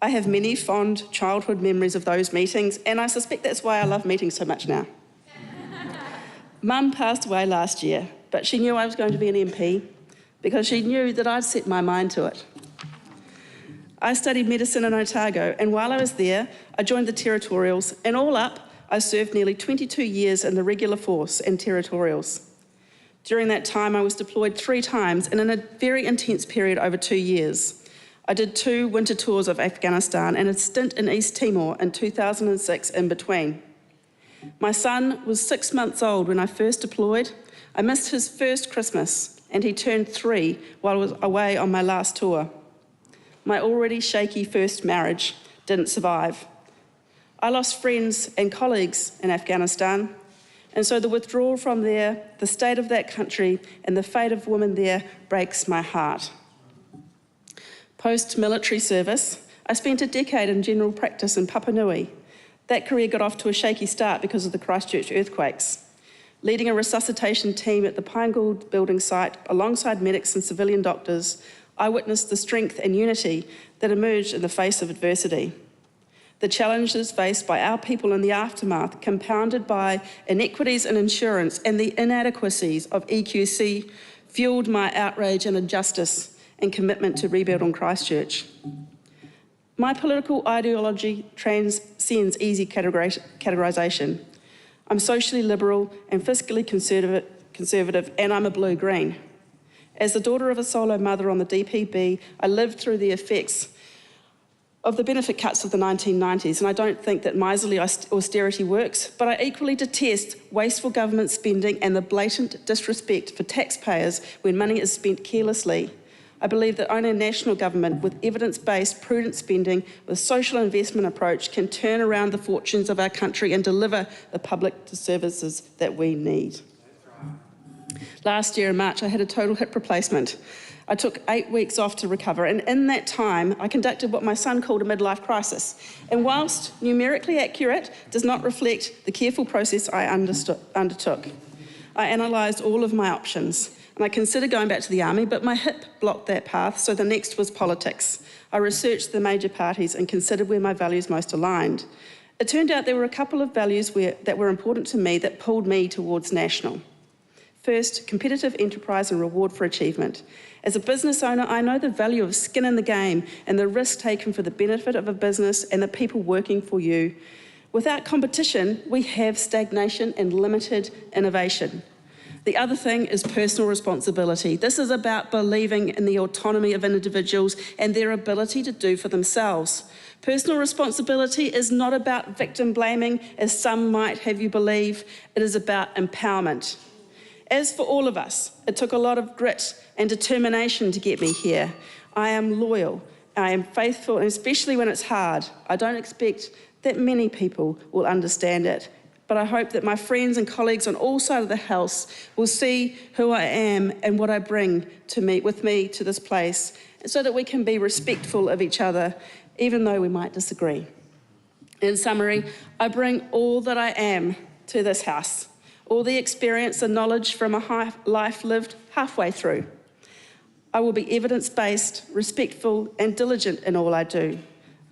Speaker 20: I have many fond childhood memories of those meetings, and I suspect that's why I love meetings so much now. Mum passed away last year, but she knew I was going to be an MP because she knew that I'd set my mind to it. I studied medicine in Otago, and while I was there, I joined the Territorials, and all up, I served nearly 22 years in the regular force and Territorials. During that time, I was deployed 3 times and in a very intense period over 2 years. I did 2 winter tours of Afghanistan and a stint in East Timor in 2006 in between. My son was 6 months old when I first deployed. I missed his first Christmas, and he turned 3 while I was away on my last tour. My already shaky first marriage didn't survive. I lost friends and colleagues in Afghanistan, and so the withdrawal from there, the state of that country, and the fate of women there breaks my heart. Post-military service, I spent a decade in general practice in Papua Nui. That career got off to a shaky start because of the Christchurch earthquakes. Leading a resuscitation team at the Pine Gould building site alongside medics and civilian doctors, I witnessed the strength and unity that emerged in the face of adversity. The challenges faced by our people in the aftermath, compounded by inequities in insurance and the inadequacies of EQC, fueled my outrage and injustice and commitment to rebuild on Christchurch. My political ideology transcends easy categorisation. I'm socially liberal and fiscally conservative, and I'm a blue-green. As the daughter of a solo mother on the DPB, I lived through the effects of the benefit cuts of the 1990s, and I don't think that miserly austerity works, but I equally detest wasteful government spending and the blatant disrespect for taxpayers when money is spent carelessly. I believe that only a national government with evidence-based, prudent spending with social investment approach can turn around the fortunes of our country and deliver the public services that we need. Last year in March, I had a total hip replacement. I took 8 weeks off to recover, and in that time, I conducted what my son called a midlife crisis. And whilst numerically accurate, does not reflect the careful process I undertook. I analysed all of my options, and I considered going back to the army, but my hip blocked that path, so the next was politics. I researched the major parties and considered where my values most aligned. It turned out there were a couple of values that were important to me that pulled me towards national. First, competitive enterprise and reward for achievement. As a business owner, I know the value of skin in the game and the risk taken for the benefit of a business and the people working for you. Without competition, we have stagnation and limited innovation. The other thing is personal responsibility. This is about believing in the autonomy of individuals and their ability to do for themselves. Personal responsibility is not about victim blaming, as some might have you believe. It is about empowerment. As for all of us, it took a lot of grit and determination to get me here. I am loyal, I am faithful, and especially when it's hard. I don't expect that many people will understand it, but I hope that my friends and colleagues on all sides of the House will see who I am and what I bring with me to this place, so that we can be respectful of each other, even though we might disagree. In summary, I bring all that I am to this House, all the experience and knowledge from a life lived halfway through. I will be evidence-based, respectful and diligent in all I do.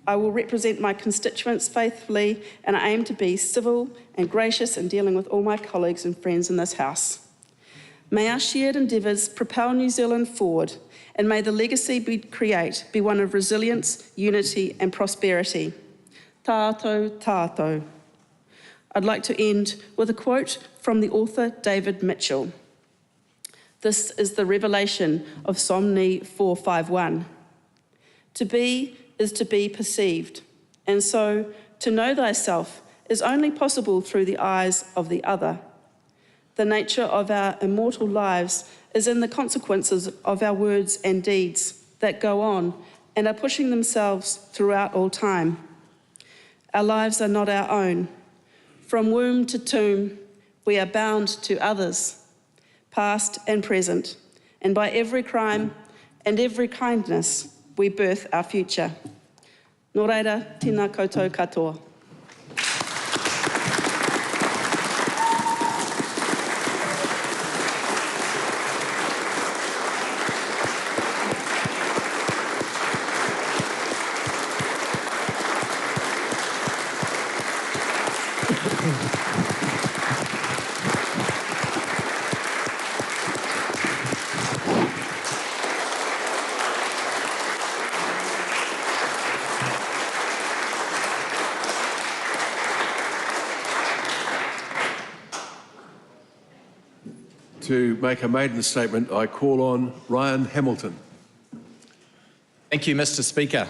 Speaker 20: I will represent my constituents faithfully, and I aim to be civil and gracious in dealing with all my colleagues and friends in this House. May our shared endeavours propel New Zealand forward, and may the legacy we create be one of resilience, unity and prosperity. Tātou, tātou. I'd like to end with a quote from the author David Mitchell. This is the revelation of Somni 451. To be is to be perceived, and so to know thyself is only possible through the eyes of the other. The nature of our immortal lives is in the consequences of our words and deeds that go on and are pushing themselves throughout all time. Our lives are not our own. From womb to tomb, we are bound to others, past and present, and by every crime and every kindness, we birth our future. Nō reira, tēnā koutou katoa.
Speaker 1: To make a maiden statement, I call on Ryan Hamilton.
Speaker 2: Thank you, Mr. Speaker.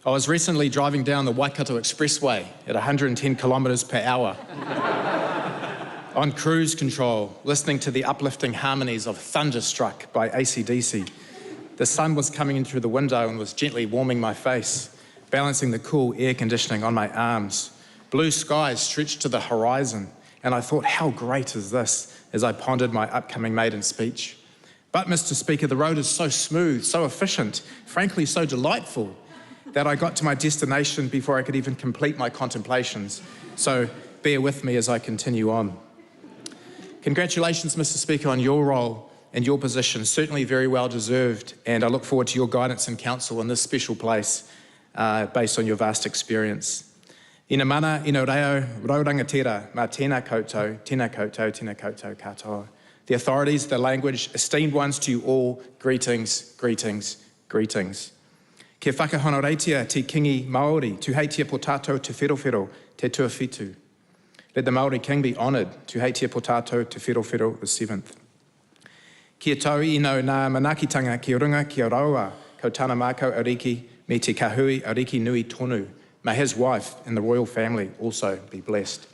Speaker 2: I was recently driving down the Waikato Expressway at 110 kilometres per hour on cruise control, listening to the uplifting harmonies of Thunderstruck by AC/DC. The sun was coming in through the window and was gently warming my face, balancing the cool air conditioning on my arms. Blue skies stretched to the horizon, and I thought, how great is this, as I pondered my upcoming maiden speech. But, Mr. Speaker, the road is so smooth, so efficient, frankly so delightful, that I got to my destination before I could even complete my contemplations. So bear with me as I continue on. Congratulations, Mr. Speaker, on your role and your position, certainly very well deserved, and I look forward to your guidance and counsel in this special place based on your vast experience. Ina mana, ino reo, raurangatira, ma tēnā koutou, tēnā koutou, tēnā koutou katoa. The authorities, the language, esteemed ones to you all, greetings, greetings, greetings. Kia whakahonoreitia te kingi Māori, tu heitia po tātou te whirowhiro, te tuawhitu. Let the Māori King be honoured, tu heitia po tātou te whirowhiro the 7th. Kia tau ino nā manakitanga ki runga ki raua, ko tāna mākau ariki, me te kahui ariki nui tonu. May his wife and the royal family also be blessed.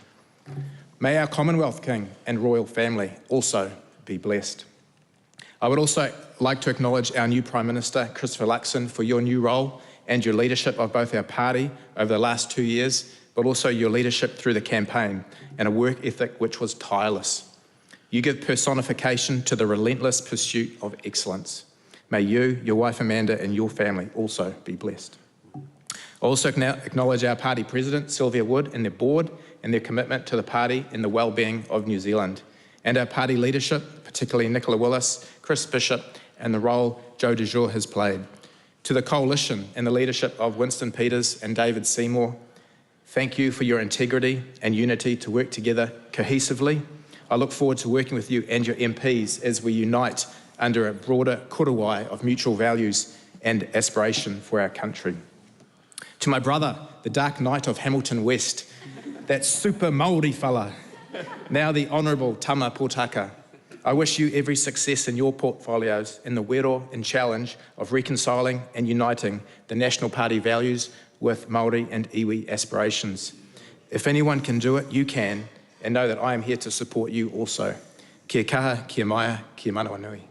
Speaker 2: May our Commonwealth King and royal family also be blessed. I would also like to acknowledge our new Prime Minister, Christopher Luxon, for your new role and your leadership of both our party over the last 2 years, but also your leadership through the campaign and a work ethic which was tireless. You give personification to the relentless pursuit of excellence. May you, your wife Amanda, and your family also be blessed. I also acknowledge our party president, Sylvia Wood, and their board and their commitment to the party and the well-being of New Zealand, and our party leadership, particularly Nicola Willis, Chris Bishop, and the role Joe de Jour has played. To the coalition and the leadership of Winston Peters and David Seymour, thank you for your integrity and unity to work together cohesively. I look forward to working with you and your MPs as we unite under a broader korowai of mutual values and aspiration for our country. To my brother, the Dark Knight of Hamilton West, that super Māori fella, now the Honourable Tama Potaka, I wish you every success in your portfolios in the wero and challenge of reconciling and uniting the National Party values with Māori and iwi aspirations. If anyone can do it, you can, and know that I am here to support you also. Kia kaha, kia maia, kia manawa nui.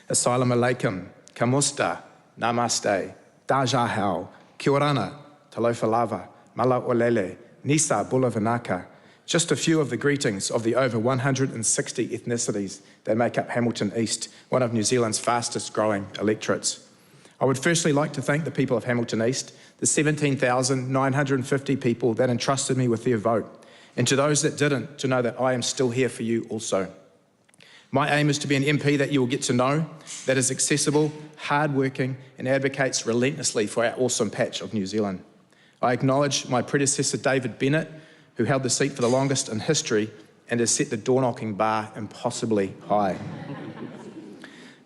Speaker 2: Assalamu alaikum, kamusta, namaste, daja hao, kia orana, talofa lava, mala olele, nisa bulavanaka. Just a few of the greetings of the over 160 ethnicities that make up Hamilton East, one of New Zealand's fastest growing electorates. I would firstly like to thank the people of Hamilton East, the 17,950 people that entrusted me with their vote, and to those that didn't, to know that I am still here for you also. My aim is to be an MP that you will get to know, that is accessible, hard-working, and advocates relentlessly for our awesome patch of New Zealand. I acknowledge my predecessor David Bennett, who held the seat for the longest in history and has set the door-knocking bar impossibly high.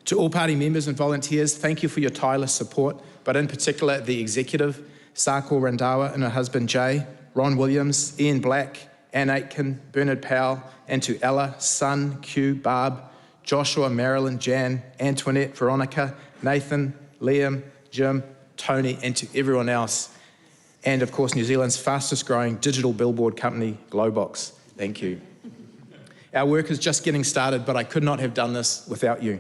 Speaker 2: To all party members and volunteers, thank you for your tireless support, but in particular the executive, Sako Randawa and her husband Jay, Ron Williams, Ian Black, Anne Aitken, Bernard Powell, and to Ella, Sun, Q, Barb, Joshua, Marilyn, Jan, Antoinette, Veronica, Nathan, Liam, Jim, Tony, and to everyone else. And of course, New Zealand's fastest growing digital billboard company, Glowbox. Thank you. Our work is just getting started, but I could not have done this without you.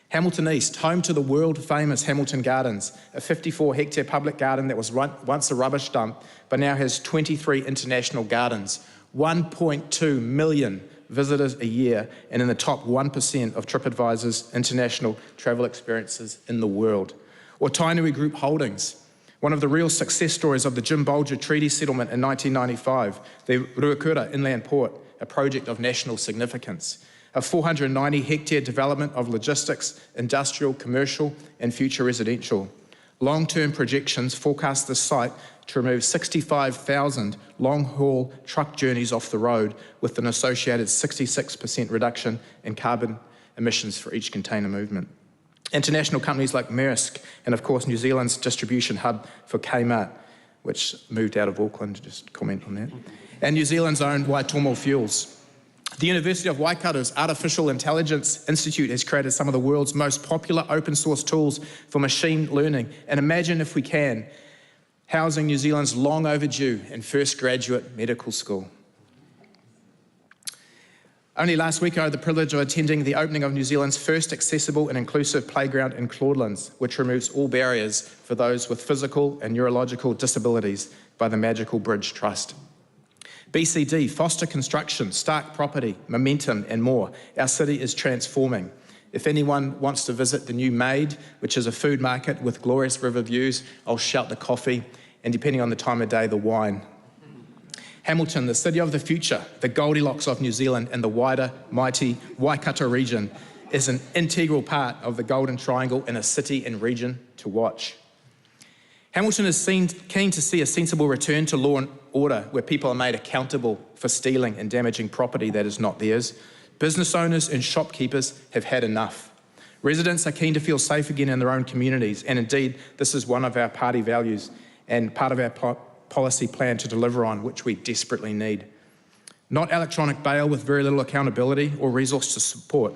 Speaker 2: Hamilton East, home to the world-famous Hamilton Gardens, a 54-hectare public garden that was once a rubbish dump, but now has 23 international gardens, 1.2 million visitors a year, and in the top 1% of TripAdvisor's international travel experiences in the world. Or Tainui Group Holdings, one of the real success stories of the Jim Bolger Treaty Settlement in 1995, the Ruakura Inland Port, a project of national significance. A 490-hectare development of logistics, industrial, commercial, and future residential. Long-term projections forecast this site to remove 65,000 long-haul truck journeys off the road, with an associated 66% reduction in carbon emissions for each container movement. International companies like Maersk, and of course New Zealand's distribution hub for Kmart, which moved out of Auckland, just comment on that, and New Zealand's own Waitomo Fuels. The University of Waikato's Artificial Intelligence Institute has created some of the world's most popular open source tools for machine learning, and imagine, if we can, housing New Zealand's long overdue and first graduate medical school. Only last week I had the privilege of attending the opening of New Zealand's first accessible and inclusive playground in Claudelands, which removes all barriers for those with physical and neurological disabilities by the Magical Bridge Trust. BCD, Foster Construction, Stark Property, Momentum and more. Our city is transforming. If anyone wants to visit the new Maiden, which is a food market with glorious river views, I'll shout the coffee, and depending on the time of day, the wine. Hamilton, the city of the future, the Goldilocks of New Zealand and the wider, mighty Waikato region, is an integral part of the Golden Triangle and a city and region to watch. Hamilton is keen to see a sensible return to law and order, where people are made accountable for stealing and damaging property that is not theirs. Business owners and shopkeepers have had enough. Residents are keen to feel safe again in their own communities, and indeed, this is one of our party values and part of our policy plan to deliver on, which we desperately need. Not electronic bail with very little accountability or resource to support.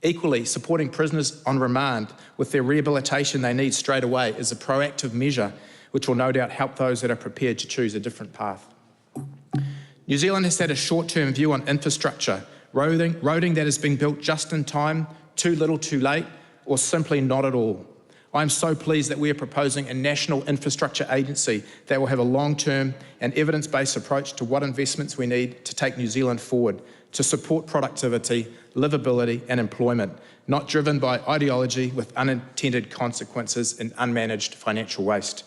Speaker 2: Equally, supporting prisoners on remand with their rehabilitation they need straight away is a proactive measure which will no doubt help those that are prepared to choose a different path. New Zealand has had a short-term view on infrastructure, roading that has been built just in time, too little too late, or simply not at all. I'm so pleased that we are proposing a national infrastructure agency that will have a long-term and evidence-based approach to what investments we need to take New Zealand forward, to support productivity, livability and employment, not driven by ideology with unintended consequences and unmanaged financial waste.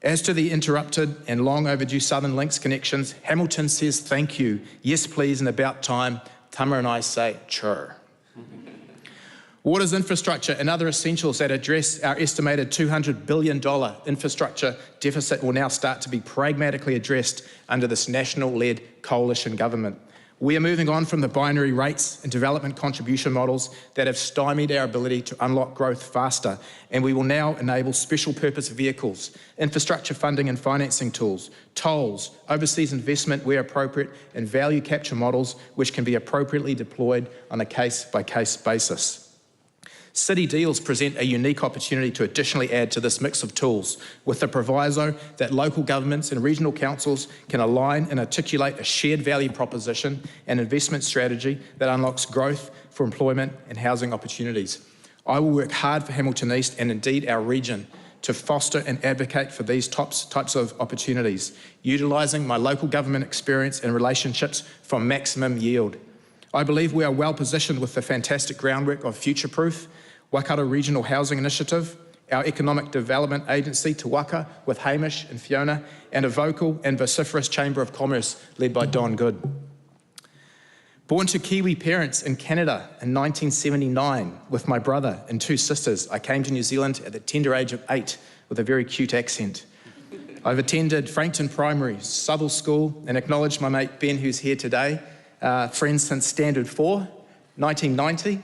Speaker 2: As to the interrupted and long overdue Southern Links connections, Hamilton says thank you, yes please and about time. Tama and I say chur. Water's infrastructure and other essentials that address our estimated $200 billion infrastructure deficit will now start to be pragmatically addressed under this national-led coalition government. We are moving on from the binary rates and development contribution models that have stymied our ability to unlock growth faster, and we will now enable special purpose vehicles, infrastructure funding and financing tools, tolls, overseas investment where appropriate, and value capture models which can be appropriately deployed on a case-by-case basis. City deals present a unique opportunity to additionally add to this mix of tools, with the proviso that local governments and regional councils can align and articulate a shared value proposition and investment strategy that unlocks growth for employment and housing opportunities. I will work hard for Hamilton East and indeed our region to foster and advocate for these types of opportunities, utilising my local government experience and relationships for maximum yield. I believe we are well positioned with the fantastic groundwork of Future Proof, Waikato Regional Housing Initiative, our Economic Development Agency, Te Waka, with Hamish and Fiona, and a vocal and vociferous Chamber of Commerce led by Don Good. Born to Kiwi parents in Canada in 1979 with my brother and two sisters, I came to New Zealand at the tender age of 8 with a very cute accent. I've attended Frankton Primary, Southall School, and acknowledge my mate Ben, who's here today, friends since Standard 4, 1990.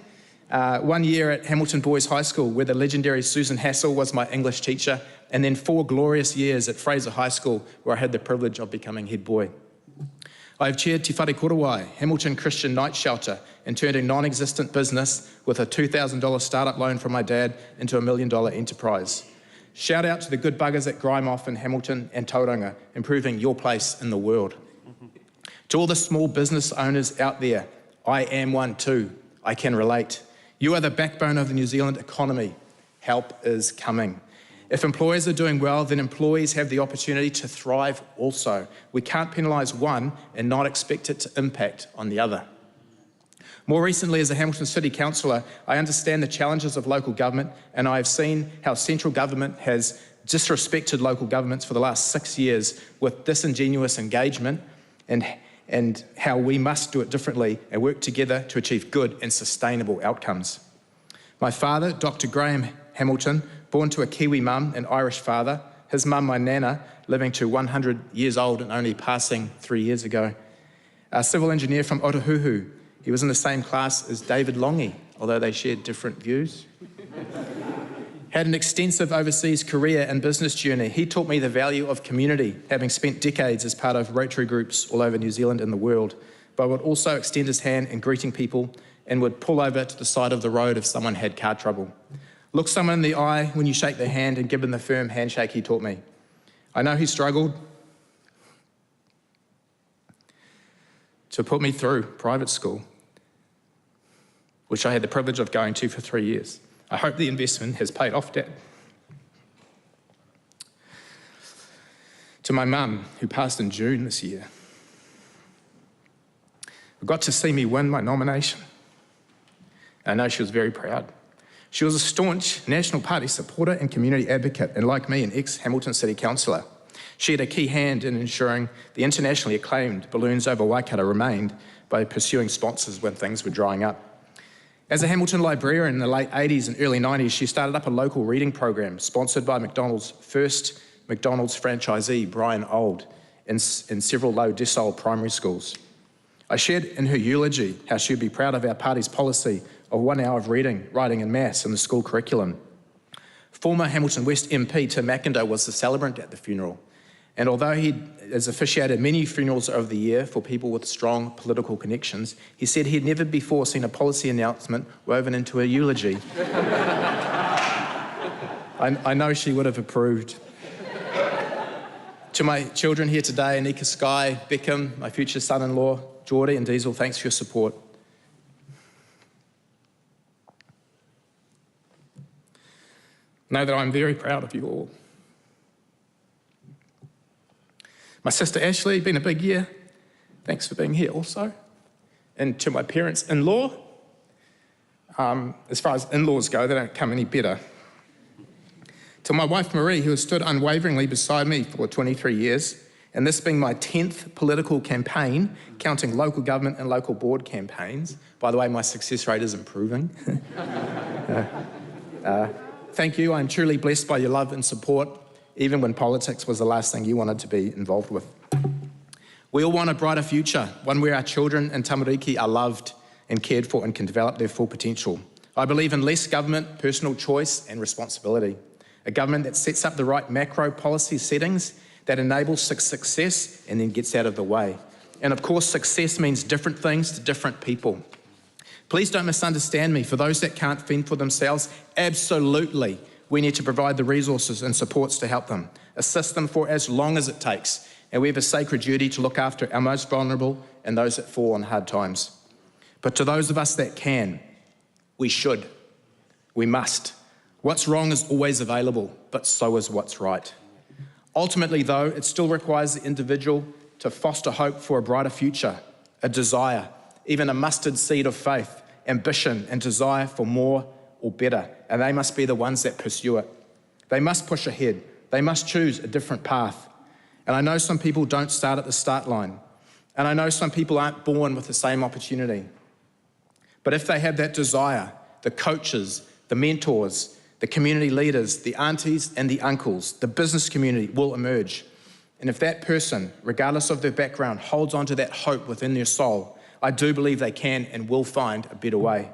Speaker 2: 1 year at Hamilton Boys High School, where the legendary Susan Hassel was my English teacher, and then 4 glorious years at Fraser High School, where I had the privilege of becoming head boy. I have chaired Te Whare Korowai, Hamilton Christian Night Shelter, and turned a non-existent business with a $2,000 startup loan from my dad into a $1 million enterprise. Shout out to the good buggers at Grimoff in Hamilton and Tauranga, improving your place in the world. To all the small business owners out there, I am one too. I can relate. You are the backbone of the New Zealand economy. Help is coming. If employers are doing well, then employees have the opportunity to thrive also. We can't penalise one and not expect it to impact on the other. More recently, as a Hamilton City Councillor, I understand the challenges of local government, and I have seen how central government has disrespected local governments for the last 6 years with disingenuous engagement, and how we must do it differently and work together to achieve good and sustainable outcomes. My father, Dr. Graham Hamilton, born to a Kiwi mum and Irish father, his mum, my nana, living to 100 years old and only passing 3 years ago. A civil engineer from Otahuhu. He was in the same class as David Longy, although they shared different views. Had an extensive overseas career and business journey. He taught me the value of community, having spent decades as part of Rotary groups all over New Zealand and the world, but would also extend his hand in greeting people and would pull over to the side of the road if someone had car trouble. Look someone in the eye when you shake their hand and give them the firm handshake he taught me. I know he struggled to put me through private school, which I had the privilege of going to for 3 years. I hope the investment has paid off, Dad. To my mum, who passed in June this year, who got to see me win my nomination. I know she was very proud. She was a staunch National Party supporter and community advocate, and like me, an ex-Hamilton City Councillor. She had a key hand in ensuring the internationally acclaimed Balloons Over Waikato remained by pursuing sponsors when things were drying up. As a Hamilton librarian in the late 80s and early 90s, she started up a local reading program sponsored by McDonald's first McDonald's franchisee, Brian Old, in several low decile primary schools. I shared in her eulogy how she would be proud of our party's policy of 1 hour of reading, writing and maths in the school curriculum. Former Hamilton West MP Tim McIndoe was the celebrant at the funeral, and although he has officiated many funerals over the year for people with strong political connections, he said he had never before seen a policy announcement woven into a eulogy. I know she would have approved. To my children here today, Anika, Sky, Beckham, my future son-in-law, Geordie and Diesel, thanks for your support. Know that I'm very proud of you all. My sister Ashley, been a big year. Thanks for being here also. And to my parents-in-law, as far as in-laws go, they don't come any better. To my wife Marie, who has stood unwaveringly beside me for 23 years, and this being my 10th political campaign, counting local government and local board campaigns. By the way, my success rate is improving. Thank you. I'm truly blessed by your love and support, even when politics was the last thing you wanted to be involved with. We all want a brighter future, one where our children and tamariki are loved and cared for and can develop their full potential. I believe in less government, personal choice and responsibility. A government that sets up the right macro policy settings that enables success and then gets out of the way. And of course, success means different things to different people. Please don't misunderstand me. For those that can't fend for themselves, absolutely, we need to provide the resources and supports to help them, assist them for as long as it takes. And we have a sacred duty to look after our most vulnerable and those that fall on hard times. But to those of us that can, we should, we must. What's wrong is always available, but so is what's right. Ultimately, though, it still requires the individual to foster hope for a brighter future, a desire, even a mustard seed of faith, ambition and desire for more or better, and they must be the ones that pursue it. They must push ahead. They must choose a different path. And I know some people don't start at the start line, and I know some people aren't born with the same opportunity. But if they have that desire, the coaches, the mentors, the community leaders, the aunties and the uncles, the business community will emerge. And if that person, regardless of their background, holds on to that hope within their soul, I do believe they can and will find a better way.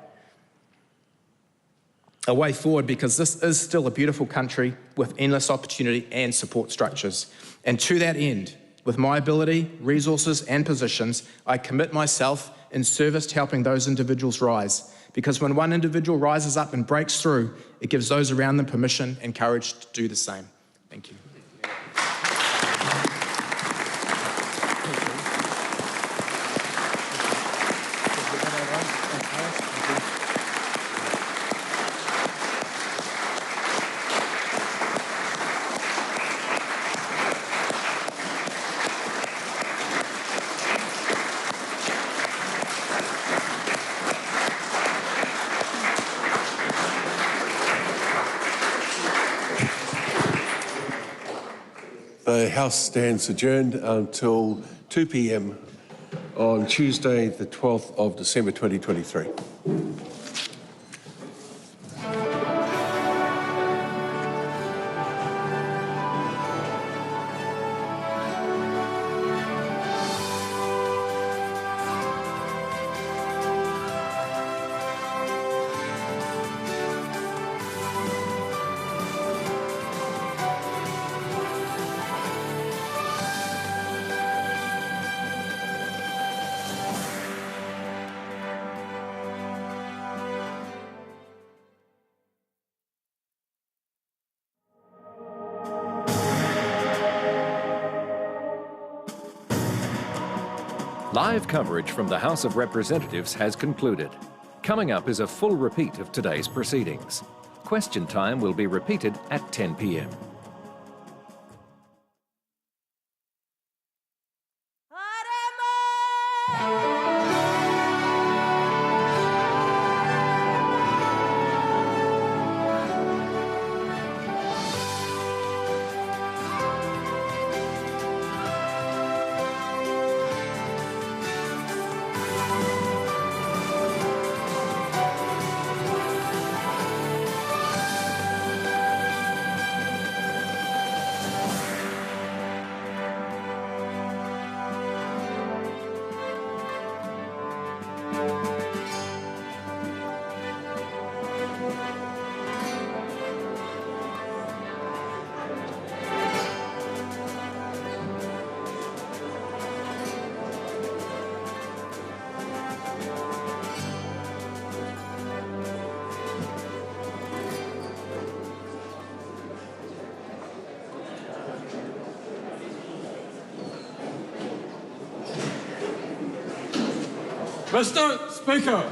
Speaker 2: A way forward, because this is still a beautiful country with endless opportunity and support structures. And to that end, with my ability, resources and positions, I commit myself in service to helping those individuals rise. Because when one individual rises up and breaks through, it gives those around them permission and courage to do the same. Thank you.
Speaker 1: The House stands adjourned until 2 p.m. on Tuesday, the 12th of December 2023.
Speaker 6: Live coverage from the House of Representatives has concluded. Coming up is a full repeat of today's proceedings. Question time will be repeated at 10 p.m.
Speaker 17: Mr. Speaker.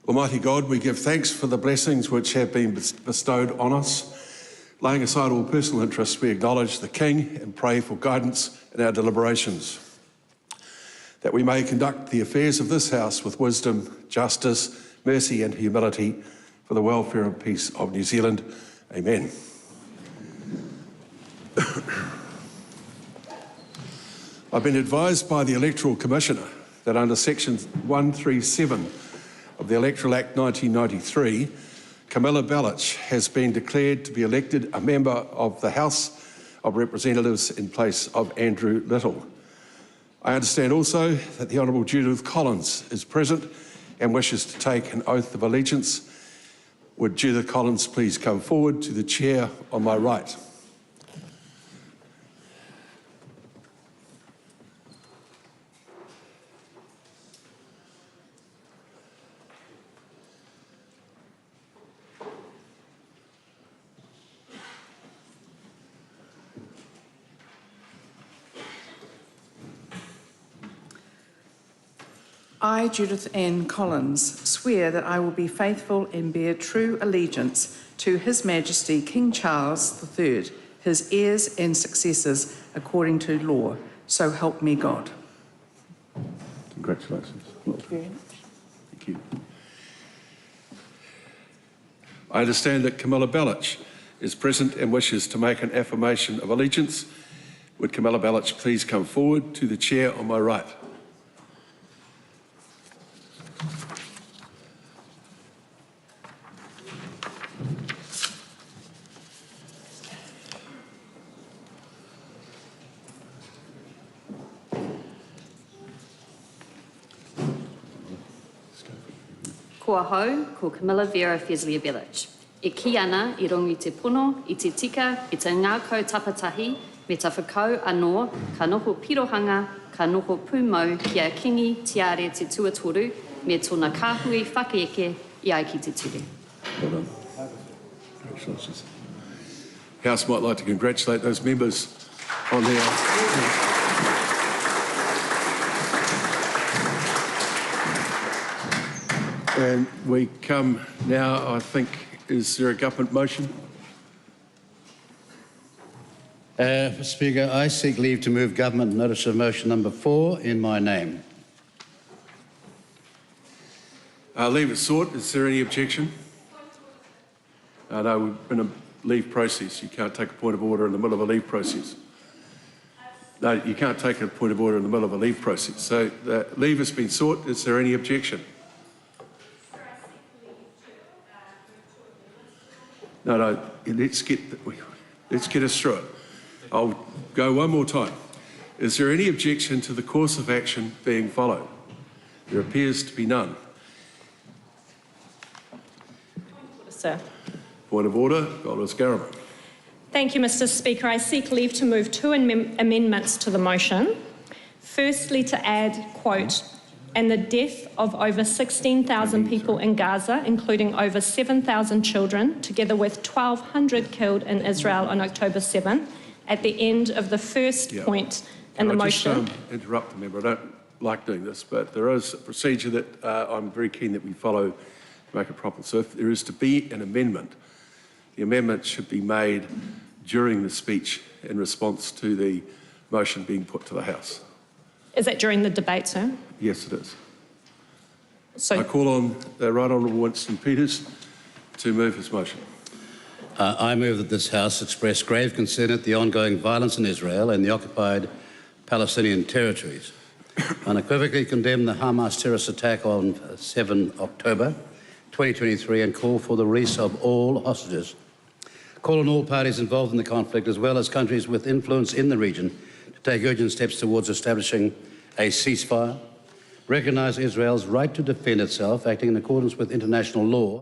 Speaker 1: Almighty God, we give thanks for the blessings which have been bestowed on us. Laying aside all personal interests, we acknowledge the King and pray for guidance in our deliberations, that we may conduct the affairs of this House with wisdom, justice, mercy and humility for the welfare and peace of New Zealand. Amen. I've been advised by the Electoral Commissioner that under Section 137 of the Electoral Act 1993, Camilla Bellich has been declared to be elected a member of the House of Representatives in place of Andrew Little. I understand also that the Honourable Judith Collins is present and wishes to take an oath of allegiance. Would Judith Collins please come forward to the chair on my right?
Speaker 7: I, Judith N. Collins, swear that I will be faithful and bear true allegiance to His Majesty King Charles III, his heirs and successors, according to law. So help me God.
Speaker 1: Congratulations.
Speaker 7: Thank you very much.
Speaker 1: Thank you. I understand that Camilla Bellich is present and wishes to make an affirmation of allegiance. Would Camilla Bellich please come forward to the chair on my right?
Speaker 16: Kua hau, ko Camilla Vera Fesley-Bellich. E ki ana I rongo I te pono, I te tika, I te ngākau tapatahi, me ta whakau anō, ka noho pirohanga, ka noho pūmau, kia kingi, tiare te tuatoru, me tōna kāhui whakaeke I ai ki te ture.
Speaker 1: Well done. Congratulations. House might like to congratulate those members on their... And we come now, I think, is there a government motion?
Speaker 4: Mr Speaker, I seek leave to move government notice of motion number 4 in my name.
Speaker 1: Leave it sought. Is there any objection? No, we're in a leave process. You can't take a point of order in the middle of a leave process. No, you can't take a point of order in the middle of a leave process. So the leave has been sought. Is there any objection? No, let's get us through it. I'll go one more time. Is there any objection to the course of action being followed? There appears to be none.
Speaker 13: Sir.
Speaker 1: Point of order, Golders Garriman.
Speaker 13: Thank you, Mr. Speaker. I seek leave to move 2 amendments to the motion. Firstly, to add, quote, and the death of over 16,000 people in Gaza, including over 7,000 children, together with 1,200 killed in Israel on October 7, at the end of the first point in the motion.
Speaker 1: Just interrupt the member. I don't like doing this, but there is a procedure that I'm very keen that we follow to make it proper. So if there is to be an amendment, the amendment should be made during the speech in response to the motion being put to the House.
Speaker 13: Is that during the debate, sir?
Speaker 1: Yes, it is.
Speaker 13: So
Speaker 1: I call on the Right Honourable Winston Peters to move his motion.
Speaker 4: I move that this House express grave concern at the ongoing violence in Israel and the occupied Palestinian territories, unequivocally condemn the Hamas terrorist attack on 7 October 2023 and call for the release of all hostages. Call on all parties involved in the conflict, as well as countries with influence in the region, to take urgent steps towards establishing a ceasefire, recognise Israel's right to defend itself, acting in accordance with international law,